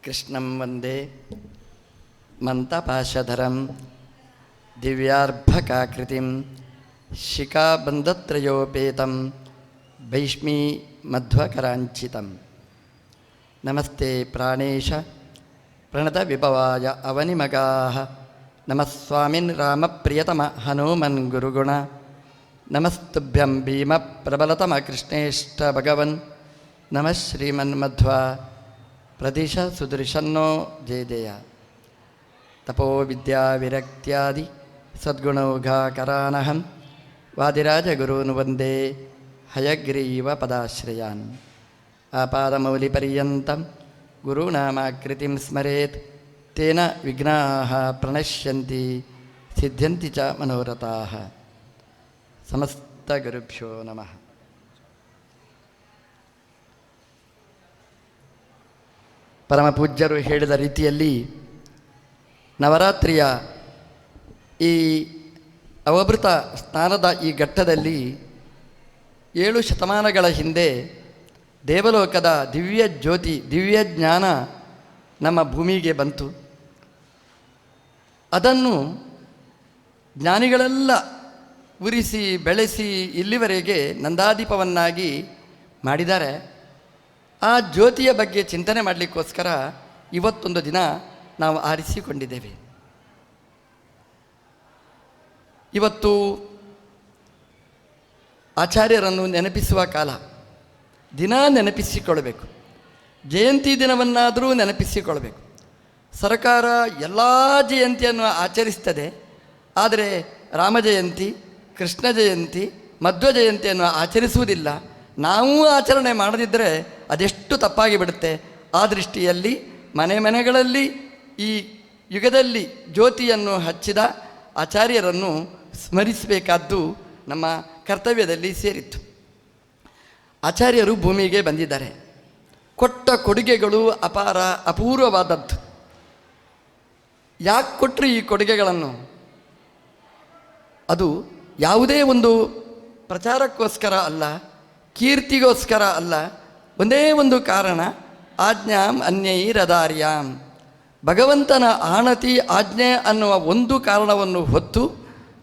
ಕೃಷ್ಣಂ ವಂದೇ ಮಂತಪಾಶಧರಂ ದಿವ್ಯಾರ್ಭಕಾಕೃತಿಂ ಶಿಖಾಬಂಧತ್ರಯೋಪೇತಂ ಭೈಷ್ಮೀ ಮಧ್ವಕರಾಂಚಿತಂ. ನಮಸ್ತೆ ಪ್ರಾಣೇಶ ಪ್ರಣತವಿಭವಾಯ ಅವನಿಮಗಾಃ. ನಮಃ ಸ್ವಾಮಿನ್ ರಾಮಪ್ರಿಯತಮ ಹನುಮನ್ ಗುರುಗುಣ. ನಮಸ್ತುಭ್ಯಂ ಭೀಮ ಪ್ರಬಲತಮ ಕೃಷ್ಣೇಷ್ಟ ಭಗವನ್. ನಮಃ ಶ್ರೀಮನ್ಮಧ್ವ ಪ್ರದಿಶ ಸುದರ್ಶನ್ನೋ ಜಯ ಜಯ. ತಪೋ ವಿದ್ಯಾ ವಿರಕ್ತ್ಯಾದಿ ಸದ್ಗುಣೌಘಾಕರಾನಹಂ ವಾದಿರಾಜಗುರೂನ್ ವಂದೇ ಹಯಗ್ರೀವ ಪದಾಶ್ರಯಾನ್. ಆಪಾದಮೌಲಿಪರ್ಯಂತಂ ಗುರುನಾಮಾಕೃತಿಂ ಸ್ಮರೇತ್ ತೇನ ವಿಘ್ನಾಃ ಪ್ರಣಶ್ಯಂತಿ ಸಿದ್ಧ್ಯಂತಿ ಚ ಮನೋರಥಾಃ. ಸಮಸ್ತ ಗುರುಭ್ಯೋ ನಮಃ. ಪರಮಪೂಜ್ಯರು ಹೇಳಿದ ರೀತಿಯಲ್ಲಿ ನವರಾತ್ರಿಯ ಈ ಅವಭೃತ ಸ್ನಾನದ ಈ ಘಟ್ಟದಲ್ಲಿ 7 ಶತಮಾನಗಳ ಹಿಂದೆ ದೇವಲೋಕದ ದಿವ್ಯ ಜ್ಯೋತಿ, ದಿವ್ಯ ಜ್ಞಾನ ನಮ್ಮ ಭೂಮಿಗೆ ಬಂತು. ಅದನ್ನು ಜ್ಞಾನಿಗಳೆಲ್ಲ ಉರಿಸಿ ಬೆಳೆಸಿ ಇಲ್ಲಿವರೆಗೆ ನಂದಾದೀಪವನ್ನಾಗಿ ಮಾಡಿದ್ದಾರೆ. ಆ ಜ್ಯೋತಿಯ ಬಗ್ಗೆ ಚಿಂತನೆ ಮಾಡಲಿಕ್ಕೋಸ್ಕರ ಇವತ್ತೊಂದು ದಿನ ನಾವು ಆರಿಸಿಕೊಂಡಿದ್ದೇವೆ. ಇವತ್ತು ಆಚಾರ್ಯರನ್ನು ನೆನಪಿಸುವ ಕಾಲ. ದಿನ ನೆನಪಿಸಿಕೊಳ್ಳಬೇಕು. ಜಯಂತಿ ದಿನವನ್ನಾದರೂ ನೆನಪಿಸಿಕೊಳ್ಳಬೇಕು. ಸರ್ಕಾರ ಎಲ್ಲ ಜಯಂತಿಯನ್ನು ಆಚರಿಸ್ತದೆ, ಆದರೆ ರಾಮ ಜಯಂತಿ, ಕೃಷ್ಣ ಜಯಂತಿ, ಮಧ್ವ ಜಯಂತಿಯನ್ನು ಆಚರಿಸುವುದಿಲ್ಲ. ನಾವು ಆಚರಣೆ ಮಾಡದಿದ್ದರೆ ಅದೆಷ್ಟು ತಪ್ಪಾಗಿ ಬಿಡುತ್ತೆ. ಆ ದೃಷ್ಟಿಯಲ್ಲಿ ಮನೆ ಮನೆಗಳಲ್ಲಿ ಈ ಯುಗದಲ್ಲಿ ಜ್ಯೋತಿಯನ್ನು ಹಚ್ಚಿದ ಆಚಾರ್ಯರನ್ನು ಸ್ಮರಿಸಬೇಕಾದ್ದು ನಮ್ಮ ಕರ್ತವ್ಯದಲ್ಲಿ ಸೇರಿತ್ತು. ಆಚಾರ್ಯರು ಭೂಮಿಗೆ ಬಂದಿದ್ದಾರೆ. ಕೊಟ್ಟ ಕೊಡುಗೆಗಳು ಅಪಾರ, ಅಪೂರ್ವವಾದದ್ದು. ಯಾಕೆ ಕೊಟ್ಟರು ಈ ಕೊಡುಗೆಗಳನ್ನು? ಅದು ಯಾವುದೇ ಒಂದು ಪ್ರಚಾರಕ್ಕೋಸ್ಕರ ಅಲ್ಲ, ಕೀರ್ತಿಗೋಸ್ಕರ ಅಲ್ಲ. ಒಂದೇ ಒಂದು ಕಾರಣ, ಆಜ್ಞಾಂ ಅನ್ಯೈರದಾರ್ಯಾಂ. ಭಗವಂತನ ಆಣತಿ ಆಜ್ಞೆ ಅನ್ನುವ ಒಂದು ಕಾರಣವನ್ನು ಹೊತ್ತು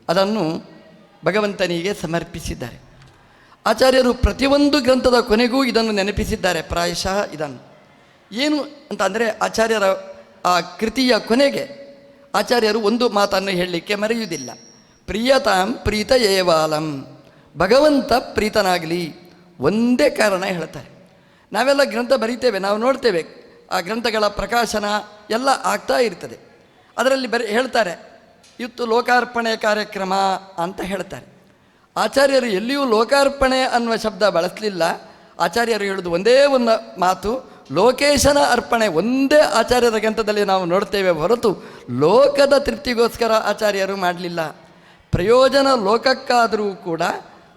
ಅದನ್ನು ಭಗವಂತನಿಗೆ ಸಮರ್ಪಿಸಿದ್ದಾರೆ. ಆಚಾರ್ಯರು ಪ್ರತಿಯೊಂದು ಗ್ರಂಥದ ಕೊನೆಗೂ ಇದನ್ನು ನೆನಪಿಸಿದ್ದಾರೆ. ಪ್ರಾಯಶಃ ಇದನ್ನು ಏನು ಅಂತ ಅಂದರೆ, ಆಚಾರ್ಯರ ಆ ಕೃತಿಯ ಕೊನೆಗೆ ಆಚಾರ್ಯರು ಒಂದು ಮಾತನ್ನು ಹೇಳಲಿಕ್ಕೆ ಮರೆಯುವುದಿಲ್ಲ. ಪ್ರಿಯತಾಂ ಪ್ರೀತ ಏವಾಲಂ, ಭಗವಂತ ಪ್ರೀತನಾಗಲಿ, ಒಂದೇ ಕಾರಣ ಹೇಳ್ತಾರೆ. ನಾವೆಲ್ಲ ಗ್ರಂಥ ಬರೀತೇವೆ, ನಾವು ನೋಡ್ತೇವೆ, ಆ ಗ್ರಂಥಗಳ ಪ್ರಕಾಶನ ಎಲ್ಲ ಆಗ್ತಾ ಇರ್ತದೆ. ಅದರಲ್ಲಿ ಹೇಳ್ತಾರೆ ಇವತ್ತು ಲೋಕಾರ್ಪಣೆ ಕಾರ್ಯಕ್ರಮ ಅಂತ ಹೇಳ್ತಾರೆ. ಆಚಾರ್ಯರು ಎಲ್ಲಿಯೂ ಲೋಕಾರ್ಪಣೆ ಅನ್ನುವ ಶಬ್ದ ಬಳಸಲಿಲ್ಲ. ಆಚಾರ್ಯರು ಹೇಳೋದು ಒಂದೇ ಒಂದು ಮಾತು, ಲೋಕೇಶನ ಅರ್ಪಣೆ. ಒಂದೇ ಆಚಾರ್ಯರ ಗ್ರಂಥದಲ್ಲಿ ನಾವು ನೋಡ್ತೇವೆ ಹೊರತು ಲೋಕದ ತೃಪ್ತಿಗೋಸ್ಕರ ಆಚಾರ್ಯರು ಮಾಡಲಿಲ್ಲ. ಪ್ರಯೋಜನ ಲೋಕಕ್ಕಾದರೂ ಕೂಡ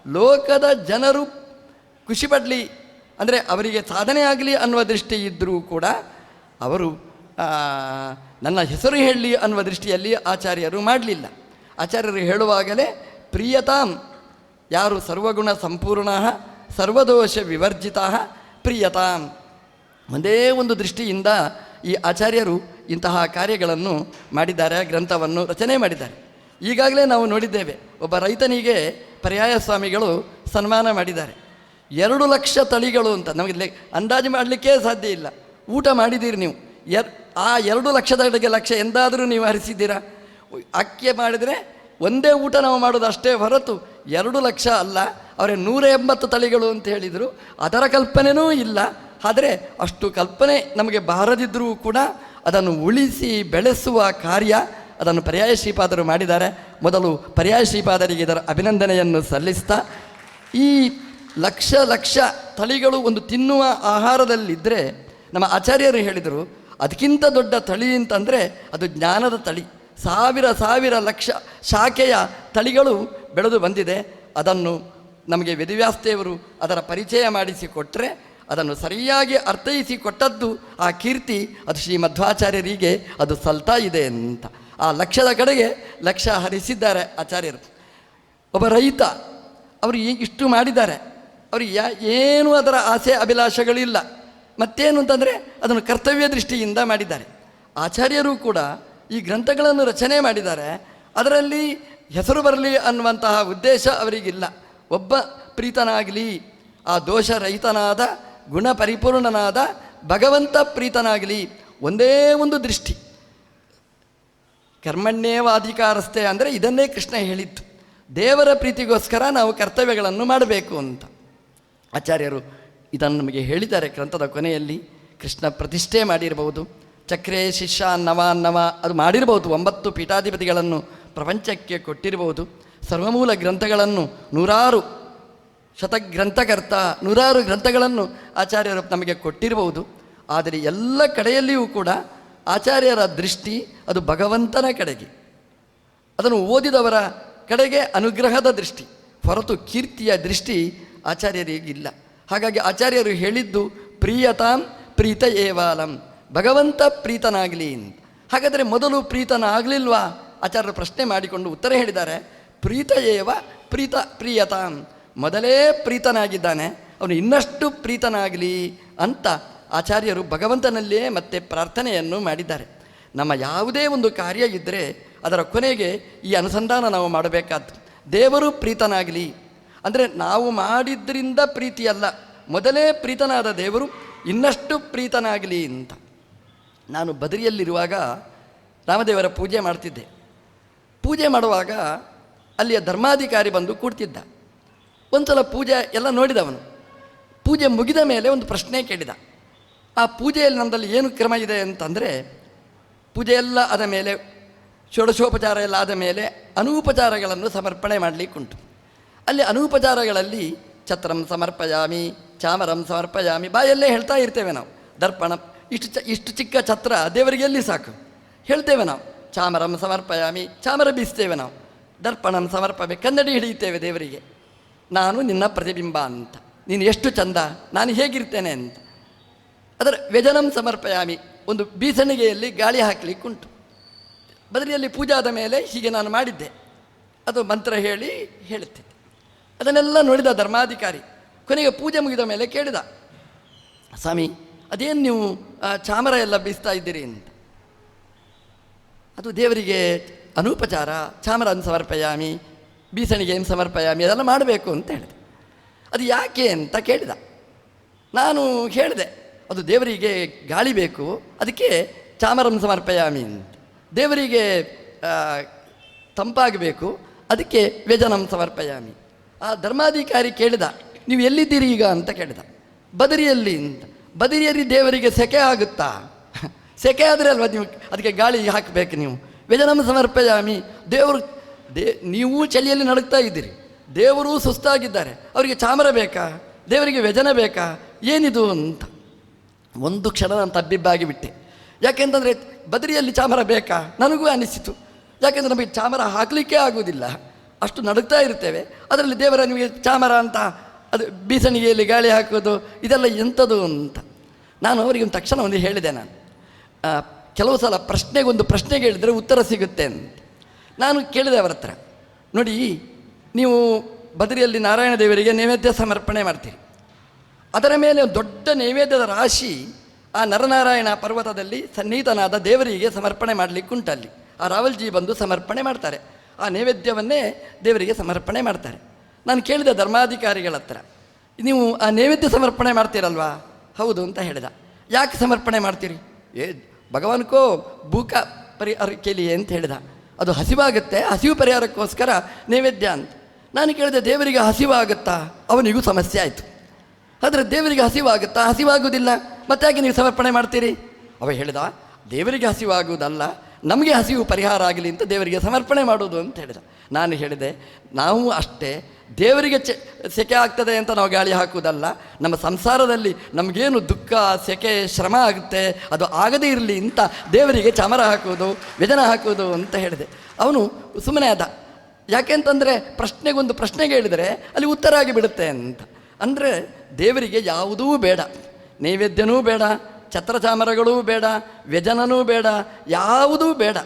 ಲೋಕದ ಜನರು ಖುಷಿಪಡಲಿ, ಅಂದರೆ ಅವರಿಗೆ ಸಾಧನೆ ಆಗಲಿ ಅನ್ನುವ ದೃಷ್ಟಿ ಇದ್ದರೂ ಕೂಡ ಅವರು ನನ್ನ ಹೆಸರು ಹೇಳಲಿ ಅನ್ನುವ ದೃಷ್ಟಿಯಲ್ಲಿ ಆಚಾರ್ಯರು ಮಾಡಲಿಲ್ಲ. ಆಚಾರ್ಯರು ಹೇಳುವಾಗಲೇ ಪ್ರಿಯತಾಂ, ಯಾರು ಸರ್ವಗುಣ ಸಂಪೂರ್ಣ ಸರ್ವದೋಷ ವಿವರ್ಜಿತ ಪ್ರಿಯತಾಂ, ಒಂದೇ ಒಂದು ದೃಷ್ಟಿಯಿಂದ ಈ ಆಚಾರ್ಯರು ಇಂತಹ ಕಾರ್ಯಗಳನ್ನು ಮಾಡಿದ್ದಾರೆ, ಗ್ರಂಥವನ್ನು ರಚನೆ ಮಾಡಿದ್ದಾರೆ. ಈಗಾಗಲೇ ನಾವು ನೋಡಿದ್ದೇವೆ, ಒಬ್ಬ ರೈತನಿಗೆ ಪರ್ಯಾಯ ಸ್ವಾಮಿಗಳು ಸನ್ಮಾನ ಮಾಡಿದ್ದಾರೆ. 2 ಲಕ್ಷ ತಳಿಗಳು ಅಂತ ನಮಗೆ ಅಂದಾಜು ಮಾಡಲಿಕ್ಕೇ ಸಾಧ್ಯ ಇಲ್ಲ. ಊಟ ಮಾಡಿದ್ದೀರಿ ನೀವು, ಆ 2 ಲಕ್ಷದವರೆಗೆ ಲಕ್ಷ ಎಂದಾದರೂ ನೀವು ಹರಿಸಿದ್ದೀರಾ? ಅಕ್ಕಿ ಮಾಡಿದರೆ ಒಂದೇ ಊಟ ನಾವು ಮಾಡೋದು ಅಷ್ಟೇ ಹೊರತು 2 ಲಕ್ಷ ಅಲ್ಲ. ಅವರೇ 180 ತಳಿಗಳು ಅಂತ ಹೇಳಿದರು. ಅದರ ಕಲ್ಪನೆಯೂ ಇಲ್ಲ. ಆದರೆ ಅಷ್ಟು ಕಲ್ಪನೆ ನಮಗೆ ಬಾರದಿದ್ದರೂ ಕೂಡ ಅದನ್ನು ಉಳಿಸಿ ಬೆಳೆಸುವ ಕಾರ್ಯ ಅದನ್ನು ಪರ್ಯಾಯ ಶ್ರೀಪಾದರು ಮಾಡಿದ್ದಾರೆ. ಮೊದಲು ಪರ್ಯಾಯ ಶ್ರೀಪಾದರಿಗೆ ಇದರ ಅಭಿನಂದನೆಯನ್ನು ಸಲ್ಲಿಸ್ತಾ, ಈ ಲಕ್ಷ ತಳಿಗಳು ಒಂದು ತಿನ್ನುವ ಆಹಾರದಲ್ಲಿದ್ದರೆ, ನಮ್ಮ ಆಚಾರ್ಯರು ಹೇಳಿದರು ಅದಕ್ಕಿಂತ ದೊಡ್ಡ ತಳಿ ಅಂತಂದರೆ ಅದು ಜ್ಞಾನದ ತಳಿ. ಸಾವಿರ ಲಕ್ಷ ಶಾಖೆಯ ತಳಿಗಳು ಬೆಳೆದು ಬಂದಿದೆ. ಅದನ್ನು ನಮಗೆ ವೇದವ್ಯಾಸದೇವರು ಅದರ ಪರಿಚಯ ಮಾಡಿಸಿಕೊಟ್ಟರೆ, ಅದನ್ನು ಸರಿಯಾಗಿ ಅರ್ಥೈಸಿ ಕೊಟ್ಟದ್ದು ಆ ಕೀರ್ತಿ ಅದು ಶ್ರೀ ಮಧ್ವಾಚಾರ್ಯರಿಗೆ ಅದು ಸಲ್ತಾ ಇದೆ ಅಂತ. ಆ ಲಕ್ಷದ ಕಡೆಗೆ ಲಕ್ಷ ಹರಿಸಿದ್ದಾರೆ ಆಚಾರ್ಯರು. ಒಬ್ಬ ರೈತ, ಅವರು ಇಷ್ಟು ಮಾಡಿದ್ದಾರೆ, ಅವ್ರಿಗೆ ಏನೂ ಅದರ ಆಸೆ ಅಭಿಲಾಷಗಳಿಲ್ಲ. ಮತ್ತೇನು ಅಂತಂದರೆ ಅದನ್ನು ಕರ್ತವ್ಯ ದೃಷ್ಟಿಯಿಂದ ಮಾಡಿದ್ದಾರೆ. ಆಚಾರ್ಯರು ಕೂಡ ಈ ಗ್ರಂಥಗಳನ್ನು ರಚನೆ ಮಾಡಿದ್ದಾರೆ. ಅದರಲ್ಲಿ ಹೆಸರು ಬರಲಿ ಅನ್ನುವಂತಹ ಉದ್ದೇಶ ಅವರಿಗಿಲ್ಲ. ಒಬ್ಬ ಪ್ರೀತನಾಗಲಿ, ಆ ದೋಷರಹಿತನಾದ ಗುಣ ಪರಿಪೂರ್ಣನಾದ ಭಗವಂತ ಪ್ರೀತನಾಗಲಿ, ಒಂದೇ ಒಂದು ದೃಷ್ಟಿ. ಕರ್ಮಣ್ಯೇವಾಧಿಕಾರಸ್ಥೆ ಅಂದರೆ ಇದನ್ನೇ ಕೃಷ್ಣ ಹೇಳಿತ್ತು, ದೇವರ ಪ್ರೀತಿಗೋಸ್ಕರ ನಾವು ಕರ್ತವ್ಯಗಳನ್ನು ಮಾಡಬೇಕು ಅಂತ. ಆಚಾರ್ಯರು ಇದನ್ನು ನಮಗೆ ಹೇಳಿದ್ದಾರೆ ಗ್ರಂಥದ ಕೊನೆಯಲ್ಲಿ. ಕೃಷ್ಣ ಪ್ರತಿಷ್ಠೆ ಮಾಡಿರಬಹುದು, ಚಕ್ರೇ ಶಿಷ್ಯ ನವ ಅದು ಮಾಡಿರಬಹುದು, 9 ಪೀಠಾಧಿಪತಿಗಳನ್ನು ಪ್ರಪಂಚಕ್ಕೆ ಕೊಟ್ಟಿರಬಹುದು, ಸರ್ವಮೂಲ ಗ್ರಂಥಗಳನ್ನು 100 ಶತಗ್ರಂಥಕರ್ತ 100 ಗ್ರಂಥಗಳನ್ನು ಆಚಾರ್ಯರು ನಮಗೆ ಕೊಟ್ಟಿರಬಹುದು. ಆದರೆ ಎಲ್ಲ ಕಡೆಯಲ್ಲಿಯೂ ಕೂಡ ಆಚಾರ್ಯರ ದೃಷ್ಟಿ ಅದು ಭಗವಂತನ ಕಡೆಗೆ, ಅದನ್ನು ಓದಿದವರ ಕಡೆಗೆ ಅನುಗ್ರಹದ ದೃಷ್ಟಿ ಹೊರತು ಕೀರ್ತಿಯ ದೃಷ್ಟಿ ಆಚಾರ್ಯರಿಗಿಲ್ಲ. ಹಾಗಾಗಿ ಆಚಾರ್ಯರು ಹೇಳಿದ್ದು ಪ್ರಿಯತಾಂ ಪ್ರೀತ ಏವಾಲಂ, ಭಗವಂತ ಪ್ರೀತನಾಗಲಿ ಅಂತ. ಹಾಗಾದರೆ ಮೊದಲು ಪ್ರೀತನಾಗಲಿಲ್ವಾ? ಆಚಾರ್ಯರು ಪ್ರಶ್ನೆ ಮಾಡಿಕೊಂಡು ಉತ್ತರ ಹೇಳಿದ್ದಾರೆ, ಪ್ರೀತ ಏವ ಪ್ರಿಯತಾಂ, ಮೊದಲೇ ಪ್ರೀತನಾಗಿದ್ದಾನೆ, ಅವನು ಇನ್ನಷ್ಟು ಪ್ರೀತನಾಗಲಿ ಅಂತ ಆಚಾರ್ಯರು ಭಗವಂತನಲ್ಲಿಯೇ ಮತ್ತೆ ಪ್ರಾರ್ಥನೆಯನ್ನು ಮಾಡಿದ್ದಾರೆ. ನಮ್ಮ ಯಾವುದೇ ಒಂದು ಕಾರ್ಯ ಇದ್ದರೆ ಅದರ ಕೊನೆಗೆ ಈ ಅನುಸಂಧಾನ ನಾವು ಮಾಡಬೇಕಾದ್ದು, ದೇವರು ಪ್ರೀತನಾಗಲಿ ಅಂದರೆ ನಾವು ಮಾಡಿದ್ರಿಂದ ಪ್ರೀತಿಯಲ್ಲ, ಮೊದಲೇ ಪ್ರೀತನಾದ ದೇವರು ಇನ್ನಷ್ಟು ಪ್ರೀತನಾಗಲಿ ಅಂತ. ನಾನು ಬದರಿಯಲ್ಲಿರುವಾಗ ರಾಮದೇವರ ಪೂಜೆ ಮಾಡ್ತಿದ್ದೆ. ಪೂಜೆ ಮಾಡುವಾಗ ಅಲ್ಲಿಯ ಧರ್ಮಾಧಿಕಾರಿ ಬಂದು ಕೂಡ್ತಿದ್ದ. ಒಂದು ಸಲ ಪೂಜೆ ಎಲ್ಲ ನೋಡಿದವನು. ಪೂಜೆ ಮುಗಿದ ಮೇಲೆ ಒಂದು ಪ್ರಶ್ನೆ ಕೇಳಿದ. ಆ ಪೂಜೆಯಲ್ಲಿ ನಮ್ಮದಲ್ಲಿ ಏನು ಕ್ರಮ ಇದೆ ಅಂತಂದರೆ, ಪೂಜೆಯೆಲ್ಲ ಆದ ಮೇಲೆ ಷೋಡಶೋಪಚಾರ ಎಲ್ಲ ಆದ ಮೇಲೆ ಅನೂಪಚಾರಗಳನ್ನು ಸಮರ್ಪಣೆ ಮಾಡಲಿಕ್ಕುಂಟು. ಅಲ್ಲಿ ಅನೂಪಚಾರಗಳಲ್ಲಿ ಛತ್ರಂ ಸಮರ್ಪಯಾಮಿ, ಚಾಮರಂ ಸಮರ್ಪಯಾಮಿ, ಬಾಯಲ್ಲೇ ಹೇಳ್ತಾ ಇರ್ತೇವೆ ನಾವು. ದರ್ಪಣ ಇಷ್ಟು ಚಿಕ್ಕ ಛತ್ರ ದೇವರಿಗೆ ಎಲ್ಲಿ ಸಾಕು ಹೇಳ್ತೇವೆ ನಾವು. ಚಾಮರಂ ಸಮರ್ಪಯಾಮಿ, ಚಾಮರ ಬೀಸ್ತೇವೆ ನಾವು. ದರ್ಪಣಂ ಸಮರ್ಪಮೆ, ಕನ್ನಡಿ ಹಿಡಿಯುತ್ತೇವೆ ದೇವರಿಗೆ. ನಾನು ನಿನ್ನ ಪ್ರತಿಬಿಂಬ ಅಂತ, ನೀನು ಎಷ್ಟು ಚಂದ, ನಾನು ಹೇಗಿರ್ತೇನೆ ಅಂತ. ಅದರ ವ್ಯಜನಂ ಸಮರ್ಪಯಾಮಿ, ಒಂದು ಬೀಸಣಿಗೆಯಲ್ಲಿ ಗಾಳಿ ಹಾಕಲಿಕ್ಕುಂಟು. ಬದರಿಯಲ್ಲಿ ಪೂಜೆ ಆದ ಮೇಲೆ ಹೀಗೆ ನಾನು ಮಾಡಿದ್ದೆ, ಅದು ಮಂತ್ರ ಹೇಳುತ್ತಿದ್ದೆ. ಅದನ್ನೆಲ್ಲ ನೋಡಿದ ಧರ್ಮಾಧಿಕಾರಿ ಕೊನೆಗೆ ಪೂಜೆ ಮುಗಿದ ಮೇಲೆ ಕೇಳಿದ, ಸ್ವಾಮಿ ಅದೇನು ನೀವು ಚಾಮರ ಎಲ್ಲ ಬೀಸ್ತಾ ಇದ್ದೀರಿ ಅಂತ. ಅದು ದೇವರಿಗೆ ಅನುಪಚಾರ ಚಾಮರನ್ನು ಸಮರ್ಪಯಾಮಿ, ಬೀಸಣಿಗೆಯನ್ನು ಸಮರ್ಪಯಾಮಿ, ಅದೆಲ್ಲ ಮಾಡಬೇಕು ಅಂತ ಹೇಳಿದೆ. ಅದು ಯಾಕೆ ಅಂತ ಕೇಳಿದ. ನಾನು ಹೇಳಿದೆ, ಅದು ದೇವರಿಗೆ ಗಾಳಿ ಬೇಕು, ಅದಕ್ಕೆ ಚಾಮರಂ ಸಮರ್ಪಯಾಮಿ ಅಂತ. ದೇವರಿಗೆ ತಂಪಾಗಬೇಕು, ಅದಕ್ಕೆ ವ್ಯಜನಂ ಸಮರ್ಪಯಾಮಿ. ಆ ಧರ್ಮಾಧಿಕಾರಿ ಕೇಳಿದ, ನೀವು ಎಲ್ಲಿದ್ದೀರಿ ಈಗ ಅಂತ ಕೇಳಿದ. ಬದರಿಯಲ್ಲಿ ಅಂತ. ಬದರಿಯಲ್ಲಿ ದೇವರಿಗೆ ಸೆಕೆ ಆಗುತ್ತಾ? ಸೆಕೆ ಆದರೆ ಅಲ್ವ ನೀವು ಅದಕ್ಕೆ ಗಾಳಿ ಹಾಕಬೇಕು. ನೀವು ವ್ಯಜನಂ ಸಮರ್ಪಯಾಮಿ, ದೇವರು ನೀವೂ ಚಳಿಯಲ್ಲಿ ನಡುಗ್ತಾ ಇದ್ದೀರಿ, ದೇವರೂ ಸುಸ್ತಾಗಿದ್ದಾರೆ, ಅವರಿಗೆ ಚಾಮರ ಬೇಕಾ, ದೇವರಿಗೆ ವ್ಯಜನ ಬೇಕಾ, ಏನಿದು ಅಂತ ಒಂದು ಕ್ಷಣ ನಾನು ತಬ್ಬಿಬ್ಬಾಗಿ ಬಿಟ್ಟೆ. ಯಾಕೆಂತಂದರೆ ಬದರಿಯಲ್ಲಿ ಚಾಮರ ಬೇಕಾ ನನಗೂ ಅನಿಸಿತು. ಯಾಕೆಂದರೆ ನಮಗೆ ಚಾಮರ ಹಾಕಲಿಕ್ಕೆ ಆಗುವುದಿಲ್ಲ, ಅಷ್ಟು ನಡುಗ್ತಾ ಇರ್ತೇವೆ. ಅದರಲ್ಲಿ ದೇವರ ನಿಮಗೆ ಚಾಮರ ಅಂತ, ಅದು ಬೀಸಣಿಗೆಯಲ್ಲಿ ಗಾಳಿ ಹಾಕೋದು, ಇದೆಲ್ಲ ಎಂಥದ್ದು ಅಂತ ನಾನು ಅವರಿಗೆ ಒಂದು ತಕ್ಷಣ ಒಂದು ಹೇಳಿದೆ. ನಾನು ಕೆಲವು ಸಲ ಪ್ರಶ್ನೆಗೊಂದು ಪ್ರಶ್ನೆ ಕೇಳಿದರೆ ಉತ್ತರ ಸಿಗುತ್ತೆ ಅಂತ ನಾನು ಕೇಳಿದೆ ಅವರ ಹತ್ರ. ನೋಡಿ, ನೀವು ಬದರಿಯಲ್ಲಿ ನಾರಾಯಣ ದೇವರಿಗೆ ನೈವೇದ್ಯ ಸಮರ್ಪಣೆ ಮಾಡ್ತೀರಿ, ಅದರ ಮೇಲೆ ಒಂದು ದೊಡ್ಡ ನೈವೇದ್ಯದ ರಾಶಿ ಆ ನರನಾರಾಯಣ ಪರ್ವತದಲ್ಲಿ ಸನ್ನಿಹಿತನಾದ ದೇವರಿಗೆ ಸಮರ್ಪಣೆ ಮಾಡಲಿಕ್ಕೆ ಉಂಟಲ್ಲಿ. ಆ ರಾವಲ್ಜಿ ಬಂದು ಸಮರ್ಪಣೆ ಮಾಡ್ತಾರೆ, ಆ ನೈವೇದ್ಯವನ್ನೇ ದೇವರಿಗೆ ಸಮರ್ಪಣೆ ಮಾಡ್ತಾರೆ. ನಾನು ಕೇಳಿದೆ ಧರ್ಮಾಧಿಕಾರಿಗಳ ಹತ್ರ, ನೀವು ಆ ನೈವೇದ್ಯ ಸಮರ್ಪಣೆ ಮಾಡ್ತೀರಲ್ವಾ? ಹೌದು ಅಂತ ಹೇಳಿದ. ಯಾಕೆ ಸಮರ್ಪಣೆ ಮಾಡ್ತೀರಿ? ಭಗವಾನ್ಕೋ ಭೂಕ ಪರಿಹಾರ ಕೇಳಿಯೇ ಅಂತ ಹೇಳಿದ. ಅದು ಹಸಿವಾಗುತ್ತೆ, ಹಸಿವು ಪರಿಹಾರಕ್ಕೋಸ್ಕರ ನೈವೇದ್ಯ ಅಂತ. ನಾನು ಕೇಳಿದೆ, ದೇವರಿಗೆ ಹಸಿವಾಗುತ್ತಾ? ಅವನಿಗೂ ಸಮಸ್ಯೆ ಆಯಿತು. ಆದರೆ ದೇವರಿಗೆ ಹಸಿವಾಗುತ್ತಾ? ಹಸಿವಾಗುವುದಿಲ್ಲ, ಮತ್ತೆ ಯಾಕೆ ನೀವು ಸಮರ್ಪಣೆ ಮಾಡ್ತೀರಿ? ಅವ ಹೇಳಿದ, ದೇವರಿಗೆ ಹಸಿವಾಗುವುದಲ್ಲ, ನಮಗೆ ಹಸಿವು ಪರಿಹಾರ ಆಗಲಿ ಅಂತ ದೇವರಿಗೆ ಸಮರ್ಪಣೆ ಮಾಡೋದು ಅಂತ ಹೇಳಿದ. ನಾನು ಹೇಳಿದೆ, ನಾವು ಅಷ್ಟೇ, ದೇವರಿಗೆ ಸೆಕೆ ಆಗ್ತದೆ ಅಂತ ನಾವು ಗಾಳಿ ಹಾಕುವುದಲ್ಲ, ನಮ್ಮ ಸಂಸಾರದಲ್ಲಿ ನಮಗೇನು ದುಃಖ, ಸೆಕೆ, ಶ್ರಮ ಆಗುತ್ತೆ, ಅದು ಆಗದೇ ಇರಲಿ ಅಂತ ದೇವರಿಗೆ ಚಾಮರ ಹಾಕುವುದು, ವ್ಯಜನ ಹಾಕುವುದು ಅಂತ ಹೇಳಿದೆ. ಅವನು ಸುಮ್ಮನೆ ಆದ. ಯಾಕೆಂತಂದರೆ ಪ್ರಶ್ನೆಗೊಂದು ಪ್ರಶ್ನೆ ಕೇಳಿದರೆ ಅಲ್ಲಿ ಉತ್ತರ ಆಗಿಬಿಡುತ್ತೆ ಅಂತ. ಅಂದರೆ ದೇವರಿಗೆ ಯಾವುದೂ ಬೇಡ, ನೈವೇದ್ಯನೂ ಬೇಡ, ಛತ್ರಚಾಮರಗಳೂ ಬೇಡ, ವ್ಯಜನನೂ ಬೇಡ, ಯಾವುದೂ ಬೇಡ.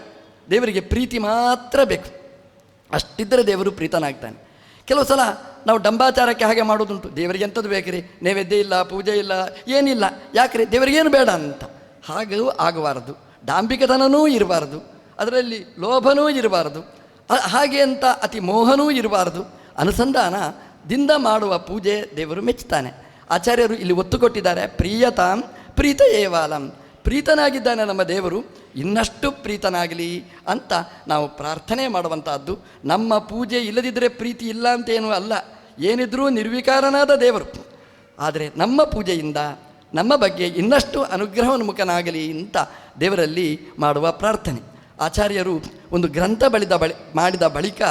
ದೇವರಿಗೆ ಪ್ರೀತಿ ಮಾತ್ರ ಬೇಕು. ಅಷ್ಟಿದ್ದರೆ ದೇವರು ಪ್ರೀತನಾಗ್ತಾನೆ. ಕೆಲವು ಸಲ ನಾವು ಡಂಬಾಚಾರಕ್ಕೆ ಹಾಗೆ ಮಾಡೋದುಂಟು. ದೇವರಿಗೆ ಎಂಥದ್ದು ಬೇಕ್ರಿ, ನೈವೇದ್ಯ ಇಲ್ಲ, ಪೂಜೆ ಇಲ್ಲ, ಏನಿಲ್ಲ, ಯಾಕ್ರಿ ದೇವರಿಗೇನು ಬೇಡ ಅಂತ. ಹಾಗೂ ಆಗಬಾರದು. ಡಾಂಬಿಕತನನೂ ಇರಬಾರ್ದು, ಅದರಲ್ಲಿ ಲೋಭನೂ ಇರಬಾರ್ದು, ಹಾಗೆ ಅಂತ ಅತಿ ಮೋಹನೂ ಇರಬಾರ್ದು. ಅನುಸಂಧಾನದಿಂದ ಮಾಡುವ ಪೂಜೆ ದೇವರು ಮೆಚ್ಚುತ್ತಾನೆ. ಆಚಾರ್ಯರು ಇಲ್ಲಿ ಒತ್ತು ಕೊಟ್ಟಿದ್ದಾರೆ, ಪ್ರಿಯತಾಂ ಪ್ರೀತ ಏವಾಲಂ. ಪ್ರೀತನಾಗಿದ್ದಾನೆ ನಮ್ಮ ದೇವರು, ಇನ್ನಷ್ಟು ಪ್ರೀತನಾಗಲಿ ಅಂತ ನಾವು ಪ್ರಾರ್ಥನೆ ಮಾಡುವಂಥದ್ದು. ನಮ್ಮ ಪೂಜೆ ಇಲ್ಲದಿದ್ದರೆ ಪ್ರೀತಿ ಇಲ್ಲ ಅಂತೇನೂ ಅಲ್ಲ, ಏನಿದ್ರೂ ನಿರ್ವಿಕಾರನಾದ ದೇವರು. ಆದರೆ ನಮ್ಮ ಪೂಜೆಯಿಂದ ನಮ್ಮ ಬಗ್ಗೆ ಇನ್ನಷ್ಟು ಅನುಗ್ರಹೋನ್ಮುಖನಾಗಲಿ ಅಂತ ದೇವರಲ್ಲಿ ಮಾಡುವ ಪ್ರಾರ್ಥನೆ. ಆಚಾರ್ಯರು ಒಂದು ಗ್ರಂಥ ಮಾಡಿದ ಬಳಿಕ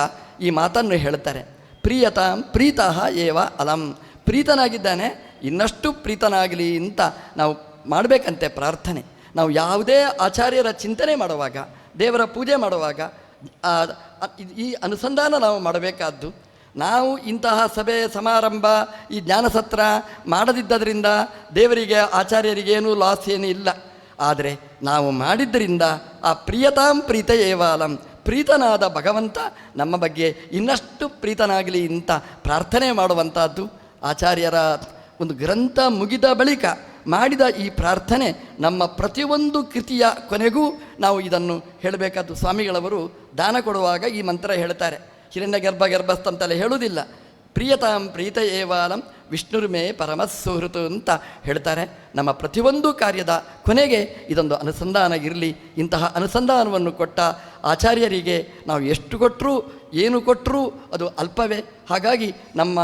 ಈ ಮಾತನ್ನು ಹೇಳ್ತಾರೆ, ಪ್ರಿಯತಾಂ ಪ್ರೀತಃ ಏವ ಅಲಂ. ಪ್ರೀತನಾಗಿದ್ದಾನೆ, ಇನ್ನಷ್ಟು ಪ್ರೀತನಾಗಲಿ ಅಂತ ನಾವು ಮಾಡಬೇಕಂತೆ ಪ್ರಾರ್ಥನೆ. ನಾವು ಯಾವುದೇ ಆಚಾರ್ಯರ ಚಿಂತನೆ ಮಾಡುವಾಗ, ದೇವರ ಪೂಜೆ ಮಾಡುವಾಗ ಈ ಅನುಸಂಧಾನ ನಾವು ಮಾಡಬೇಕಾದ್ದು. ನಾವು ಇಂತಹ ಸಭೆ ಸಮಾರಂಭ, ಈ ಜ್ಞಾನಸತ್ರ ಮಾಡದಿದ್ದರಿಂದ ದೇವರಿಗೆ, ಆಚಾರ್ಯರಿಗೇನೂ ಲಾಸ್ ಏನೂ ಇಲ್ಲ. ಆದರೆ ನಾವು ಮಾಡಿದ್ದರಿಂದ ಆ ಪ್ರಿಯತಾಂ ಪ್ರೀತ ಏವಾಲಂ, ಪ್ರೀತನಾದ ಭಗವಂತ ನಮ್ಮ ಬಗ್ಗೆ ಇನ್ನಷ್ಟು ಪ್ರೀತನಾಗಲಿ ಅಂತ ಪ್ರಾರ್ಥನೆ ಮಾಡುವಂಥದ್ದು. ಆಚಾರ್ಯರ ಒಂದು ಗ್ರಂಥ ಮುಗಿದ ಬಳಿಕ ಮಾಡಿದ ಈ ಪ್ರಾರ್ಥನೆ ನಮ್ಮ ಪ್ರತಿಯೊಂದು ಕೃತಿಯ ಕೊನೆಗೂ ನಾವು ಇದನ್ನು ಹೇಳಬೇಕಾದ್ದು. ಸ್ವಾಮಿಗಳವರು ದಾನ ಕೊಡುವಾಗ ಈ ಮಂತ್ರ ಹೇಳ್ತಾರೆ, ಹಿರಣ್ಯ ಗರ್ಭಸ್ಥಂತೆಲ್ಲ ಹೇಳುವುದಿಲ್ಲ, ಪ್ರಿಯತಾಂ ಪ್ರೀತ ಏವಾಲಂ ವಿಷ್ಣುರ್ಮೇ ಪರಮಸ್ಸುಹೃತು ಅಂತ ಹೇಳ್ತಾರೆ. ನಮ್ಮ ಪ್ರತಿಯೊಂದು ಕಾರ್ಯದ ಕೊನೆಗೆ ಇದೊಂದು ಅನುಸಂಧಾನ ಇರಲಿ. ಇಂತಹ ಅನುಸಂಧಾನವನ್ನು ಕೊಟ್ಟ ಆಚಾರ್ಯರಿಗೆ ನಾವು ಎಷ್ಟು ಕೊಟ್ಟರೂ ಏನು ಕೊಟ್ಟರೂ ಅದು ಅಲ್ಪವೇ. ಹಾಗಾಗಿ ನಮ್ಮ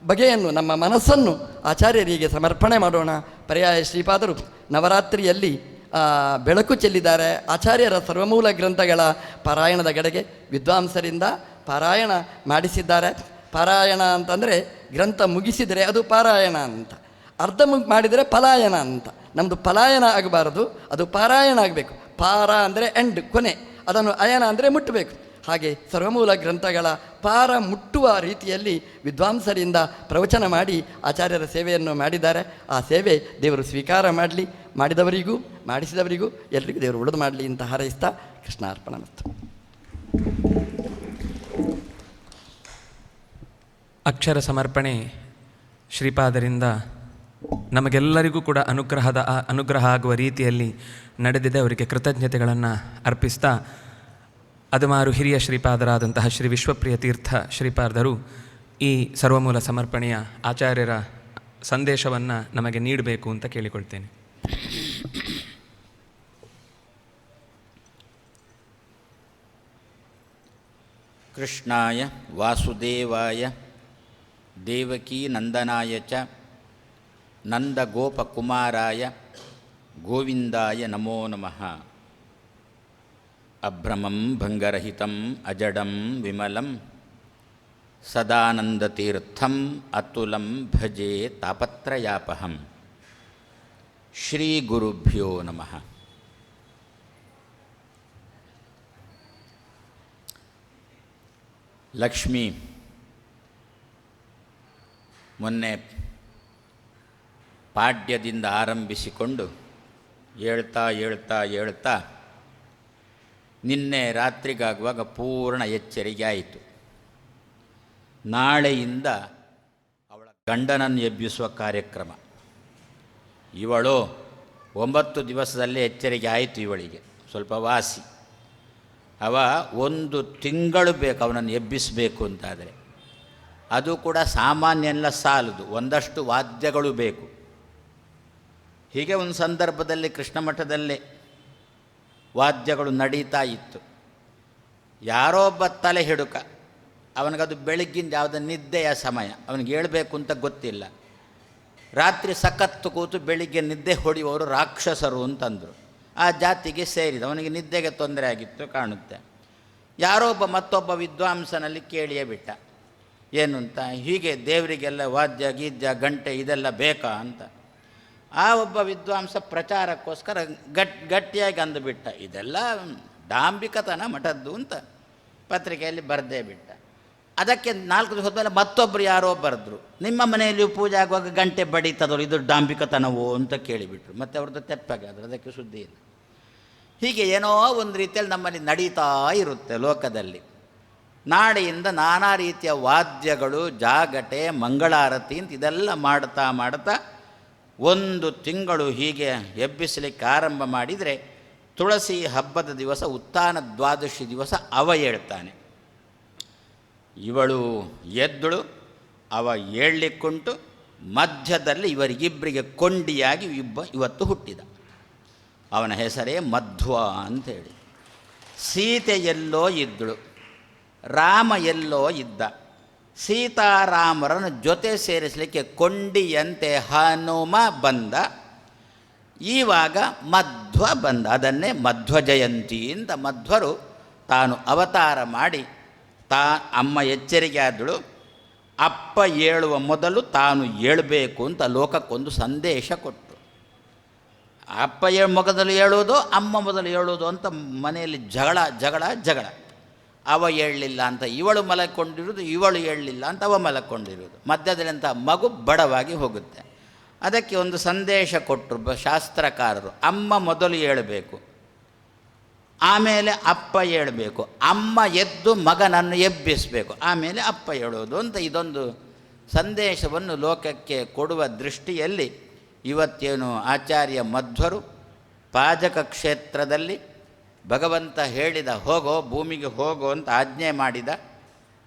ಬಗೆಯನ್ನು, ನಮ್ಮ ಮನಸ್ಸನ್ನು ಆಚಾರ್ಯರಿಗೆ ಸಮರ್ಪಣೆ ಮಾಡೋಣ. ಪರ್ಯಾಯ ಶ್ರೀಪಾದರು ನವರಾತ್ರಿಯಲ್ಲಿ ಬೆಳಕು ಚೆಲ್ಲಿದ್ದಾರೆ. ಆಚಾರ್ಯರ ಸರ್ವಮೂಲ ಗ್ರಂಥಗಳ ಪಾರಾಯಣದ ಕಡೆಗೆ ವಿದ್ವಾಂಸರಿಂದ ಪಾರಾಯಣ ಮಾಡಿಸಿದ್ದಾರೆ. ಪಾರಾಯಣ ಅಂತಂದರೆ ಗ್ರಂಥ ಮುಗಿಸಿದರೆ ಅದು ಪಾರಾಯಣ ಅಂತ, ಅರ್ಧ ಮಾಡಿದರೆ ಪಲಾಯನ ಅಂತ. ನಮ್ಮದು ಪಲಾಯನ ಆಗಬಾರದು, ಅದು ಪಾರಾಯಣ ಆಗಬೇಕು. ಪಾರ ಅಂದರೆ ಎಂಡ್, ಕೊನೆ, ಅದನ್ನು ಅಯನ ಅಂದರೆ ಮುಟ್ಟಬೇಕು. ಹಾಗೆ ಸರ್ವಮೂಲ ಗ್ರಂಥಗಳ ಪಾರ ಮುಟ್ಟುವ ರೀತಿಯಲ್ಲಿ ವಿದ್ವಾಂಸರಿಂದ ಪ್ರವಚನ ಮಾಡಿ ಆಚಾರ್ಯರ ಸೇವೆಯನ್ನು ಮಾಡಿದ್ದಾರೆ. ಆ ಸೇವೆ ದೇವರು ಸ್ವೀಕಾರ ಮಾಡಲಿ, ಮಾಡಿದವರಿಗೂ ಮಾಡಿಸಿದವರಿಗೂ ಎಲ್ರಿಗೂ ದೇವರು ಒಳ್ಳೆದು ಮಾಡಲಿ ಅಂತ ಹಾರೈಸ್ತಾ ಕೃಷ್ಣಾರ್ಪಣಮಸ್ತು. ಅಕ್ಷರ ಸಮರ್ಪಣೆ ಶ್ರೀಪಾದರಿಂದ ನಮಗೆಲ್ಲರಿಗೂ ಕೂಡ ಅನುಗ್ರಹ ಆಗುವ ರೀತಿಯಲ್ಲಿ ನಡೆದಿದೆ. ಅವರಿಗೆ ಕೃತಜ್ಞತೆಗಳನ್ನು ಅರ್ಪಿಸ್ತಾ ಅದಮಾರು ಹಿರಿಯ ಶ್ರೀಪಾದರಾದಂತಹ ಶ್ರೀ ವಿಶ್ವಪ್ರಿಯ ತೀರ್ಥ ಶ್ರೀಪಾದರು ಈ ಸರ್ವಮೂಲ ಸಮರ್ಪಣೆಯ ಆಚಾರ್ಯರ ಸಂದೇಶವನ್ನು ನಮಗೆ ನೀಡಬೇಕು ಅಂತ ಕೇಳಿಕೊಳ್ತೇನೆ. ಕೃಷ್ಣಾಯ ವಾಸುದೇವಾಯ ದೇವಕೀ ನಂದನಾಯ ಚ ನಂದಗೋಪಕುಮಾರಾಯ ಗೋವಿಂದಾಯ ನಮೋ ನಮಃ. ಅಭ್ರಮಂ ಭಂಗರಹಿತಂ ಅಜಡಂ ವಿಮಲಂ ಸದಾನಂದತೀರ್ಥಂ ಅತುಲಂ ಭಜೆ ತಾಪತ್ರಯಾಪಹಂ. ಶ್ರೀ ಗುರುಭ್ಯೋ ನಮಃ. ಲಕ್ಷ್ಮೀ ಮೊನ್ನೆ ಪಾಡ್ಯದಿಂದ ಆರಂಭಿಸಿಕೊಂಡು ಹೇಳ್ತಾ ನಿನ್ನೆ ರಾತ್ರಿಗಾಗುವಾಗ ಪೂರ್ಣ ಎಚ್ಚರಿಕೆ ಆಯಿತು. ನಾಳೆಯಿಂದ ಅವಳ ಗಂಡನನ್ನು ಎಬ್ಬಿಸುವ ಕಾರ್ಯಕ್ರಮ. ಇವಳು 9 ದಿವಸದಲ್ಲೇ ಎಚ್ಚರಿಕೆ ಆಯಿತು. ಇವಳಿಗೆ ಸ್ವಲ್ಪ ವಾಸಿ. ಅವ 1 ತಿಂಗಳು ಬೇಕು ಅವನನ್ನು ಎಬ್ಬಿಸಬೇಕು ಅಂತಾದರೆ. ಅದು ಕೂಡ ಸಾಮಾನ್ಯ ಎಲ್ಲ ಸಾಲದು, ಒಂದಷ್ಟು ವಾದ್ಯಗಳು ಬೇಕು. ಹೀಗೆ ಒಂದು ಸಂದರ್ಭದಲ್ಲಿ ಕೃಷ್ಣ ಮಠದಲ್ಲೇ ವಾದ್ಯಗಳು ನಡೀತಾ ಇತ್ತು. ಯಾರೋ ಒಬ್ಬ ತಲೆ ಹಿಡುಕ, ಅವನಿಗದು ಬೆಳಗ್ಗಿಂದ ಯಾವುದೋ ನಿದ್ದೆಯ ಸಮಯ, ಅವನಿಗೆ ಹೇಳಬೇಕು ಅಂತ ಗೊತ್ತಿಲ್ಲ. ರಾತ್ರಿ ಸಖತ್ತು ಕೂತು ಬೆಳಿಗ್ಗೆ ನಿದ್ದೆ ಹೊಡೆಯುವವರು ರಾಕ್ಷಸರು ಅಂತಂದರು. ಆ ಜಾತಿಗೆ ಸೇರಿದ, ಅವನಿಗೆ ನಿದ್ದೆಗೆ ತೊಂದರೆ ಆಗಿತ್ತು ಕಾಣುತ್ತೆ. ಯಾರೋ ಒಬ್ಬ ಮತ್ತೊಬ್ಬ ವಿದ್ವಾಂಸನಲ್ಲಿ ಕೇಳಿಯೇ ಬಿಟ್ಟ, ಏನು ಅಂತ, ಹೀಗೆ ದೇವರಿಗೆಲ್ಲ ವಾದ್ಯ ಗೀದ್ಯ ಗಂಟೆ ಇದೆಲ್ಲ ಬೇಕಾ ಅಂತ. ಆ ಒಬ್ಬ ವಿದ್ವಾಂಸ ಪ್ರಚಾರಕ್ಕೋಸ್ಕರ ಗಟ್ಟಿಯಾಗಿ ಅಂದುಬಿಟ್ಟ, ಇದೆಲ್ಲ ಡಾಂಬಿಕತನ ಮಠದ್ದು ಅಂತ ಪತ್ರಿಕೆಯಲ್ಲಿ ಬರೆದೇ ಬಿಟ್ಟ. ಅದಕ್ಕೆ 4 ದಿವಸದ ಮೇಲೆ ಮತ್ತೊಬ್ಬರು ಯಾರೋ ಬರೆದ್ರು, ನಿಮ್ಮ ಮನೆಯಲ್ಲಿಯೂ ಪೂಜೆ ಆಗುವಾಗ ಗಂಟೆ ಬಡೀತದವರು, ಇದು ಡಾಂಬಿಕತನವೋ ಅಂತ ಕೇಳಿಬಿಟ್ರು. ಮತ್ತು ಅವ್ರದ್ದು ತೆಪ್ಪಾಗಾದ್ರೆ ಅದಕ್ಕೆ ಸುದ್ದಿ ಇಲ್ಲ. ಹೀಗೆ ಏನೋ ಒಂದು ರೀತಿಯಲ್ಲಿ ನಮ್ಮಲ್ಲಿ ನಡೀತಾ ಇರುತ್ತೆ ಲೋಕದಲ್ಲಿ. ನಾಳೆಯಿಂದ ನಾನಾ ರೀತಿಯ ವಾದ್ಯಗಳು, ಜಾಗಟೆ, ಮಂಗಳಾರತಿ ಅಂತ ಇದೆಲ್ಲ ಮಾಡ್ತಾ 1 ತಿಂಗಳು ಹೀಗೆ ಎಬ್ಬಿಸಲಿಕ್ಕೆ ಆರಂಭ ಮಾಡಿದರೆ, ತುಳಸಿ ಹಬ್ಬದ ದಿವಸ ಉತ್ಥಾನ ದ್ವಾದಶಿ ದಿವಸ ಅವ ಹೇಳ್ತಾನೆ. ಇವಳು ಎದ್ದಳು, ಅವ ಏಳಲಿಕ್ಕುಂಟು. ಮಧ್ಯದಲ್ಲಿ ಇವರಿಗಿಬ್ಬರಿಗೆ ಕೊಂಡಿಯಾಗಿ ಇವತ್ತು ಹುಟ್ಟಿದ. ಅವನ ಹೆಸರೇ ಮಧ್ವ ಅಂಥೇಳಿ. ಸೀತೆ ಎಲ್ಲೋ ಇದ್ದಳು, ರಾಮ ಎಲ್ಲೋ ಇದ್ದ. ಸೀತಾರಾಮರನ್ನು ಜೊತೆ ಸೇರಿಸಲಿಕ್ಕೆ ಕೊಂಡಿಯಂತೆ ಹನುಮ ಬಂದ. ಈವಾಗ ಮಧ್ವ ಬಂದ. ಅದನ್ನೇ ಮಧ್ವ ಜಯಂತಿ ಅಂತ ಮಧ್ವರು ತಾನು ಅವತಾರ ಮಾಡಿ ಅಮ್ಮ ಎಚ್ಚರಿಕೆ ಆದಳು. ಅಪ್ಪ ಏಳುವ ಮೊದಲು ತಾನು ಏಳಬೇಕು ಅಂತ ಲೋಕಕ್ಕೊಂದು ಸಂದೇಶ ಕೊಟ್ಟರು. ಅಪ್ಪ ಮೊದಲು ಹೇಳೋದು, ಅಮ್ಮ ಮೊದಲು ಹೇಳೋದು ಅಂತ ಮನೆಯಲ್ಲಿ ಜಗಳ. ಅವ ಹೇಳಲಿಲ್ಲ ಅಂತ ಇವಳು ಮಲಕೊಂಡಿರೋದು, ಇವಳು ಹೇಳಲಿಲ್ಲ ಅಂತ ಅವ ಮಲಕೊಂಡಿರೋದು. ಮಧ್ಯದಲ್ಲಂಥ ಮಗು ಬಡವಾಗಿ ಹೋಗುತ್ತೆ. ಅದಕ್ಕೆ ಒಂದು ಸಂದೇಶ ಕೊಟ್ಟರು ಶಾಸ್ತ್ರಕಾರರು. ಅಮ್ಮ ಮೊದಲು ಹೇಳಬೇಕು, ಆಮೇಲೆ ಅಪ್ಪ ಹೇಳಬೇಕು. ಅಮ್ಮ ಎದ್ದು ಮಗನನ್ನು ಎಬ್ಬಿಸಬೇಕು, ಆಮೇಲೆ ಅಪ್ಪ ಹೇಳೋದು ಅಂತ ಇದೊಂದು ಸಂದೇಶವನ್ನು ಲೋಕಕ್ಕೆ ಕೊಡುವ ದೃಷ್ಟಿಯಲ್ಲಿ ಇವತ್ತೇನು ಆಚಾರ್ಯ ಮಧ್ವರು ಪಾಜಕ ಕ್ಷೇತ್ರದಲ್ಲಿ ಭಗವಂತ ಹೇಳಿದ ಹೋಗೋ, ಭೂಮಿಗೆ ಹೋಗೋ ಅಂತ ಆಜ್ಞೆ ಮಾಡಿದ.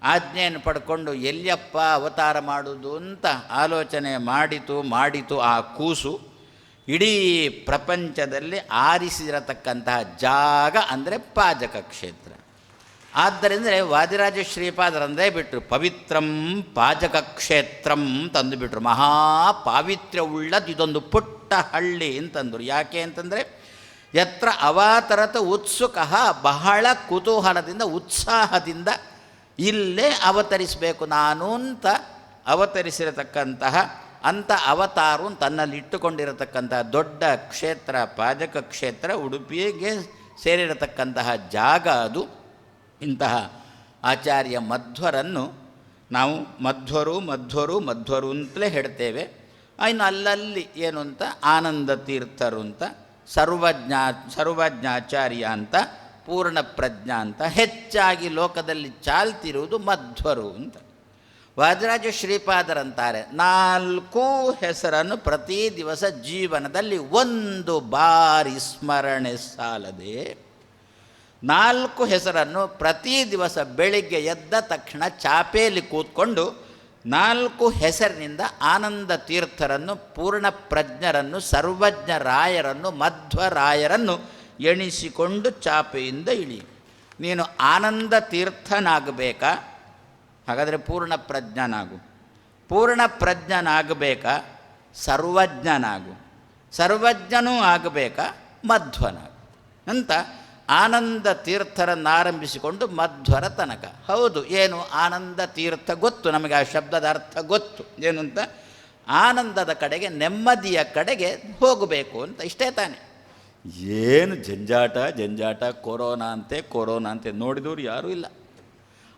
ಆಜ್ಞೆಯನ್ನು ಪಡ್ಕೊಂಡು ಎಲ್ಲಿಯಪ್ಪ ಅವತಾರ ಮಾಡುವುದು ಅಂತ ಆಲೋಚನೆ ಮಾಡಿತು ಆ ಕೂಸು. ಇಡೀ ಪ್ರಪಂಚದಲ್ಲಿ ಆರಿಸಿರತಕ್ಕಂತಹ ಜಾಗ ಅಂದರೆ ಪಾಜಕ ಕ್ಷೇತ್ರ. ಆದ್ದರಿಂದ ವಾದಿರಾಜ ಶ್ರೀಪಾದರಂದೇ ಬಿಟ್ಟರು, ಪವಿತ್ರಂ ಪಾಜಕ ಕ್ಷೇತ್ರಂ ತಂದುಬಿಟ್ರು. ಮಹಾಪಾವಿತ್ರ್ಯವುಳ್ಳದ್ದು ಇದೊಂದು ಪುಟ್ಟ ಹಳ್ಳಿ ಅಂತಂದರು. ಯಾಕೆ ಅಂತಂದರೆ, ಯತ್ರ ಅವಾತರತ ಉತ್ಸುಕ, ಬಹಳ ಕುತೂಹಲದಿಂದ ಉತ್ಸಾಹದಿಂದ ಇಲ್ಲೇ ಅವತರಿಸಬೇಕು ನಾನು ಅಂತ ಅವತರಿಸಿರತಕ್ಕಂತಹ ಅಂಥ ಅವತಾರು ತನ್ನಲ್ಲಿ ಇಟ್ಟುಕೊಂಡಿರತಕ್ಕಂತಹ ದೊಡ್ಡ ಕ್ಷೇತ್ರ ಪಾಜಕ ಕ್ಷೇತ್ರ, ಉಡುಪಿಗೆ ಸೇರಿರತಕ್ಕಂತಹ ಜಾಗ ಅದು. ಇಂತಹ ಆಚಾರ್ಯ ಮಧ್ವರನ್ನು ನಾವು ಮಧ್ವರು ಅಂತಲೇ ಹೇಳ್ತೇವೆ. ಇನ್ನು ಅಲ್ಲಲ್ಲಿ ಏನು ಅಂತ ಆನಂದ ತೀರ್ಥರು ಅಂತ, ಸರ್ವಜ್ಞಾಚಾರ್ಯ ಅಂತ, ಪೂರ್ಣ ಪ್ರಜ್ಞಾ ಅಂತ, ಹೆಚ್ಚಾಗಿ ಲೋಕದಲ್ಲಿ ಚಾಲ್ತಿರುವುದು ಮಧ್ವರು ಅಂತ. ವಾದಿರಾಜ ಶ್ರೀಪಾದರಂತಾರೆ, 4 ಹೆಸರನ್ನು ಪ್ರತಿ ದಿವಸ ಜೀವನದಲ್ಲಿ 1 ಬಾರಿ ಸ್ಮರಣೆ ಸಾಲದೆ 4 ಹೆಸರನ್ನು ಪ್ರತಿ ದಿವಸ ಬೆಳಿಗ್ಗೆ ಎದ್ದ ತಕ್ಷಣ ಚಾಪೆಯಲ್ಲಿ ಕೂತ್ಕೊಂಡು 4 ಹೆಸರಿನಿಂದ ಆನಂದ ತೀರ್ಥರನ್ನು, ಪೂರ್ಣ ಪ್ರಜ್ಞರನ್ನು, ಸರ್ವಜ್ಞರಾಯರನ್ನು, ಮಧ್ವರಾಯರನ್ನು ಎಣಿಸಿಕೊಂಡು ಚಾಪೆಯಿಂದ ಇಳಿ. ನೀನು ಆನಂದ ತೀರ್ಥನಾಗಬೇಕಾ? ಹಾಗಾದರೆ ಪೂರ್ಣ ಪ್ರಜ್ಞನಾಗು. ಪೂರ್ಣ ಪ್ರಜ್ಞನಾಗಬೇಕಾ? ಸರ್ವಜ್ಞನಾಗು. ಸರ್ವಜ್ಞನೂ ಆಗಬೇಕಾ? ಮಧ್ವನಾಗು ಅಂತ ಆನಂದ ತೀರ್ಥರನ್ನಾರಂಭಿಸಿಕೊಂಡು ಮಧ್ವರ ತನಕ. ಹೌದು, ಏನು ಆನಂದ ತೀರ್ಥ ಗೊತ್ತು ನಮಗೆ, ಆ ಶಬ್ದದ ಅರ್ಥ ಗೊತ್ತು. ಏನು ಅಂತ? ಆನಂದದ ಕಡೆಗೆ, ನೆಮ್ಮದಿಯ ಕಡೆಗೆ ಹೋಗಬೇಕು ಅಂತ. ಇಷ್ಟೇ ತಾನೆ. ಏನು ಜಂಜಾಟ, ಕೊರೋನಾ ಅಂತೆ ನೋಡಿದವರು ಯಾರೂ ಇಲ್ಲ.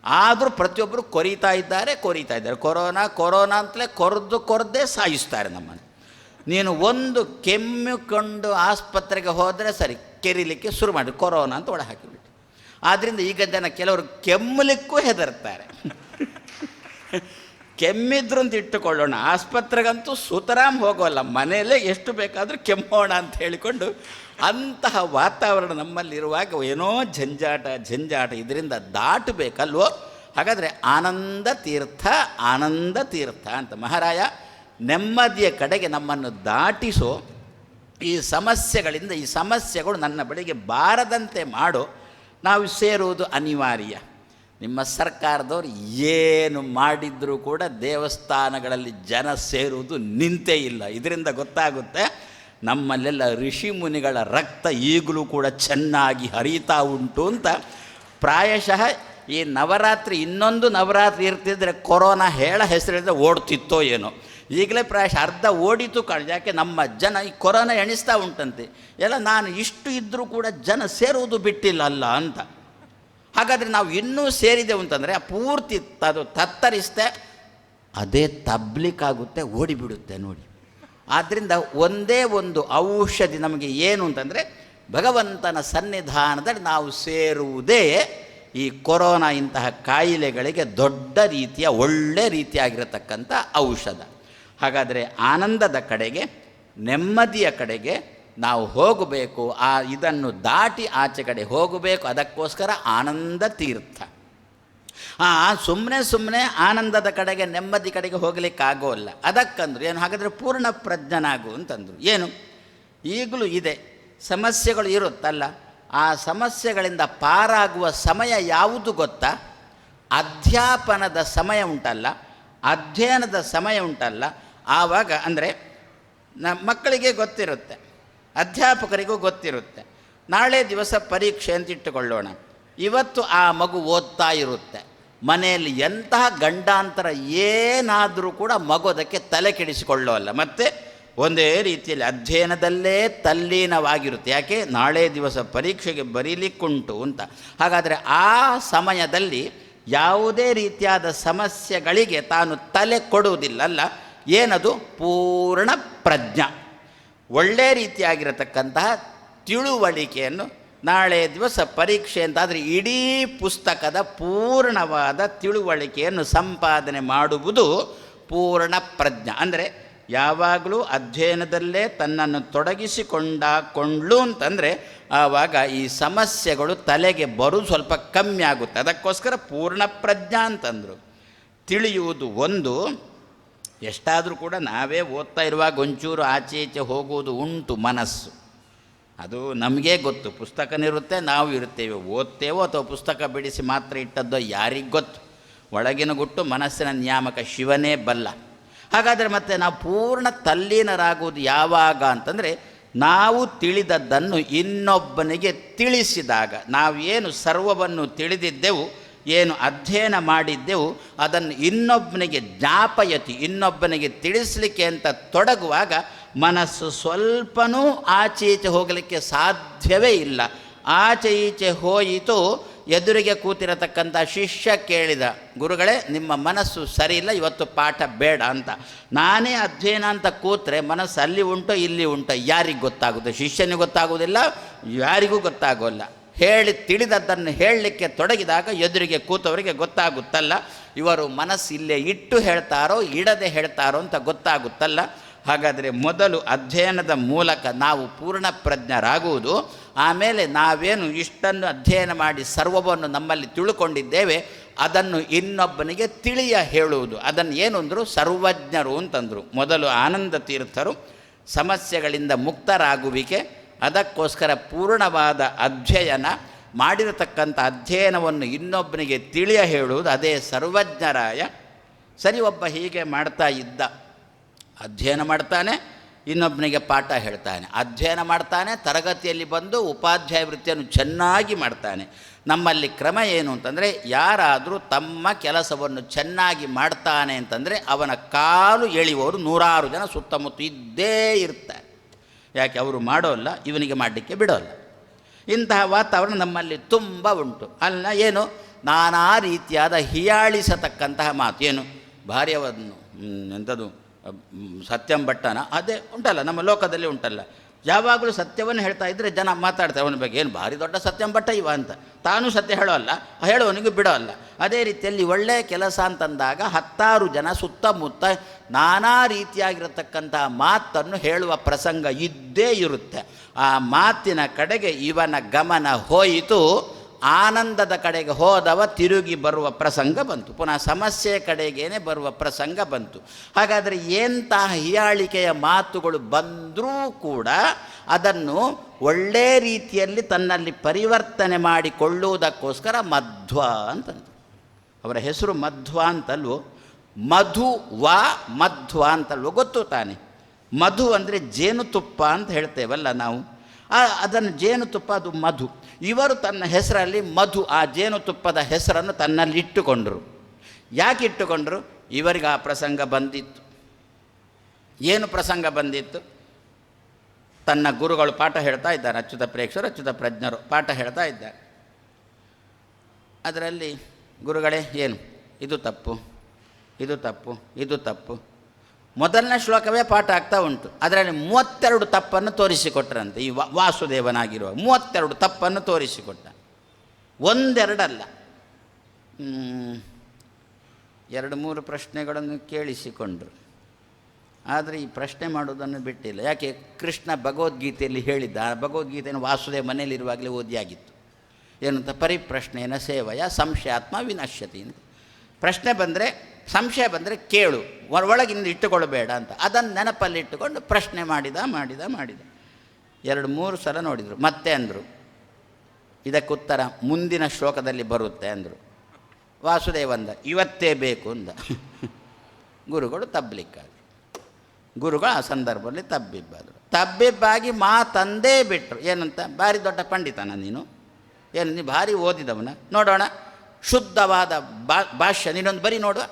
ಆದರೂ ಪ್ರತಿಯೊಬ್ಬರು ಕೊರೀತಾ ಇದ್ದಾರೆ. ಕೊರೋನಾ ಅಂತಲೇ ಕೊರದೇ ಸಾಯಿಸ್ತಾರೆ ನಮ್ಮನ್ನು. ನೀನು ಒಂದು ಕೆಮ್ಮಿಕೊಂಡು ಆಸ್ಪತ್ರೆಗೆ ಹೋದರೆ ಸರಿ, ಕೆರಿಲಿಕ್ಕೆ ಶುರು ಮಾಡಿ ಕೊರೋನಾ ಅಂತ ಒಳ ಹಾಕಿಬಿಟ್ಟು. ಆದ್ದರಿಂದ ಈಗ ಜನ ಕೆಲವರು ಕೆಮ್ಮಲಿಕ್ಕೂ ಹೆದರ್ತಾರೆ. ಕೆಮ್ಮಿದ್ರು ಅಂತ ಇಟ್ಟುಕೊಳ್ಳೋಣ, ಆಸ್ಪತ್ರೆಗಂತೂ ಸುತರಾಮ್ ಹೋಗೋಲ್ಲ, ಮನೆಯಲ್ಲೇ ಎಷ್ಟು ಬೇಕಾದರೂ ಕೆಮ್ಮೋಣ ಅಂತ ಹೇಳಿಕೊಂಡು ಅಂತಹ ವಾತಾವರಣ ನಮ್ಮಲ್ಲಿರುವಾಗ ಏನೋ ಜಂಜಾಟ ಇದರಿಂದ ದಾಟಬೇಕಲ್ವೋ? ಹಾಗಾದರೆ ಆನಂದ ತೀರ್ಥ ಅಂತ ಮಹಾರಾಯ ನೆಮ್ಮದಿಯ ಕಡೆಗೆ ನಮ್ಮನ್ನು ದಾಟಿಸೋ. ಈ ಸಮಸ್ಯೆಗಳಿಂದ, ಈ ಸಮಸ್ಯೆಗಳು ನನ್ನ ಬಳಿಗೆ ಬಾರದಂತೆ ಮಾಡೋ. ನಾವು ಸೇರುವುದು ಅನಿವಾರ್ಯ. ನಿಮ್ಮ ಸರ್ಕಾರದವರು ಏನು ಮಾಡಿದರೂ ಕೂಡ ದೇವಸ್ಥಾನಗಳಲ್ಲಿ ಜನ ಸೇರುವುದು ನಿಂತೇ ಇಲ್ಲ. ಇದರಿಂದ ಗೊತ್ತಾಗುತ್ತೆ ನಮ್ಮಲ್ಲೆಲ್ಲ ಋಷಿ ಮುನಿಗಳ ರಕ್ತ ಈಗಲೂ ಕೂಡ ಚೆನ್ನಾಗಿ ಹರಿತಾ ಉಂಟು ಅಂತ. ಪ್ರಾಯಶಃ ಈ ನವರಾತ್ರಿ, ಇನ್ನೊಂದು ನವರಾತ್ರಿ ಇರ್ತಿದ್ರೆ ಕೊರೋನಾ ಹೆಸರಿದ್ರೆ ಓಡ್ತಿತ್ತೋ ಏನೋ. ಈಗಲೇ ಪ್ರಾಯಶಃ ಅರ್ಧ ಓಡಿತು ಕಾಣ್. ಯಾಕೆ ನಮ್ಮ ಜನ ಈ ಕೊರೋನಾ ಎಣಿಸ್ತಾ ಉಂಟಂತೆ. ಎಲ್ಲ ನಾನು ಇಷ್ಟು ಇದ್ದರೂ ಕೂಡ ಜನ ಸೇರುವುದು ಬಿಟ್ಟಿಲ್ಲ ಅಲ್ಲ ಅಂತ. ಹಾಗಾದರೆ ನಾವು ಇನ್ನೂ ಸೇರಿದೆವು ಅಂತಂದರೆ ಪೂರ್ತಿ ಅದು ತತ್ತರಿಸ್ತೆ, ಅದೇ ತಬ್ಲಿಕ್ಕಾಗುತ್ತೆ, ಓಡಿಬಿಡುತ್ತೆ ನೋಡಿ. ಆದ್ದರಿಂದ ಒಂದೇ ಒಂದು ಔಷಧಿ ನಮಗೆ ಏನು ಅಂತಂದರೆ, ಭಗವಂತನ ಸನ್ನಿಧಾನದಲ್ಲಿ ನಾವು ಸೇರುವುದೇ ಈ ಕೊರೋನಾ ಇಂತಹ ಕಾಯಿಲೆಗಳಿಗೆ ದೊಡ್ಡ ರೀತಿಯ, ಒಳ್ಳೆ ರೀತಿಯಾಗಿರತಕ್ಕಂಥ ಔಷಧ. ಹಾಗಾದರೆ ಆನಂದದ ಕಡೆಗೆ, ನೆಮ್ಮದಿಯ ಕಡೆಗೆ ನಾವು ಹೋಗಬೇಕು. ಇದನ್ನು ದಾಟಿ ಆಚೆ ಕಡೆ ಹೋಗಬೇಕು. ಅದಕ್ಕೋಸ್ಕರ ಆನಂದ ತೀರ್ಥ. ಸುಮ್ಮನೆ ಆನಂದದ ಕಡೆಗೆ, ನೆಮ್ಮದಿ ಕಡೆಗೆ ಹೋಗಲಿಕ್ಕಾಗೋಲ್ಲ. ಅದಕ್ಕಂದ್ರು ಏನು? ಹಾಗಾದರೆ ಪೂರ್ಣ ಪ್ರಜ್ಞನಾಗು ಅಂತಂದರು. ಏನು? ಈಗಲೂ ಇದೆ, ಸಮಸ್ಯೆಗಳು ಇರುತ್ತಲ್ಲ, ಆ ಸಮಸ್ಯೆಗಳಿಂದ ಪಾರಾಗುವ ಸಮಯ ಯಾವುದು ಗೊತ್ತಾ? ಅಧ್ಯಾಪನದ ಸಮಯ ಉಂಟಲ್ಲ, ಅಧ್ಯಯನದ ಸಮಯ ಉಂಟಲ್ಲ, ಆವಾಗ ಅಂದರೆ ಮಕ್ಕಳಿಗೆ ಗೊತ್ತಿರುತ್ತೆ, ಅಧ್ಯಾಪಕರಿಗೂ ಗೊತ್ತಿರುತ್ತೆ. ನಾಳೆ ದಿವಸ ಪರೀಕ್ಷೆ ಅಂತ ಇಟ್ಟುಕೊಳ್ಳೋಣ. ಇವತ್ತು ಆ ಮಗು ಓದ್ತಾ ಇರುತ್ತೆ. ಮನೆಯಲ್ಲಿ ಎಂತಹ ಗಂಡಾಂತರ ಏನಾದರೂ ಕೂಡ ಮಗು ಅದಕ್ಕೆ ತಲೆ ಕೆಡಿಸಿಕೊಳ್ಳೋಲ್ಲ. ಮತ್ತು ಒಂದೇ ರೀತಿಯಲ್ಲಿ ಅಧ್ಯಯನದಲ್ಲೇ ತಲ್ಲೀನವಾಗಿರುತ್ತೆ. ಯಾಕೆ? ನಾಳೆ ದಿವಸ ಪರೀಕ್ಷೆಗೆ ಬರೀಲಿಕ್ಕುಂಟು ಅಂತ. ಹಾಗಾದರೆ ಆ ಸಮಯದಲ್ಲಿ ಯಾವುದೇ ರೀತಿಯಾದ ಸಮಸ್ಯೆಗಳಿಗೆ ತಾನು ತಲೆ ಕೊಡುವುದಿಲ್ಲಲ್ಲ. ಏನದು? ಪೂರ್ಣ ಪ್ರಜ್ಞಾ, ಒಳ್ಳೆ ರೀತಿಯಾಗಿರತಕ್ಕಂತಹ ತಿಳುವಳಿಕೆಯನ್ನು. ನಾಳೆ ದಿವಸ ಪರೀಕ್ಷೆ ಅಂತಾದರೆ ಇಡೀ ಪುಸ್ತಕದ ಪೂರ್ಣವಾದ ತಿಳುವಳಿಕೆಯನ್ನು ಸಂಪಾದನೆ ಮಾಡುವುದು ಪೂರ್ಣ ಪ್ರಜ್ಞಾ. ಅಂದರೆ ಯಾವಾಗಲೂ ಅಧ್ಯಯನದಲ್ಲೇ ತನ್ನನ್ನು ತೊಡಗಿಸಿಕೊಂಡಾಕೊಂಡ್ಲು ಅಂತಂದರೆ ಆವಾಗ ಈ ಸಮಸ್ಯೆಗಳು ತಲೆಗೆ ಬರೋದು ಸ್ವಲ್ಪ ಕಮ್ಮಿ ಆಗುತ್ತೆ. ಅದಕ್ಕೋಸ್ಕರ ಪೂರ್ಣ ಪ್ರಜ್ಞಾ ಅಂತಂದರು. ತಿಳಿಯುವುದು ಒಂದು. ಎಷ್ಟಾದರೂ ಕೂಡ ನಾವೇ ಓದ್ತಾ ಇರುವಾಗ ಒಂಚೂರು ಆಚೆ ಈಚೆ ಹೋಗುವುದು ಉಂಟು ಮನಸ್ಸು. ಅದು ನಮಗೇ ಗೊತ್ತು. ಪುಸ್ತಕನಿರುತ್ತೆ, ನಾವು ಇರುತ್ತೇವೆ, ಓದ್ತೇವೋ ಅಥವಾ ಪುಸ್ತಕ ಬಿಡಿಸಿ ಮಾತ್ರ ಇಟ್ಟದ್ದೋ ಯಾರಿಗೆ ಗೊತ್ತು. ಒಳಗಿನ ಗುಟ್ಟು ಮನಸ್ಸಿನ ನಿಯಾಮಕ ಶಿವನೇ ಬಲ್ಲ. ಹಾಗಾದರೆ ಮತ್ತೆ ನಾವು ಪೂರ್ಣ ತಲ್ಲೀನರಾಗುವುದು ಯಾವಾಗ ಅಂತಂದರೆ, ನಾವು ತಿಳಿದದ್ದನ್ನು ಇನ್ನೊಬ್ಬನಿಗೆ ತಿಳಿಸಿದಾಗ. ನಾವೇನು ಸರ್ವವನ್ನು ತಿಳಿದಿದ್ದೆವು, ಏನು ಅಧ್ಯಯನ ಮಾಡಿದ್ದೆವು, ಅದನ್ನು ಇನ್ನೊಬ್ಬನಿಗೆ ಜ್ಞಾಪಯತಿ, ಇನ್ನೊಬ್ಬನಿಗೆ ತಿಳಿಸಲಿಕ್ಕೆ ಅಂತ ತೊಡಗುವಾಗ ಮನಸ್ಸು ಸ್ವಲ್ಪನೂ ಆಚೆ ಈಚೆ ಹೋಗಲಿಕ್ಕೆ ಸಾಧ್ಯವೇ ಇಲ್ಲ. ಆಚೆ ಈಚೆ ಹೋಯಿತು. ಎದುರಿಗೆ ಕೂತಿರತಕ್ಕಂಥ ಶಿಷ್ಯ ಕೇಳಿದ, ಗುರುಗಳೇ ನಿಮ್ಮ ಮನಸ್ಸು ಸರಿ ಇಲ್ಲ, ಇವತ್ತು ಪಾಠ ಬೇಡ ಅಂತ. ನಾನೇ ಅಧ್ಯಯನ ಅಂತ ಕೂತ್ರೆ ಮನಸ್ಸು ಅಲ್ಲಿ ಉಂಟೋ ಇಲ್ಲಿ ಉಂಟೋ ಯಾರಿಗೆ ಗೊತ್ತಾಗುತ್ತೆ? ಶಿಷ್ಯನಿಗೆ ಗೊತ್ತಾಗೋದಿಲ್ಲ, ಯಾರಿಗೂ ಗೊತ್ತಾಗೋಲ್ಲ. ತಿಳಿದದ್ದನ್ನು ಹೇಳಲಿಕ್ಕೆ ತೊಡಗಿದಾಗ ಎದುರಿಗೆ ಕೂತವರಿಗೆ ಗೊತ್ತಾಗುತ್ತಲ್ಲ, ಇವರು ಮನಸ್ಸು ಇಲ್ಲೇ ಇಟ್ಟು ಹೇಳ್ತಾರೋ ಇಡದೆ ಹೇಳ್ತಾರೋ ಅಂತ ಗೊತ್ತಾಗುತ್ತಲ್ಲ. ಹಾಗಾದರೆ ಮೊದಲು ಅಧ್ಯಯನದ ಮೂಲಕ ನಾವು ಪೂರ್ಣ ಪ್ರಜ್ಞರಾಗುವುದು, ಆಮೇಲೆ ನಾವೇನು ಇಷ್ಟನ್ನು ಅಧ್ಯಯನ ಮಾಡಿ ಸರ್ವವನ್ನು ನಮ್ಮಲ್ಲಿ ತಿಳ್ಕೊಂಡಿದ್ದೇವೆ ಅದನ್ನು ಇನ್ನೊಬ್ಬನಿಗೆ ತಿಳಿಯ ಹೇಳುವುದು. ಅದನ್ನು ಏನು ಅಂದರು? ಸರ್ವಜ್ಞರು ಅಂತಂದರು. ಮೊದಲು ಆನಂದ ತೀರ್ಥರು ಸಮಸ್ಯೆಗಳಿಂದ ಮುಕ್ತರಾಗುವಿಕೆ, ಅದಕ್ಕೋಸ್ಕರ ಪೂರ್ಣವಾದ ಅಧ್ಯಯನ ಮಾಡಿರತಕ್ಕಂಥ ಅಧ್ಯಯನವನ್ನು ಇನ್ನೊಬ್ಬನಿಗೆ ತಿಳಿಯ ಹೇಳುವುದು, ಅದೇ ಸರ್ವಜ್ಞರಾಯ. ಸರಿ, ಒಬ್ಬ ಹೀಗೆ ಮಾಡ್ತಾ ಇದ್ದ, ಅಧ್ಯಯನ ಮಾಡ್ತಾನೆ, ಇನ್ನೊಬ್ಬನಿಗೆ ಪಾಠ ಹೇಳ್ತಾನೆ, ಅಧ್ಯಯನ ಮಾಡ್ತಾನೆ, ತರಗತಿಯಲ್ಲಿ ಬಂದು ಉಪಾಧ್ಯಾಯ ವೃತ್ತಿಯನ್ನು ಚೆನ್ನಾಗಿ ಮಾಡ್ತಾನೆ. ನಮ್ಮಲ್ಲಿ ಕ್ರಮ ಏನು ಅಂತಂದರೆ, ಯಾರಾದರೂ ತಮ್ಮ ಕೆಲಸವನ್ನು ಚೆನ್ನಾಗಿ ಮಾಡ್ತಾನೆ ಅಂತಂದರೆ ಅವನ ಕಾಲು ಎಳೆಯುವವರು 100 ಜನ ಸುತ್ತಮುತ್ತ ಇದ್ದೇ ಇರ್ತಾರೆ. ಯಾಕೆ? ಅವರು ಮಾಡೋಲ್ಲ, ಇವನಿಗೆ ಮಾಡಲಿಕ್ಕೆ ಬಿಡೋಲ್ಲ. ಇಂತಹ ವಾತಾವರಣ ನಮ್ಮಲ್ಲಿ ತುಂಬ ಉಂಟು. ಅಲ್ಲ ಏನು, ನಾನಾ ರೀತಿಯಾದ ಹೀಯಾಳಿಸತಕ್ಕಂತಹ ಮಾತು. ಏನು ಭಾರಿ ಅವನ್ನು ಎಂಥದ್ದು ಸತ್ಯಂ ಭಟ್ಟನ ಅದೇ ಉಂಟಲ್ಲ, ನಮ್ಮ ಲೋಕದಲ್ಲಿ ಉಂಟಲ್ಲ. ಯಾವಾಗಲೂ ಸತ್ಯವನ್ನು ಹೇಳ್ತಾ ಇದ್ದರೆ ಜನ ಮಾತಾಡ್ತಾರೆ ಅವನ ಬಗ್ಗೆ, ಏನು ಭಾರಿ ದೊಡ್ಡ ಸತ್ಯಂ ಭಟ್ಟ ಇವ ಅಂತ. ತಾನೂ ಸತ್ಯ ಹೇಳೋಲ್ಲ, ಹೇಳೋನಿಗೂ ಬಿಡೋಲ್ಲ. ಅದೇ ರೀತಿಯಲ್ಲಿ ಒಳ್ಳೆಯ ಕೆಲಸ ಅಂತಂದಾಗ 10 ಜನ ಸುತ್ತಮುತ್ತ ನಾನಾ ರೀತಿಯಾಗಿರತಕ್ಕಂಥ ಮಾತನ್ನು ಹೇಳುವ ಪ್ರಸಂಗ ಇದ್ದೇ ಇರುತ್ತೆ. ಆ ಮಾತಿನ ಕಡೆಗೆ ಇವನ ಗಮನ ಹೋಯಿತು, ಆನಂದದ ಕಡೆಗೆ ಹೋದವ ತಿರುಗಿ ಬರುವ ಪ್ರಸಂಗ ಬಂತು, ಪುನಃ ಸಮಸ್ಯೆ ಕಡೆಗೇನೆ ಬರುವ ಪ್ರಸಂಗ ಬಂತು. ಹಾಗಾದರೆ ಎಂತಹ ಹೀಯಾಳಿಕೆಯ ಮಾತುಗಳು ಬಂದರೂ ಕೂಡ ಅದನ್ನು ಒಳ್ಳೆಯ ರೀತಿಯಲ್ಲಿ ತನ್ನಲ್ಲಿ ಪರಿವರ್ತನೆ ಮಾಡಿಕೊಳ್ಳುವುದಕ್ಕೋಸ್ಕರ ಮಧ್ವ ಅಂತಂದು. ಅವರ ಹೆಸರು ಮಧ್ವ ಅಂತಲ್ವೋ? ಮಧುವ ಮಧ್ವ ಅಂತಲ್ವೋ? ಗೊತ್ತು ತಾನೆ. ಮಧು ಅಂದರೆ ಜೇನುತುಪ್ಪ ಅಂತ ಹೇಳ್ತೇವಲ್ಲ ನಾವು, ಅದನ್ನು ಜೇನುತುಪ್ಪ, ಅದು ಮಧು. ಇವರು ತನ್ನ ಹೆಸರಲ್ಲಿ ಮಧು, ಆ ಜೇನುತುಪ್ಪದ ಹೆಸರನ್ನು ತನ್ನಲ್ಲಿ ಇಟ್ಟುಕೊಂಡರು. ಯಾಕೆ ಇಟ್ಟುಕೊಂಡರು? ಇವರಿಗೆ ಆ ಪ್ರಸಂಗ ಬಂದಿತ್ತು. ಏನು ಪ್ರಸಂಗ ಬಂದಿತ್ತು? ತನ್ನ ಗುರುಗಳು ಪಾಠ ಹೇಳ್ತಾ ಇದ್ದಾರೆ, ಅಚ್ಯುತ ಪ್ರೇಕ್ಷರು ಅಚ್ಯುತ ಪ್ರಜ್ಞರು ಪಾಠ ಹೇಳ್ತಾ ಇದ್ದಾರೆ. ಅದರಲ್ಲಿ ಗುರುಗಳೇ ಏನು ಇದು ತಪ್ಪು, ಇದು ತಪ್ಪು, ಇದು ತಪ್ಪು. ಮೊದಲನೇ ಶ್ಲೋಕವೇ ಪಾಠ ಆಗ್ತಾ ಉಂಟು. ಅದರಲ್ಲಿ 32 ತಪ್ಪನ್ನು ತೋರಿಸಿಕೊಟ್ರಂತೆ. ಈ ವಾಸುದೇವನಾಗಿರುವ 32 ತಪ್ಪನ್ನು ತೋರಿಸಿಕೊಟ್ಟ. ಒಂದೆರಡಲ್ಲ, 2-3 ಪ್ರಶ್ನೆಗಳನ್ನು ಕೇಳಿಸಿಕೊಂಡರು. ಆದರೆ ಈ ಪ್ರಶ್ನೆ ಮಾಡೋದನ್ನು ಬಿಟ್ಟಿಲ್ಲ. ಯಾಕೆ? ಕೃಷ್ಣ ಭಗವದ್ಗೀತೆಯಲ್ಲಿ ಹೇಳಿದ್ದ, ಆ ಭಗವದ್ಗೀತೆಯನ್ನು ವಾಸುದೇವ ಮನೆಯಲ್ಲಿರುವಾಗಲೇ ಓದಿಯಾಗಿತ್ತು. ಏನಂತ? ಪರಿಪ್ರಶ್ನೇನ ಸೇವಯ ಸಂಶಯಾತ್ಮ ವಿನಶ್ಯತಿ ಅಂತ. ಪ್ರಶ್ನೆ ಬಂದರೆ, ಸಂಶಯ ಬಂದರೆ ಕೇಳು, ಒಳಗಿಂದ ಇಟ್ಟುಕೊಳ್ಳಬೇಡ ಅಂತ. ಅದನ್ನು ನೆನಪಲ್ಲಿ ಇಟ್ಟುಕೊಂಡು ಪ್ರಶ್ನೆ ಮಾಡಿದ 2-3 ಸಲ ನೋಡಿದರು. ಮತ್ತೆ ಅಂದರು, ಇದಕ್ಕೆ ಉತ್ತರ ಮುಂದಿನ ಶ್ಲೋಕದಲ್ಲಿ ಬರುತ್ತೆ ಅಂದರು. ವಾಸುದೇವಂದ ಇವತ್ತೇ ಬೇಕು ಅಂದ. ಗುರುಗಳು ತಬ್ಬಲಿಕ್ಕಾದ್ರು. ಗುರುಗಳು ಆ ಸಂದರ್ಭದಲ್ಲಿ ತಬ್ಬಿಬ್ಬಾಗಿ ಮಾತಂದೇ ಬಿಟ್ಟರು. ಏನಂತ? ಭಾರಿ ದೊಡ್ಡ ಪಂಡಿತನ ನೀನು, ಏನು ನೀ ಭಾರಿ ಓದಿದವನ, ನೋಡೋಣ ಶುದ್ಧವಾದ ಭಾಷ್ಯ ನೀನೊಂದು ಬರೀ ನೋಡುವ.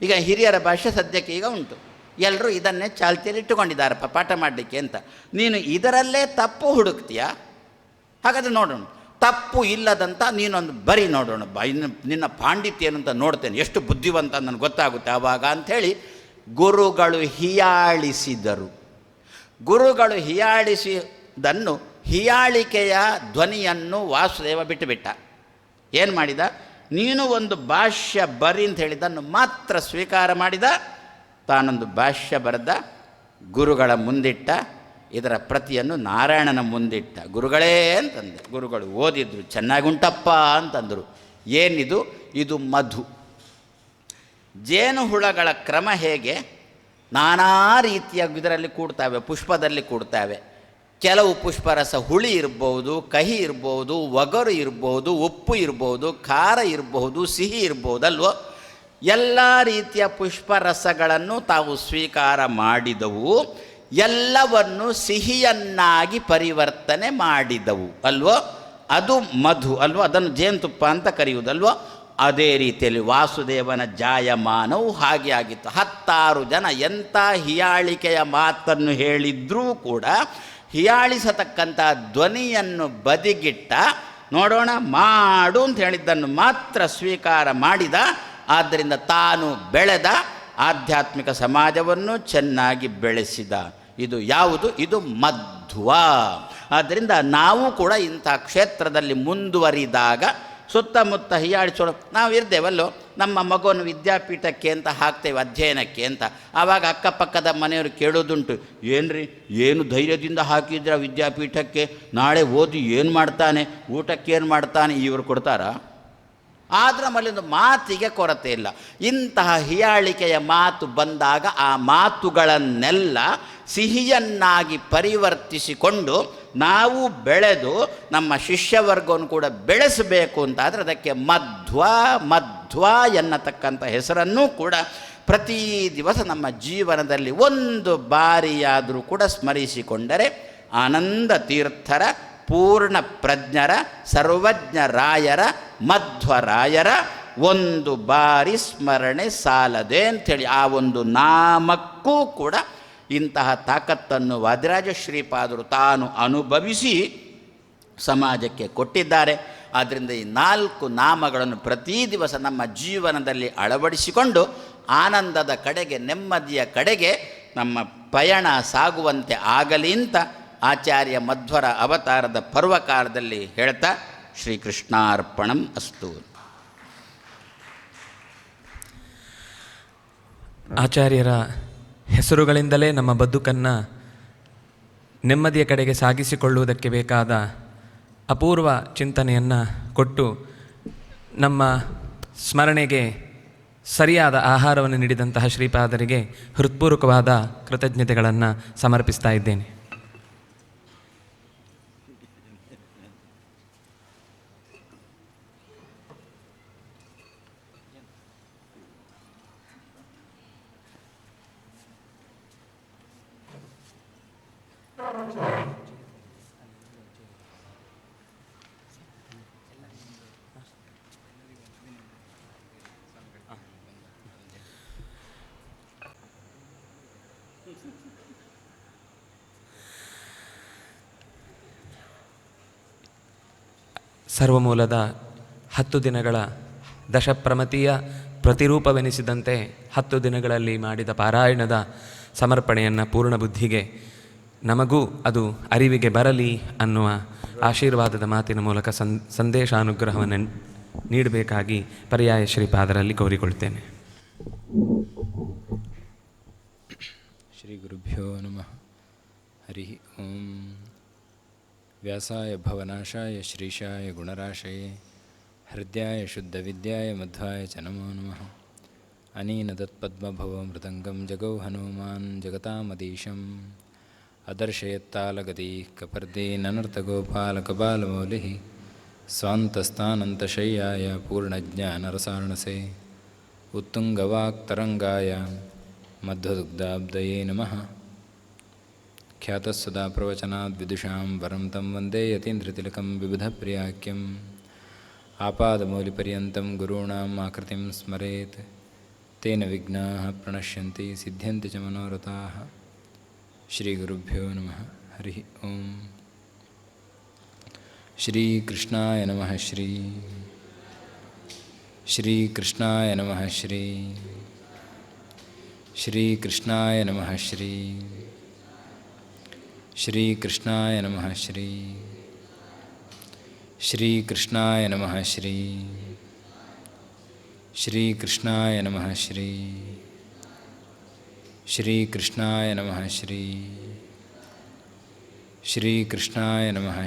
ಈಗ ಹಿರಿಯರ ಭಾಷೆ ಸದ್ಯಕ್ಕೆ ಈಗ ಉಂಟು, ಎಲ್ಲರೂ ಇದನ್ನೇ ಚಾಲ್ತಿಯಲ್ಲಿ ಇಟ್ಟುಕೊಂಡಿದ್ದಾರಪ್ಪ ಪಾಠ ಮಾಡಲಿಕ್ಕೆ ಅಂತ. ನೀನು ಇದರಲ್ಲೇ ತಪ್ಪು ಹುಡುಕ್ತೀಯಾ? ಹಾಗಾದರೆ ನೋಡೋಣ, ತಪ್ಪು ಇಲ್ಲದಂತ ನೀನೊಂದು ಬರೀ ನೋಡೋಣ, ನಿನ್ನ ಪಾಂಡಿತ್ಯ ಏನು ಅಂತ ನೋಡ್ತೇನೆ, ಎಷ್ಟು ಬುದ್ಧಿವಂತ ನನಗೆ ಗೊತ್ತಾಗುತ್ತೆ ಆವಾಗ ಅಂಥೇಳಿ ಗುರುಗಳು ಹೀಯಾಳಿಸಿದರು. ಗುರುಗಳು ಹೀಯಾಳಿಸಿದನ್ನು, ಹೀಯಾಳಿಕೆಯ ಧ್ವನಿಯನ್ನು ವಾಸುದೇವ ಬಿಟ್ಟುಬಿಟ್ಟ. ಏನು ಮಾಡಿದ? ನೀನು ಒಂದು ಭಾಷ್ಯ ಬರಿ ಅಂತ ಹೇಳಿದ್ದನ್ನು ಮಾತ್ರ ಸ್ವೀಕಾರ ಮಾಡಿದ. ತಾನೊಂದು ಭಾಷ್ಯ ಬರೆದ, ಗುರುಗಳ ಮುಂದಿಟ್ಟ, ಇದರ ಪ್ರತಿಯನ್ನು ನಾರಾಯಣನ ಮುಂದಿಟ್ಟ. ಗುರುಗಳೇ ಅಂತಂದೆ. ಗುರುಗಳು ಓದಿದ್ರು, ಚೆನ್ನಾಗುಂಟಪ್ಪ ಅಂತಂದರು. ಏನಿದು? ಇದು ಮಧು. ಜೇನುಹುಳಗಳ ಕ್ರಮ ಹೇಗೆ? ನಾನಾ ರೀತಿಯ ಇದರಲ್ಲಿ ಕೂಡ್ತಾವೆ, ಪುಷ್ಪದಲ್ಲಿ ಕೂಡ್ತಾವೆ. ಕೆಲವು ಪುಷ್ಪರಸ ಹುಳಿ ಇರ್ಬೋದು, ಕಹಿ ಇರ್ಬೋದು, ಒಗರು ಇರ್ಬೋದು, ಉಪ್ಪು ಇರ್ಬೋದು, ಖಾರ ಇರಬಹುದು, ಸಿಹಿ ಇರ್ಬೋದಲ್ವೋ? ಎಲ್ಲ ರೀತಿಯ ಪುಷ್ಪರಸಗಳನ್ನು ತಾವು ಸ್ವೀಕಾರ ಮಾಡಿದವು, ಎಲ್ಲವನ್ನು ಸಿಹಿಯನ್ನಾಗಿ ಪರಿವರ್ತನೆ ಮಾಡಿದವು ಅಲ್ವೋ? ಅದು ಮಧು ಅಲ್ವೋ? ಅದನ್ನು ಜೇನುತುಪ್ಪ ಅಂತ ಕರೆಯುವುದಲ್ವೋ? ಅದೇ ರೀತಿಯಲ್ಲಿ ವಾಸುದೇವನ ಜಾಯಮಾನವು ಹಾಗೆ ಆಗಿತ್ತು. 10 ಜನ ಎಂಥ ಹೀಯಾಳಿಕೆಯ ಮಾತನ್ನು ಹೇಳಿದ್ರೂ ಕೂಡ ಹೀಯಾಳಿಸತಕ್ಕಂಥ ಧ್ವನಿಯನ್ನು ಬದಿಗಿಟ್ಟ. ನೋಡೋಣ ಮಾಡು ಅಂತ ಹೇಳಿದ್ದನ್ನು ಮಾತ್ರ ಸ್ವೀಕಾರ ಮಾಡಿದ. ಆದ್ದರಿಂದ ತಾನು ಬೆಳೆದ ಆಧ್ಯಾತ್ಮಿಕ ಸಮಾಜವನ್ನು ಚೆನ್ನಾಗಿ ಬೆಳೆಸಿದ. ಇದು ಯಾವುದು? ಇದು ಮಧ್ವ. ಆದ್ದರಿಂದ ನಾವು ಕೂಡ ಇಂಥ ಕ್ಷೇತ್ರದಲ್ಲಿ ಮುಂದುವರಿದಾಗ ಸುತ್ತಮುತ್ತ ಹೀಯಾಡಿಸೋಣ. ನಾವು ಇರ್ತೇವಲ್ಲೋ, ನಮ್ಮ ಮಗುವನ್ನು ವಿದ್ಯಾಪೀಠಕ್ಕೆ ಅಂತ ಹಾಕ್ತೇವೆ, ಅಧ್ಯಯನಕ್ಕೆ ಅಂತ. ಆವಾಗ ಅಕ್ಕಪಕ್ಕದ ಮನೆಯವರು ಕೇಳೋದುಂಟು, ಏನ್ರಿ ಏನು ಧೈರ್ಯದಿಂದ ಹಾಕಿದ್ರೆ ವಿದ್ಯಾಪೀಠಕ್ಕೆ, ನಾಳೆ ಓದಿ ಏನು ಮಾಡ್ತಾನೆ, ಊಟಕ್ಕೆ ಏನು ಮಾಡ್ತಾನೆ, ಇವರು ಕೊಡ್ತಾರಾ? ಆದರೆ ನಮ್ಮಲ್ಲೊಂದು ಮಾತಿಗೆ ಕೊರತೆ ಇಲ್ಲ. ಇಂತಹ ಹೀಯಾಳಿಕೆಯ ಮಾತು ಬಂದಾಗ ಆ ಮಾತುಗಳನ್ನೆಲ್ಲ ಸಿಹಿಯನ್ನಾಗಿ ಪರಿವರ್ತಿಸಿಕೊಂಡು ನಾವು ಬೆಳೆದು ನಮ್ಮ ಶಿಷ್ಯವರ್ಗವನ್ನು ಕೂಡ ಬೆಳೆಸಬೇಕು ಅಂತಾದರೆ ಅದಕ್ಕೆ ಮಧ್ವ ಎನ್ನತಕ್ಕಂಥ ಹೆಸರನ್ನೂ ಕೂಡ ಪ್ರತಿ ದಿವಸ ನಮ್ಮ ಜೀವನದಲ್ಲಿ ಒಂದು ಬಾರಿಯಾದರೂ ಕೂಡ ಸ್ಮರಿಸಿಕೊಂಡರೆ ಆನಂದ ತೀರ್ಥರ, ಪೂರ್ಣ ಪ್ರಜ್ಞರ, ಸರ್ವಜ್ಞರಾಯರ, ಮಧ್ವರಾಯರ ಒಂದು ಬಾರಿ ಸ್ಮರಣೆ ಸಾಲದೆ ಅಂಥೇಳಿ ಆ ಒಂದು ನಾಮಕ್ಕೂ ಕೂಡ ಇಂತಹ ತಾಕತ್ತನ್ನು ವಾದಿರಾಜ ಶ್ರೀಪಾದರು ತಾನು ಅನುಭವಿಸಿ ಸಮಾಜಕ್ಕೆ ಕೊಟ್ಟಿದ್ದಾರೆ. ಆದ್ದರಿಂದ ಈ 4 ನಾಮಗಳನ್ನು ಪ್ರತಿ ದಿವಸ ನಮ್ಮ ಜೀವನದಲ್ಲಿ ಅಳವಡಿಸಿಕೊಂಡು ಆನಂದದ ಕಡೆಗೆ, ನೆಮ್ಮದಿಯ ಕಡೆಗೆ ನಮ್ಮ ಪಯಣ ಸಾಗುವಂತೆ ಆಗಲಿ ಅಂತ ಆಚಾರ್ಯ ಮಧ್ವರ ಅವತಾರದ ಪರ್ವಕಾಲದಲ್ಲಿ ಹೇಳ್ತಾ ಶ್ರೀಕೃಷ್ಣಾರ್ಪಣಂ ಅಸ್ತು. ಆಚಾರ್ಯರ ಹೆಸರುಗಳಿಂದಲೇ ನಮ್ಮ ಬದುಕನ್ನು ನೆಮ್ಮದಿಯ ಕಡೆಗೆ ಸಾಗಿಸಿಕೊಳ್ಳುವುದಕ್ಕೆ ಬೇಕಾದ ಅಪೂರ್ವ ಚಿಂತನೆಯನ್ನು ಕೊಟ್ಟು ನಮ್ಮ ಸ್ಮರಣೆಗೆ ಸರಿಯಾದ ಆಹಾರವನ್ನು ನೀಡಿದಂತಹ ಶ್ರೀಪಾದರಿಗೆ ಹೃತ್ಪೂರ್ವಕವಾದ ಕೃತಜ್ಞತೆಗಳನ್ನು ಸಮರ್ಪಿಸ್ತಾ ಇದ್ದೇನೆ. ಸರ್ವಮೂಲದ 10 ದಿನಗಳ ದಶಪ್ರಮತಿಯ ಪ್ರತಿರೂಪವೆನಿಸಿದಂತೆ 10 ದಿನಗಳಲ್ಲಿ ಮಾಡಿದ ಪಾರಾಯಣದ ಸಮರ್ಪಣೆಯನ್ನು ಪೂರ್ಣ ಬುದ್ಧಿಗೆ ನಮಗೂ ಅದು ಅರಿವಿಗೆ ಬರಲಿ ಅನ್ನುವ ಆಶೀರ್ವಾದದ ಮಾತಿನ ಮೂಲಕ ಸಂದೇಶಾನುಗ್ರಹವನ್ನು ನೀಡಬೇಕಾಗಿ ಪರ್ಯಾಯ ಶ್ರೀಪಾದರಲ್ಲಿ ಕೋರಿಕೊಳ್ತೇನೆ. ಶ್ರೀ ಗುರುಭ್ಯೋ ನಮಃ. ಹರಿ ಓಂ. ವ್ಯಾಸಾಯ ಭವನಾಶಾಯ ಶ್ರೀಶಾಯ ಗುಣರಾಶಯೇ ಹೃದಯಾಯ ಶುದ್ಧವಿದ್ಯಾಯ ಮಧ್ವಾಯ ಚ ನಮೋ ನಮಃ. ಅನೀನದತ್ಪದ್ಮಭವ ಮೃದಂಗಂ ಜಗೌ ಹನುಮಾನ್ ಜಗತಾಮದೀಶಂ ಅದರ್ಶಯತ್ತಾಲಗದಿ ಕಪರ್ದೇ ನನರ್ತಗೋಪಾಲಕಬಾಲಮೌಲಿ ಸ್ವಾಂತಸ್ಥಾನಂತಶಯ್ಯಾಯ ಪೂರ್ಣಜ್ಞಾನರಸಾರ್ಣಸೆ ಉತ್ತುಂಗವಾಕ್ತರಂಗಾಯ ಮಧ್ವದುಗ್ಧಾಬ್ದಯೇ ನಮಃ. ಖ್ಯಾತಸ್ಸದಾ ಪ್ರವಚನಾದ್ ವಿದುಷಾಂ ವರಂ ತಂ ವಂದೇ ಯತೀಂದ್ರತಿಲಕಂ ವಿಬುಧಪ್ರಿಯಾಖ್ಯಂ ಆಪಾದಮೌಲಿಪರ್ಯಂತಂ ಗುರುಣಾಂ ಆಕೃತಿಂ ಸ್ಮರೇತ್ ತೇನ ವಿಘ್ನಾಃ ಪ್ರಣಶ್ಯಂತಿ ಸಿದ್ಧ್ಯಂತಿ ಚ ಮನೋರಥಾಃ. ಶ್ರೀ ಗುರುಭ್ಯೋ ನಮಃ. ಹರಿ ಓಂ. ಶ್ರೀಕೃಷ್ಣಾಯ ನಮಃ. ಶ್ರೀಕೃಷ್ಣಾಯ ನಮಃ. ಶ್ರೀಕೃಷ್ಣಾಯ ನಮಃ. ಶ್ರೀಕೃಷ್ಣಾಯ ನಮಃ. ಶ್ರೀಕೃಷ್ಣಾಯ ನಮಃ. ಶ್ರೀಕೃಷ್ಣಾಯ ನಮಃ. ಶ್ರೀಕೃಷ್ಣಾಯ ನಮಃ. ಶ್ರೀಕೃಷ್ಣಾಯ ನಮಃ.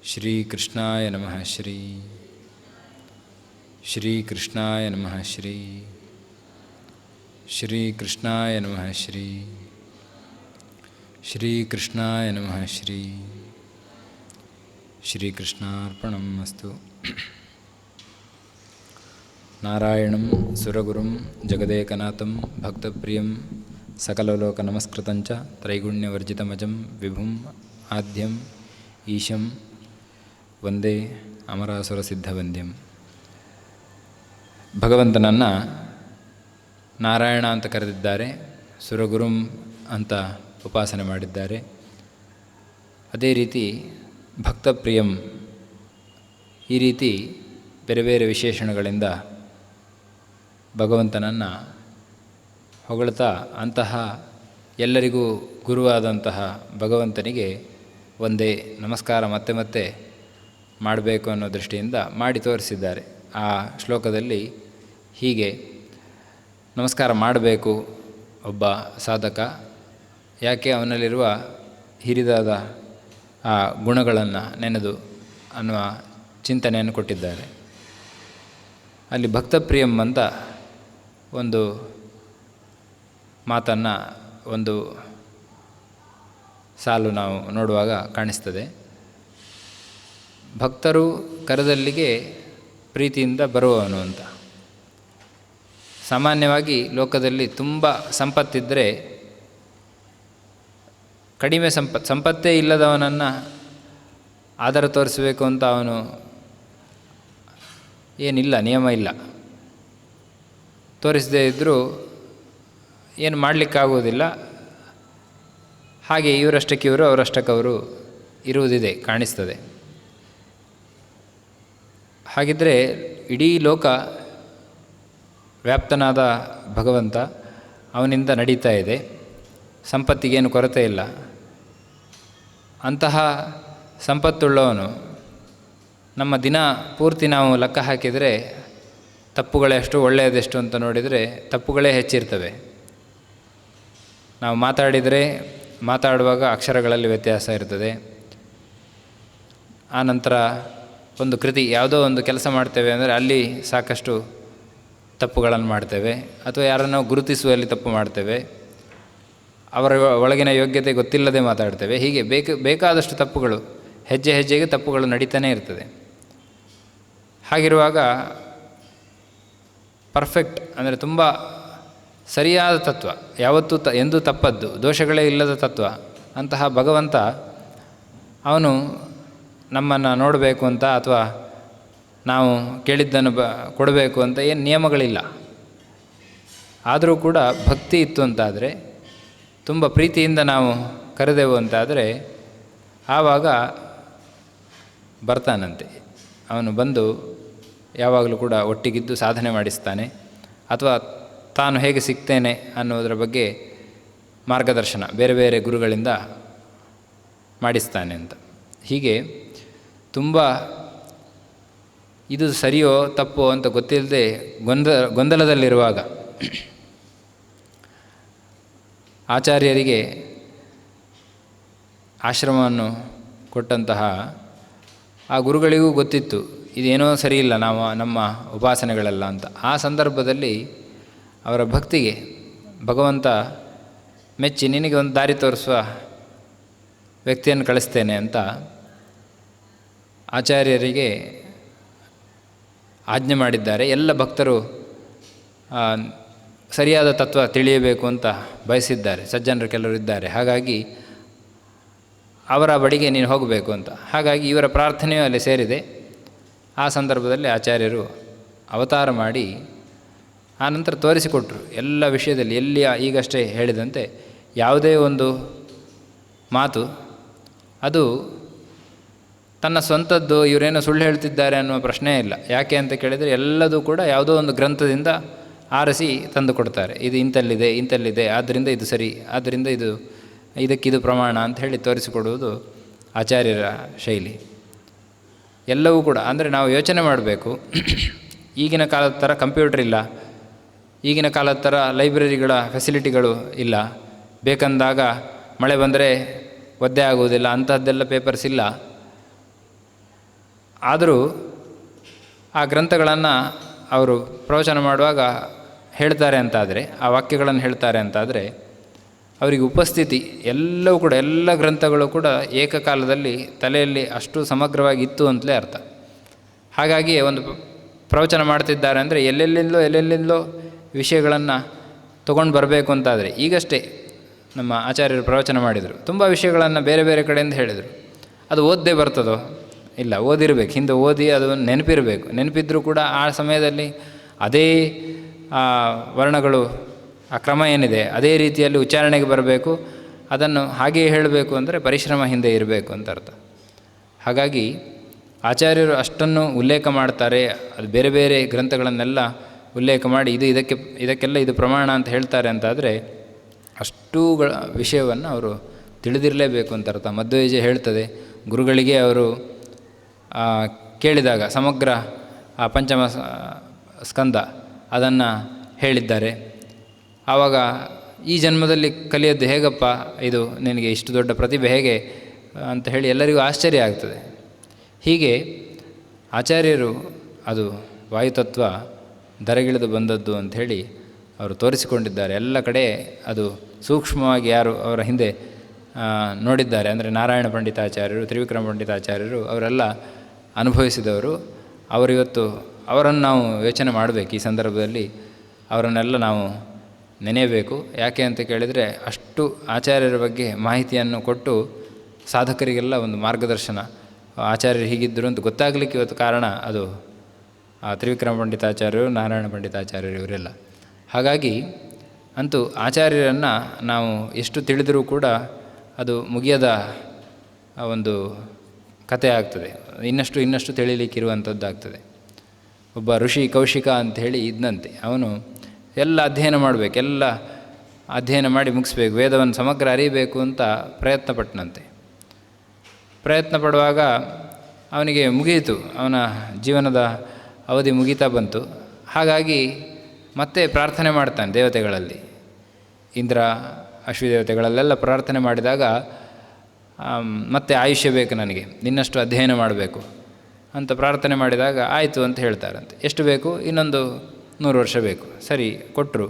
ಶ್ರೀಕೃಷ್ಣಾಯ ನಮಃ. ಶ್ರೀಕೃಷ್ಣಾಯ ನಮಃ. ಶ್ರೀಕೃಷ್ಣಾಯ ನಮಃ. ಶ್ರೀಕೃಷ್ಣಾಯ ನಮಃ. ಶ್ರೀಕೃಷ್ಣಾರ್ಪಣಂ ಅಸ್ತು. ನಾರಾಯಣಂ ಸುರಗುರುಂ ಜಗದೇಕನಾಥಂ ಭಕ್ತಪ್ರಿಯಂ ಸಕಲಲೋಕನಮಸ್ಕೃತಂಚ ತ್ರೈಗುಣ್ಯವರ್ಜಿತಮಜಂ ವಿಭುಂ ಆದ್ಯಂ ಈಶಂ ವಂದೇ ಅಮರಾಸುರಸಿದ್ಧವಂದ್ಯಂ. ಭಗವಂತನನ್ನು ನಾರಾಯಣ ಅಂತ ಕರೆದಿದ್ದಾರೆ, ಸುರಗುರುಂ ಅಂತ ಉಪಾಸನೆ ಮಾಡಿದ್ದಾರೆ. ಅದೇ ರೀತಿ ಭಕ್ತಪ್ರಿಯಂ, ಈ ರೀತಿ ಬೇರೆ ಬೇರೆ ವಿಶೇಷಣಗಳಿಂದ ಭಗವಂತನನ್ನು ಹೊಗಳ್ತಾ ಅಂತಹ ಎಲ್ಲರಿಗೂ ಗುರುವಾದಂತಹ ಭಗವಂತನಿಗೆ ಒಂದೇ ನಮಸ್ಕಾರ ಮತ್ತೆ ಮತ್ತೆ ಮಾಡಬೇಕು ಅನ್ನೋ ದೃಷ್ಟಿಯಿಂದ ಮಾಡಿ ತೋರಿಸಿದ್ದಾರೆ. ಆ ಶ್ಲೋಕದಲ್ಲಿ ಹೀಗೆ ನಮಸ್ಕಾರ ಮಾಡಬೇಕು ಒಬ್ಬ ಸಾಧಕ, ಯಾಕೆ ಅವನಲ್ಲಿರುವ ಹಿರಿದಾದ ಆ ಗುಣಗಳನ್ನು ನೆನೆದು ಅನ್ನುವ ಚಿಂತನೆಯನ್ನು ಕೊಟ್ಟಿದ್ದಾರೆ. ಅಲ್ಲಿ ಭಕ್ತಪ್ರಿಯಂ ಅಂತ ಒಂದು ಮಾತನ್ನು, ಒಂದು ಸಾಲು ನಾವು ನೋಡುವಾಗ ಕಾಣಿಸ್ತದೆ. ಭಕ್ತರು ಕರದಲ್ಲಿಗೆ ಪ್ರೀತಿಯಿಂದ ಬರುವವನು ಅಂತ. ಸಾಮಾನ್ಯವಾಗಿ ಲೋಕದಲ್ಲಿ ತುಂಬ ಸಂಪತ್ತಿದ್ದರೆ ಕಡಿಮೆ ಸಂಪತ್ತೇ ಇಲ್ಲದವನನ್ನು ಆದರ ತೋರಿಸಬೇಕು ಅಂತ ಅವನು ಏನಿಲ್ಲ, ನಿಯಮ ಇಲ್ಲ. ತೋರಿಸದೇ ಇದ್ದರೂ ಏನು ಮಾಡಲಿಕ್ಕಾಗುವುದಿಲ್ಲ. ಹಾಗೆ ಇವರಷ್ಟಕ್ಕೆ ಇವರು, ಅವರಷ್ಟಕ್ಕವರು ಇರುವುದಿದೆ, ಕಾಣಿಸ್ತದೆ. ಹಾಗಿದ್ದರೆ ಇಡೀ ಲೋಕ ವ್ಯಾಪ್ತನಾದ ಭಗವಂತ ಅವನಿಂದ ನಡೀತಾ ಇದೆ, ಸಂಪತ್ತಿಗೇನು ಕೊರತೆ ಇಲ್ಲ. ಅಂತಹ ಸಂಪತ್ತುಳ್ಳವನು ನಮ್ಮ ದಿನ ಪೂರ್ತಿ ನಾವು ಲೆಕ್ಕ ಹಾಕಿದರೆ ತಪ್ಪುಗಳೆಷ್ಟು ಒಳ್ಳೆಯದೆಷ್ಟು ಅಂತ ನೋಡಿದರೆ ತಪ್ಪುಗಳೇ ಹೆಚ್ಚಿರ್ತವೆ. ನಾವು ಮಾತಾಡುವಾಗ ಅಕ್ಷರಗಳಲ್ಲಿ ವ್ಯತ್ಯಾಸ ಇರ್ತದೆ. ಆನಂತರ ಒಂದು ಕೃತಿ, ಯಾವುದೋ ಒಂದು ಕೆಲಸ ಮಾಡ್ತೇವೆ ಅಂದರೆ ಅಲ್ಲಿ ಸಾಕಷ್ಟು ತಪ್ಪುಗಳನ್ನು ಮಾಡ್ತೇವೆ, ಅಥವಾ ಯಾರನ್ನು ಗುರುತಿಸುವಲ್ಲಿ ತಪ್ಪು ಮಾಡ್ತೇವೆ, ಅವರ ಒಳಗಿನ ಯೋಗ್ಯತೆ ಗೊತ್ತಿಲ್ಲದೆ ಮಾತಾಡ್ತೇವೆ. ಹೀಗೆ ಬೇಕಾದಷ್ಟು ತಪ್ಪುಗಳು, ಹೆಜ್ಜೆ ಹೆಜ್ಜೆಗೆ ತಪ್ಪುಗಳು ನಡೀತಾನೇ ಇರ್ತದೆ. ಹಾಗಿರುವಾಗ ಪರ್ಫೆಕ್ಟ್ ಅಂದರೆ ತುಂಬ ಸರಿಯಾದ ತತ್ವ, ಯಾವತ್ತೂ ಎಂದೂ ತಪ್ಪದ್ದು, ದೋಷಗಳೇ ಇಲ್ಲದ ತತ್ವ ಅಂತಹ ಭಗವಂತ ಅವನು ನಮ್ಮನ್ನು ನೋಡಬೇಕು ಅಂತ ಅಥವಾ ನಾವು ಕೇಳಿದ್ದನ್ನು ಕೊಡಬೇಕು ಅಂತ ಏನು ನಿಯಮಗಳಿಲ್ಲ. ಆದರೂ ಕೂಡ ಭಕ್ತಿ ಇತ್ತು ಅಂತಾದರೆ, ತುಂಬ ಪ್ರೀತಿಯಿಂದ ನಾವು ಕರೆದೆವು ಅಂತಾದರೆ ಆವಾಗ ಬರ್ತಾನಂತೆ. ಅವನು ಬಂದು ಯಾವಾಗಲೂ ಕೂಡ ಒಟ್ಟಿಗಿದ್ದು ಸಾಧನೆ ಮಾಡಿಸ್ತಾನೆ, ಅಥವಾ ತಾನು ಹೇಗೆ ಸಿಗ್ತೇನೆ ಅನ್ನೋದರ ಬಗ್ಗೆ ಮಾರ್ಗದರ್ಶನ ಬೇರೆ ಬೇರೆ ಗುರುಗಳಿಂದ ಮಾಡಿಸ್ತಾನೆ ಅಂತ. ಹೀಗೆ ತುಂಬ ಇದು ಸರಿಯೋ ತಪ್ಪೋ ಅಂತ ಗೊತ್ತಿಲ್ಲದೆ ಗೊಂದಲದಲ್ಲಿರುವಾಗ ಆಚಾರ್ಯರಿಗೆ ಆಶ್ರಮವನ್ನು ಕೊಟ್ಟಂತಹ ಆ ಗುರುಗಳಿಗೂ ಗೊತ್ತಿತ್ತು ಇದೇನೋ ಸರಿಯಿಲ್ಲ ನಮ್ಮ ಉಪಾಸನೆಗಳೆಲ್ಲ ಅಂತ. ಆ ಸಂದರ್ಭದಲ್ಲಿ ಅವರ ಭಕ್ತಿಗೆ ಭಗವಂತ ಮೆಚ್ಚಿ ನಿನಗೆ ಒಂದು ದಾರಿ ತೋರಿಸುವ ವ್ಯಕ್ತಿಯನ್ನು ಕಳಿಸ್ತೇನೆ ಅಂತ ಆಚಾರ್ಯರಿಗೆ ಆಜ್ಞೆ ಮಾಡಿದ್ದಾರೆ. ಎಲ್ಲ ಭಕ್ತರು ಸರಿಯಾದ ತತ್ವ ತಿಳಿಯಬೇಕು ಅಂತ ಬಯಸಿದ್ದಾರೆ, ಸಜ್ಜನರು ಕೆಲವರು ಇದ್ದಾರೆ. ಹಾಗಾಗಿ ಅವರ ಬಳಿಗೆ ನೀನು ಹೋಗಬೇಕು ಅಂತ. ಹಾಗಾಗಿ ಇವರ ಪ್ರಾರ್ಥನೆಯೂ ಅಲ್ಲಿ ಸೇರಿದೆ. ಆ ಸಂದರ್ಭದಲ್ಲಿ ಆಚಾರ್ಯರು ಅವತಾರ ಮಾಡಿ ಆನಂತರ ತೋರಿಸಿಕೊಟ್ರು ಎಲ್ಲ ವಿಷಯದಲ್ಲಿ. ಎಲ್ಲಿ ಈಗಷ್ಟೇ ಹೇಳಿದಂತೆ ಯಾವುದೇ ಒಂದು ಮಾತು ಅದು ತನ್ನ ಸ್ವಂತದ್ದು, ಇವರೇನೋ ಸುಳ್ಳು ಹೇಳ್ತಿದ್ದಾರೆ ಅನ್ನುವ ಪ್ರಶ್ನೆ ಇಲ್ಲ. ಯಾಕೆ ಅಂತ ಕೇಳಿದರೆ ಎಲ್ಲದೂ ಕೂಡ ಯಾವುದೋ ಒಂದು ಗ್ರಂಥದಿಂದ ಆರಿಸಿ ತಂದು ಕೊಡ್ತಾರೆ. ಇದು ಇಂಥಲ್ಲಿದೆ, ಆದ್ದರಿಂದ ಇದು ಸರಿ, ಆದ್ದರಿಂದ ಇದಕ್ಕಿದು ಪ್ರಮಾಣ ಅಂತ ಹೇಳಿ ತೋರಿಸಿಕೊಡುವುದು ಆಚಾರ್ಯರ ಶೈಲಿ. ಎಲ್ಲವೂ ಕೂಡ ಅಂದರೆ ನಾವು ಯೋಚನೆ ಮಾಡಬೇಕು. ಈಗಿನ ಕಾಲದ ಥರ ಕಂಪ್ಯೂಟರ್ ಇಲ್ಲ, ಈಗಿನ ಕಾಲದ ಥರ ಲೈಬ್ರರಿಗಳ ಫೆಸಿಲಿಟಿಗಳು ಇಲ್ಲ. ಬೇಕಂದಾಗ ಮಳೆ ಬಂದರೆ ಒದ್ದೆ ಆಗುವುದಿಲ್ಲ, ಅಂಥದ್ದೆಲ್ಲ ಪೇಪರ್ಸ್ ಇಲ್ಲ. ಆದರೂ ಆ ಗ್ರಂಥಗಳನ್ನು ಅವರು ಪ್ರವಚನ ಮಾಡುವಾಗ ಹೇಳ್ತಾರೆ ಅಂತಾದರೆ, ಆ ವಾಕ್ಯಗಳನ್ನು ಹೇಳ್ತಾರೆ ಅಂತಾದರೆ ಅವರಿಗೆ ಉಪಸ್ಥಿತಿ ಎಲ್ಲವೂ ಕೂಡ, ಎಲ್ಲ ಗ್ರಂಥಗಳು ಕೂಡ ಏಕಕಾಲದಲ್ಲಿ ತಲೆಯಲ್ಲಿ ಅಷ್ಟು ಸಮಗ್ರವಾಗಿ ಇತ್ತು ಅಂತಲೇ ಅರ್ಥ. ಹಾಗಾಗಿ ಒಂದು ಪ್ರವಚನ ಮಾಡ್ತಿದ್ದಾರೆ ಅಂದರೆ ಎಲ್ಲೆಲ್ಲಿಂದಲೋ ವಿಷಯಗಳನ್ನು ತೊಗೊಂಡು ಬರಬೇಕು ಅಂತಾದರೆ, ಈಗಷ್ಟೇ ನಮ್ಮ ಆಚಾರ್ಯರು ಪ್ರವಚನ ಮಾಡಿದರು, ತುಂಬ ವಿಷಯಗಳನ್ನು ಬೇರೆ ಬೇರೆ ಕಡೆಯಿಂದ ಹೇಳಿದರು. ಅದು ಓದದೇ ಬರ್ತದೋ? ಇಲ್ಲ, ಓದಿರಬೇಕು, ಹಿಂದೆ ಓದಿ ಅದು ನೆನಪಿರಬೇಕು. ನೆನಪಿದ್ದರೂ ಕೂಡ ಆ ಸಮಯದಲ್ಲಿ ಅದೇ ವರ್ಣಗಳು, ಆ ಕ್ರಮ ಏನಿದೆ ಅದೇ ರೀತಿಯಲ್ಲಿ ಉಚ್ಚಾರಣೆಗೆ ಬರಬೇಕು. ಅದನ್ನು ಹಾಗೆಯೇ ಹೇಳಬೇಕು ಅಂದರೆ ಪರಿಶ್ರಮ ಹಿಂದೆ ಇರಬೇಕು ಅಂತ ಅರ್ಥ. ಹಾಗಾಗಿ ಆಚಾರ್ಯರು ಅಷ್ಟನ್ನು ಉಲ್ಲೇಖ ಮಾಡ್ತಾರೆ, ಅದು ಬೇರೆ ಬೇರೆ ಗ್ರಂಥಗಳನ್ನೆಲ್ಲ ಉಲ್ಲೇಖ ಮಾಡಿ ಇದಕ್ಕೆಲ್ಲ ಇದು ಪ್ರಮಾಣ ಅಂತ ಹೇಳ್ತಾರೆ ಅಂತಾದರೆ ಅಷ್ಟೂಗಳ ವಿಷಯವನ್ನು ಅವರು ತಿಳಿದಿರಲೇಬೇಕು ಅಂತ ಅರ್ಥ. ಮಧ್ವವಿಜಯ ಹೇಳ್ತದೆ, ಗುರುಗಳಿಗೆ ಅವರು ಕೇಳಿದಾಗ ಸಮಗ್ರ ಆ ಪಂಚಮ ಸ್ಕಂದ ಅದನ್ನು ಹೇಳಿದ್ದಾರೆ. ಆವಾಗ ಈ ಜನ್ಮದಲ್ಲಿ ಕಲಿಯೋದು ಹೇಗಪ್ಪ, ಇದು ನಿನಗೆ ಇಷ್ಟು ದೊಡ್ಡ ಪ್ರತಿಭೆ ಹೇಗೆ ಅಂತ ಹೇಳಿ ಎಲ್ಲರಿಗೂ ಆಶ್ಚರ್ಯ ಆಗ್ತದೆ. ಹೀಗೆ ಆಚಾರ್ಯರು ಅದು ವಾಯುತತ್ವ ಧರೆಗಿಳಿದು ಬಂದದ್ದು ಅಂಥೇಳಿ ಅವರು ತೋರಿಸಿಕೊಂಡಿದ್ದಾರೆ. ಎಲ್ಲ ಕಡೆ ಅದು ಸೂಕ್ಷ್ಮವಾಗಿ ಯಾರು ಅವರ ಹಿಂದೆ ನೋಡಿದ್ದಾರೆ, ಅಂದರೆ ನಾರಾಯಣ ಪಂಡಿತಾಚಾರ್ಯರು, ತ್ರಿವಿಕ್ರಮ ಪಂಡಿತಾಚಾರ್ಯರು ಅವರೆಲ್ಲ ಅನುಭವಿಸಿದವರು. ಅವರಿವತ್ತು ಅವರನ್ನು ನಾವು ಯೋಚನೆ ಮಾಡಬೇಕು. ಈ ಸಂದರ್ಭದಲ್ಲಿ ಅವರನ್ನೆಲ್ಲ ನಾವು ನೆನೆಯಬೇಕು. ಯಾಕೆ ಅಂತ ಕೇಳಿದರೆ ಅಷ್ಟು ಆಚಾರ್ಯರ ಬಗ್ಗೆ ಮಾಹಿತಿಯನ್ನು ಕೊಟ್ಟು ಸಾಧಕರಿಗೆಲ್ಲ ಒಂದು ಮಾರ್ಗದರ್ಶನ, ಆಚಾರ್ಯರು ಹೀಗಿದ್ದರು ಅಂತ ಗೊತ್ತಾಗಲಿಕ್ಕೆ ಇವತ್ತು ಕಾರಣ ಅದು ತ್ರಿವಿಕ್ರಮ ಪಂಡಿತಾಚಾರ್ಯರು, ನಾರಾಯಣ ಪಂಡಿತಾಚಾರ್ಯರು ಇವರೆಲ್ಲ. ಹಾಗಾಗಿ ಅಂತೂ ಆಚಾರ್ಯರನ್ನು ನಾವು ಎಷ್ಟು ತಿಳಿದರೂ ಕೂಡ ಅದು ಮುಗಿಯದ ಒಂದು ಕಥೆ ಆಗ್ತದೆ. ಇನ್ನಷ್ಟು ತಿಳಿಲಿಕ್ಕಿರುವಂಥದ್ದಾಗ್ತದೆ. ಒಬ್ಬ ಋಷಿ ಕೌಶಿಕ ಅಂಥೇಳಿ ಇದ್ದಂತೆ. ಅವನು ಎಲ್ಲ ಅಧ್ಯಯನ ಮಾಡಬೇಕು, ಎಲ್ಲ ಅಧ್ಯಯನ ಮಾಡಿ ಮುಗಿಸ್ಬೇಕು, ವೇದವನ್ನು ಸಮಗ್ರ ಅರಿಬೇಕು ಅಂತ ಪ್ರಯತ್ನ ಪಟ್ಟನಂತೆ. ಪ್ರಯತ್ನ ಪಡುವಾಗ ಅವನಿಗೆ ಮುಗಿಯಿತು, ಅವನ ಜೀವನದ ಅವಧಿ ಮುಗೀತಾ ಬಂತು. ಹಾಗಾಗಿ ಮತ್ತೆ ಪ್ರಾರ್ಥನೆ ಮಾಡ್ತಾನೆ ದೇವತೆಗಳಲ್ಲಿ, ಇಂದ್ರ ಅಶ್ವದೇವತೆಗಳಲ್ಲೆಲ್ಲ ಪ್ರಾರ್ಥನೆ ಮಾಡಿದಾಗ ಮತ್ತೆ ಆಯುಷ್ಯ ಬೇಕು ನನಗೆ, ಇನ್ನಷ್ಟು ಅಧ್ಯಯನ ಮಾಡಬೇಕು ಅಂತ ಪ್ರಾರ್ಥನೆ ಮಾಡಿದಾಗ ಆಯಿತು ಅಂತ ಹೇಳ್ತಾರಂತೆ. ಎಷ್ಟು ಬೇಕು? ಇನ್ನೊಂದು 100 ವರ್ಷ ಬೇಕು. ಸರಿ ಕೊಟ್ಟರು.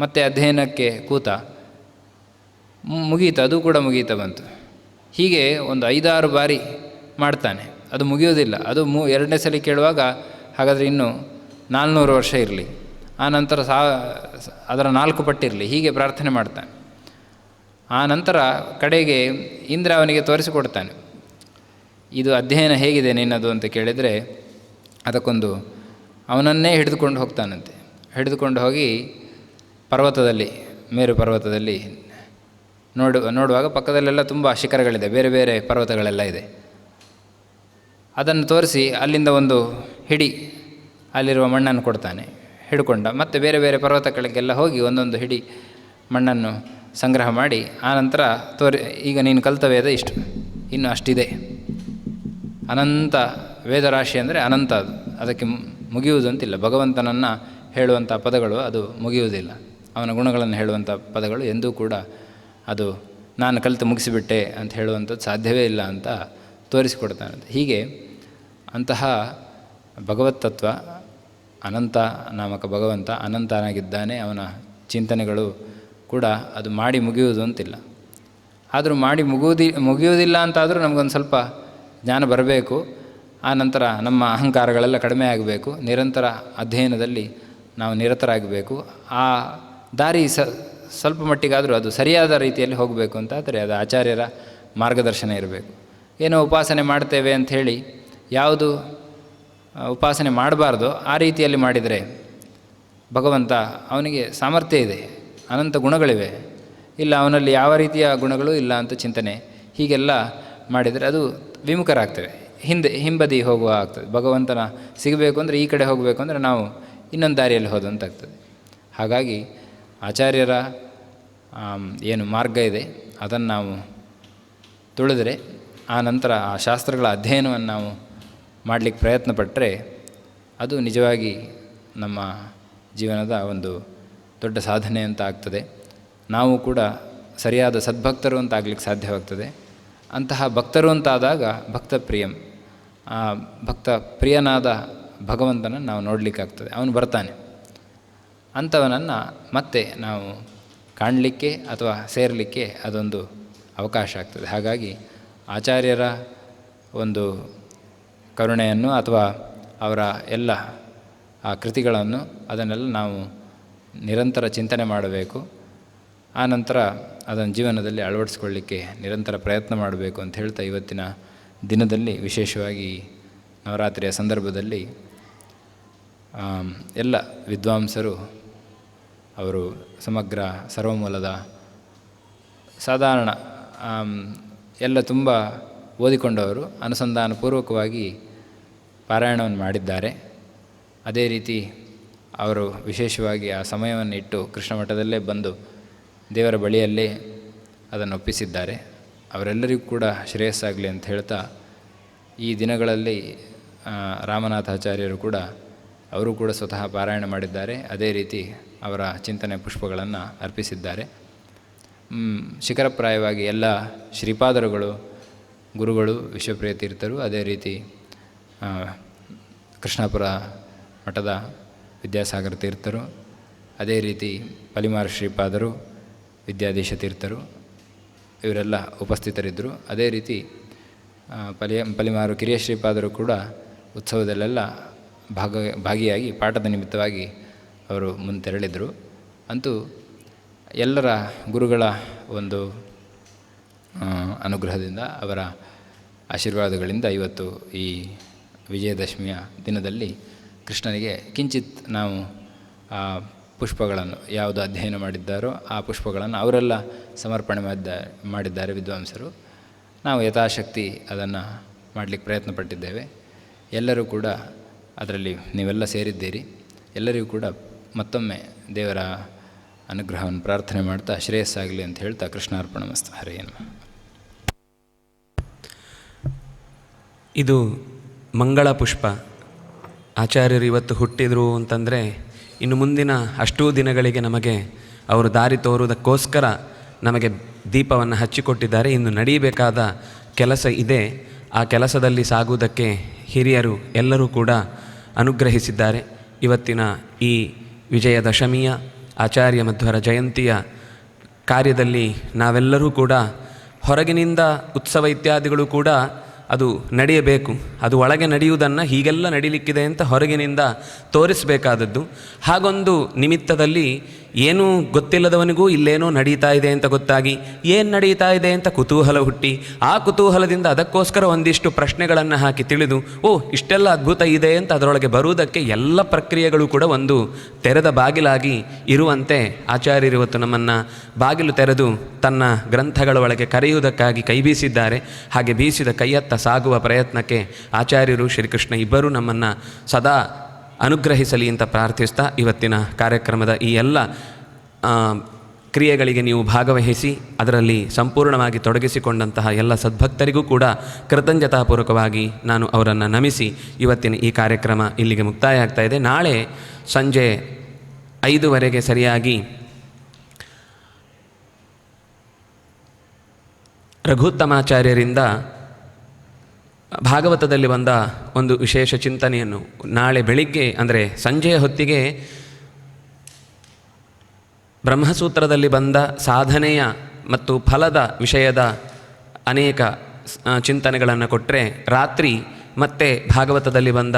ಮತ್ತೆ ಅಧ್ಯಯನಕ್ಕೆ ಕೂತ, ಮುಗೀತು, ಅದು ಕೂಡ ಮುಗೀತಾ ಬಂತು. ಹೀಗೆ ಒಂದು 5-6 ಬಾರಿ ಮಾಡ್ತಾನೆ, ಅದು ಮುಗಿಯೋದಿಲ್ಲ. ಅದು ಎರಡನೇ ಸಲ ಕೇಳುವಾಗ ಹಾಗಾದರೆ ಇನ್ನೂ 400 ವರ್ಷ ಇರಲಿ, ಆ ನಂತರ ಅದರ 4 ಪಟ್ಟಿರಲಿ, ಹೀಗೆ ಪ್ರಾರ್ಥನೆ ಮಾಡ್ತಾನೆ. ಆ ನಂತರ ಕಡೆಗೆ ಇಂದ್ರ ಅವನಿಗೆ ತೋರಿಸಿಕೊಡ್ತಾನೆ, ಇದು ಅಧ್ಯಯನ ಹೇಗಿದೆ ನಿನ್ನದು ಅಂತ ಕೇಳಿದರೆ ಅದಕ್ಕೊಂದು ಅವನನ್ನೇ ಹಿಡಿದುಕೊಂಡು ಹೋಗ್ತಾನಂತೆ. ಹಿಡಿದುಕೊಂಡು ಹೋಗಿ ಪರ್ವತದಲ್ಲಿ, ಮೇರು ಪರ್ವತದಲ್ಲಿ ನೋಡುವಾಗ ಪಕ್ಕದಲ್ಲೆಲ್ಲ ತುಂಬ ಶಿಖರಗಳಿದೆ, ಬೇರೆ ಬೇರೆ ಪರ್ವತಗಳೆಲ್ಲ ಇದೆ. ಅದನ್ನು ತೋರಿಸಿ ಅಲ್ಲಿಂದ ಒಂದು ಹಿಡಿ, ಅಲ್ಲಿರುವ ಮಣ್ಣನ್ನು ಕೊಡ್ತಾನೆ. ಹಿಡ್ಕೊಂಡ ಮತ್ತೆ ಬೇರೆ ಬೇರೆ ಪರ್ವತಗಳಿಗೆಲ್ಲ ಹೋಗಿ ಒಂದೊಂದು ಹಿಡಿ ಮಣ್ಣನ್ನು ಸಂಗ್ರಹ ಮಾಡಿ ಆನಂತರ ಈಗ ನೀನು ಕಲಿತ ವೇದ ಇಷ್ಟು, ಇನ್ನು ಅಷ್ಟಿದೆ. ಅನಂತ ವೇದರಾಶಿ ಅಂದರೆ ಅನಂತ, ಅದು ಅದಕ್ಕೆ ಮುಗಿಯುವುದು ಅಂತಿಲ್ಲ. ಭಗವಂತನನ್ನು ಹೇಳುವಂಥ ಪದಗಳು ಅದು ಮುಗಿಯುವುದಿಲ್ಲ. ಅವನ ಗುಣಗಳನ್ನು ಹೇಳುವಂಥ ಪದಗಳು ಎಂದೂ ಕೂಡ ಅದು ನಾನು ಕಲಿತು ಮುಗಿಸಿಬಿಟ್ಟೆ ಅಂತ ಹೇಳುವಂಥದ್ದು ಸಾಧ್ಯವೇ ಇಲ್ಲ ಅಂತ ತೋರಿಸಿಕೊಡ್ತಾನೆ. ಹೀಗೆ ಅಂತಹ ಭಗವತ್ ತತ್ವ, ಅನಂತ ನಾಮಕ ಭಗವಂತ ಅನಂತನಾಗಿದ್ದಾನೆ. ಅವನ ಚಿಂತನೆಗಳು ಕೂಡ ಅದು ಮಾಡಿ ಮುಗಿಯುವುದು ಅಂತಿಲ್ಲ. ಆದರೂ ಮಾಡಿ ಮುಗಿಯುವುದಿಲ್ಲ ಅಂತಾದರೂ ನಮಗೊಂದು ಸ್ವಲ್ಪ ಜ್ಞಾನ ಬರಬೇಕು. ಆ ನಂತರ ನಮ್ಮ ಅಹಂಕಾರಗಳೆಲ್ಲ ಕಡಿಮೆ ಆಗಬೇಕು. ನಿರಂತರ ಅಧ್ಯಯನದಲ್ಲಿ ನಾವು ನಿರತರಾಗಬೇಕು. ಆ ದಾರಿ ಸ್ವಲ್ಪ ಮಟ್ಟಿಗಾದರೂ ಅದು ಸರಿಯಾದ ರೀತಿಯಲ್ಲಿ ಹೋಗಬೇಕು ಅಂತಾದರೆ ಅದು ಆಚಾರ್ಯರ ಮಾರ್ಗದರ್ಶನ ಇರಬೇಕು. ಏನೋ ಉಪಾಸನೆ ಮಾಡ್ತೇವೆ ಅಂಥೇಳಿ ಯಾವುದು ಉಪಾಸನೆ ಮಾಡಬಾರ್ದು ಆ ರೀತಿಯಲ್ಲಿ ಮಾಡಿದರೆ ಭಗವಂತ ಅವನಿಗೆ ಸಾಮರ್ಥ್ಯ ಇದೆ, ಅನಂತ ಗುಣಗಳಿವೆ, ಇಲ್ಲ ಅವನಲ್ಲಿ ಯಾವ ರೀತಿಯ ಗುಣಗಳು ಇಲ್ಲ ಅಂತ ಚಿಂತನೆ, ಹೀಗೆಲ್ಲ ಮಾಡಿದರೆ ಅದು ವಿಮುಖರಾಗ್ತವೆ, ಹಿಂಬದಿ ಹೋಗುವ ಆಗ್ತದೆ. ಭಗವಂತನ ಸಿಗಬೇಕು ಅಂದರೆ ಈ ಕಡೆ ಹೋಗಬೇಕು ಅಂದರೆ ನಾವು ಇನ್ನೊಂದು ದಾರಿಯಲ್ಲಿ ಹೋದಂತಾಗ್ತದೆ. ಹಾಗಾಗಿ ಆಚಾರ್ಯರ ಏನು ಮಾರ್ಗ ಇದೆ ಅದನ್ನು ನಾವು ತುಳಿದರೆ ಆ ನಂತರ ಆ ಶಾಸ್ತ್ರಗಳ ಅಧ್ಯಯನವನ್ನು ನಾವು ಮಾಡಲಿಕ್ಕೆ ಪ್ರಯತ್ನ ಪಟ್ಟರೆ ಅದು ನಿಜವಾಗಿ ನಮ್ಮ ಜೀವನದ ಒಂದು ದೊಡ್ಡ ಸಾಧನೆ ಅಂತ ಆಗ್ತದೆ. ನಾವು ಕೂಡ ಸರಿಯಾದ ಸದ್ಭಕ್ತರು ಅಂತ ಆಗಲಿಕ್ಕೆ ಸಾಧ್ಯವಾಗ್ತದೆ. ಅಂತಹ ಭಕ್ತರು ಅಂತಾದಾಗ ಭಕ್ತ ಪ್ರಿಯಂ, ಆ ಭಕ್ತ ಪ್ರಿಯನಾದ ಭಗವಂತನನ್ನು ನಾವು ನೋಡಲಿಕ್ಕಾಗ್ತದೆ. ಅವನು ಬರ್ತಾನೆ. ಅಂಥವನನ್ನು ಮತ್ತೆ ನಾವು ಕಾಣಲಿಕ್ಕೆ ಅಥವಾ ಸೇರಲಿಕ್ಕೆ ಅದೊಂದು ಅವಕಾಶ ಆಗ್ತದೆ. ಹಾಗಾಗಿ ಆಚಾರ್ಯರ ಒಂದು ಕರುಣೆಯನ್ನು ಅಥವಾ ಅವರ ಎಲ್ಲ ಆ ಕೃತಿಗಳನ್ನು ಅದನ್ನೆಲ್ಲ ನಾವು ನಿರಂತರ ಚಿಂತನೆ ಮಾಡಬೇಕು. ಆ ನಂತರ ಅದನ್ನು ಜೀವನದಲ್ಲಿ ಅಳವಡಿಸ್ಕೊಳ್ಳಿಕ್ಕೆ ನಿರಂತರ ಪ್ರಯತ್ನ ಮಾಡಬೇಕು ಅಂತ ಹೇಳ್ತಾ ಇವತ್ತಿನ ದಿನದಲ್ಲಿ ವಿಶೇಷವಾಗಿ ನವರಾತ್ರಿಯ ಸಂದರ್ಭದಲ್ಲಿ ಎಲ್ಲ ವಿದ್ವಾಂಸರು ಅವರು ಸಮಗ್ರ ಸರ್ವಮೂಲದ ಸಾಧಾರಣ ಎಲ್ಲ ತುಂಬ ಓದಿಕೊಂಡವರು ಅನುಸಂಧಾನಪೂರ್ವಕವಾಗಿ ಪಾರಾಯಣವನ್ನು ಮಾಡಿದ್ದಾರೆ. ಅದೇ ರೀತಿ ಅವರು ವಿಶೇಷವಾಗಿ ಆ ಸಮಯವನ್ನು ಇಟ್ಟು ಕೃಷ್ಣ ಮಠದಲ್ಲೇ ಬಂದು ದೇವರ ಬಳಿಯಲ್ಲೇ ಅದನ್ನು ಒಪ್ಪಿಸಿದ್ದಾರೆ. ಅವರೆಲ್ಲರಿಗೂ ಕೂಡ ಶ್ರೇಯಸ್ಸಾಗಲಿ ಅಂತ ಹೇಳ್ತಾ ಈ ದಿನಗಳಲ್ಲಿ ರಾಮನಾಥಾಚಾರ್ಯರು ಕೂಡ ಅವರು ಕೂಡ ಸ್ವತಃ ಪಾರಾಯಣ ಮಾಡಿದ್ದಾರೆ. ಅದೇ ರೀತಿ ಅವರ ಚಿಂತನೆ ಪುಷ್ಪಗಳನ್ನು ಅರ್ಪಿಸಿದ್ದಾರೆ. ಶಿಖರಪ್ರಾಯವಾಗಿ ಎಲ್ಲ ಶ್ರೀಪಾದರುಗಳು, ಗುರುಗಳು, ವಿಶ್ವಪ್ರಿಯ ತೀರ್ಥರು, ಅದೇ ರೀತಿ ಕೃಷ್ಣಾಪುರ ಮಠದ ವಿದ್ಯಾಸಾಗರ ತೀರ್ಥರು, ಅದೇ ರೀತಿ ಪಲಿಮಾರು ಶ್ರೀಪಾದರು, ವಿದ್ಯಾಧೀಶ ತೀರ್ಥರು ಇವರೆಲ್ಲ ಉಪಸ್ಥಿತರಿದ್ದರು. ಅದೇ ರೀತಿ ಪಲಿಮಾರು ಕಿರಿಯ ಶ್ರೀಪಾದರು ಕೂಡ ಉತ್ಸವದಲ್ಲೆಲ್ಲ ಭಾಗಿಯಾಗಿ ಪಾಠದ ನಿಮಿತ್ತವಾಗಿ ಅವರು ಮುಂತೆರಳಿದರು. ಅಂತೂ ಎಲ್ಲರ ಗುರುಗಳ ಒಂದು ಅನುಗ್ರಹದಿಂದ, ಅವರ ಆಶೀರ್ವಾದಗಳಿಂದ ಇವತ್ತು ಈ ವಿಜಯದಶಮಿಯ ದಿನದಲ್ಲಿ ಕೃಷ್ಣನಿಗೆ ಕಿಂಚಿತ್ ನಾವು ಆ ಪುಷ್ಪಗಳನ್ನು ಯಾವುದು ಅಧ್ಯಯನ ಮಾಡಿದ್ದಾರೋ ಆ ಪುಷ್ಪಗಳನ್ನು ಅವರೆಲ್ಲ ಸಮರ್ಪಣೆ ಮಾಡಿದ್ದಾರೆ ವಿದ್ವಾಂಸರು. ನಾವು ಯಥಾಶಕ್ತಿ ಅದನ್ನು ಮಾಡಲಿಕ್ಕೆ ಪ್ರಯತ್ನ ಪಟ್ಟಿದ್ದೇವೆ. ಎಲ್ಲರೂ ಕೂಡ ಅದರಲ್ಲಿ ನೀವೆಲ್ಲ ಸೇರಿದ್ದೀರಿ. ಎಲ್ಲರಿಗೂ ಕೂಡ ಮತ್ತೊಮ್ಮೆ ದೇವರ ಅನುಗ್ರಹವನ್ನು ಪ್ರಾರ್ಥನೆ ಮಾಡ್ತಾ ಶ್ರೇಯಸ್ಸಾಗಲಿ ಅಂತ ಹೇಳ್ತಾ ಕೃಷ್ಣಾರ್ಪಣಮಸ್ತು. ಹರೇ ನಮಃ. ಇದು ಮಂಗಳ ಪುಷ್ಪ. ಆಚಾರ್ಯರು ಇವತ್ತು ಹುಟ್ಟಿದರು ಅಂತಂದರೆ ಇನ್ನು ಮುಂದಿನ ಅಷ್ಟೂ ದಿನಗಳಿಗೆ ನಮಗೆ ಅವರು ದಾರಿ ತೋರುವುದಕ್ಕೋಸ್ಕರ ನಮಗೆ ದೀಪವನ್ನು ಹಚ್ಚಿಕೊಟ್ಟಿದ್ದಾರೆ. ಇನ್ನು ನಡೆಯಬೇಕಾದ ಕೆಲಸ ಇದೆ. ಆ ಕೆಲಸದಲ್ಲಿ ಸಾಗುವುದಕ್ಕೆ ಹಿರಿಯರು ಎಲ್ಲರೂ ಕೂಡ ಅನುಗ್ರಹಿಸಿದ್ದಾರೆ. ಇವತ್ತಿನ ಈ ವಿಜಯದಶಮಿಯ ಆಚಾರ್ಯ ಮಧ್ವರ ಜಯಂತಿಯ ಕಾರ್ಯದಲ್ಲಿ ನಾವೆಲ್ಲರೂ ಕೂಡ ಹೊರಗಿನಿಂದ ಉತ್ಸವ ಇತ್ಯಾದಿಗಳು ಕೂಡ ಅದು ನಡೆಯಬೇಕು. ಅದು ಒಳಗೆ ನಡೆಯುವುದನ್ನು ಹೀಗೆಲ್ಲ ನಡೀಲಿಕ್ಕಿದೆ ಅಂತ ಹೊರಗಿನಿಂದ ತೋರಿಸಬೇಕಾದದ್ದು. ಹಾಗೊಂದು ನಿಮಿತ್ತದಲ್ಲಿ ಏನೂ ಗೊತ್ತಿಲ್ಲದವನಿಗೂ ಇಲ್ಲೇನೋ ನಡೀತಾ ಇದೆ ಅಂತ ಗೊತ್ತಾಗಿ ಏನು ನಡೀತಾ ಇದೆ ಅಂತ ಕುತೂಹಲ ಹುಟ್ಟಿ ಆ ಕುತೂಹಲದಿಂದ ಅದಕ್ಕೋಸ್ಕರ ಒಂದಿಷ್ಟು ಪ್ರಶ್ನೆಗಳನ್ನು ಹಾಕಿ ತಿಳಿದು ಇಷ್ಟೆಲ್ಲ ಅದ್ಭುತ ಇದೆ ಅಂತ ಅದರೊಳಗೆ ಬರುವುದಕ್ಕೆ ಎಲ್ಲ ಪ್ರಕ್ರಿಯೆಗಳು ಕೂಡ ಒಂದು ತೆರೆದ ಬಾಗಿಲಾಗಿ ಇರುವಂತೆ ಆಚಾರ್ಯರು ಇವತ್ತು ನಮ್ಮನ್ನು ಬಾಗಿಲು ತೆರೆದು ತನ್ನ ಗ್ರಂಥಗಳ ಒಳಗೆ ಕರೆಯುವುದಕ್ಕಾಗಿ ಕೈ ಬೀಸಿದ್ದಾರೆ. ಹಾಗೆ ಬೀಸಿದ ಕೈಯತ್ತ ಸಾಗುವ ಪ್ರಯತ್ನಕ್ಕೆ ಆಚಾರ್ಯರು ಶ್ರೀಕೃಷ್ಣ ಇಬ್ಬರೂ ನಮ್ಮನ್ನು ಸದಾ ಅನುಗ್ರಹಿಸಲಿ ಅಂತ ಪ್ರಾರ್ಥಿಸ್ತಾ ಇವತ್ತಿನ ಕಾರ್ಯಕ್ರಮದ ಈ ಎಲ್ಲ ಕ್ರಿಯೆಗಳಿಗೆ ನೀವು ಭಾಗವಹಿಸಿ ಅದರಲ್ಲಿ ಸಂಪೂರ್ಣವಾಗಿ ತೊಡಗಿಸಿಕೊಂಡಂತಹ ಎಲ್ಲ ಸದ್ಭಕ್ತರಿಗೂ ಕೂಡ ಕೃತಜ್ಞತಾಪೂರ್ವಕವಾಗಿ ನಾನು ಅವರನ್ನು ನಮಿಸಿ ಇವತ್ತಿನ ಈ ಕಾರ್ಯಕ್ರಮ ಇಲ್ಲಿಗೆ ಮುಕ್ತಾಯ ಆಗ್ತಾ ಇದೆ. ನಾಳೆ ಸಂಜೆ 5:00 ಸರಿಯಾಗಿ ರಘುತ್ತಮಾಚಾರ್ಯರಿಂದ ಭಾಗವತದಲ್ಲಿ ಬಂದ ಒಂದು ವಿಶೇಷ ಚಿಂತನೆಯನ್ನು ನಾಳೆ ಬೆಳಿಗ್ಗೆ ಅಂದರೆ ಸಂಜೆಯ ಹೊತ್ತಿಗೆ ಬ್ರಹ್ಮಸೂತ್ರದಲ್ಲಿ ಬಂದ ಸಾಧನೆಯ ಮತ್ತು ಫಲದ ವಿಷಯದ ಅನೇಕ ಚಿಂತನೆಗಳನ್ನು ಕೊಟ್ಟರೆ, ರಾತ್ರಿ ಮತ್ತೆ ಭಾಗವತದಲ್ಲಿ ಬಂದ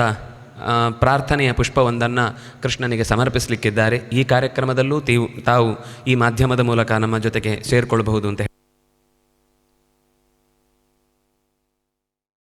ಪ್ರಾರ್ಥನೆಯ ಪುಷ್ಪವೊಂದನ್ನು ಕೃಷ್ಣನಿಗೆ ಸಮರ್ಪಿಸಲಿಕ್ಕಿದ್ದಾರೆ. ಈ ಕಾರ್ಯಕ್ರಮದಲ್ಲೂ ತಾವು ಈ ಮಾಧ್ಯಮದ ಮೂಲಕ ನಮ್ಮ ಜೊತೆಗೆ ಸೇರಿಕೊಳ್ಳಬಹುದು ಅಂತ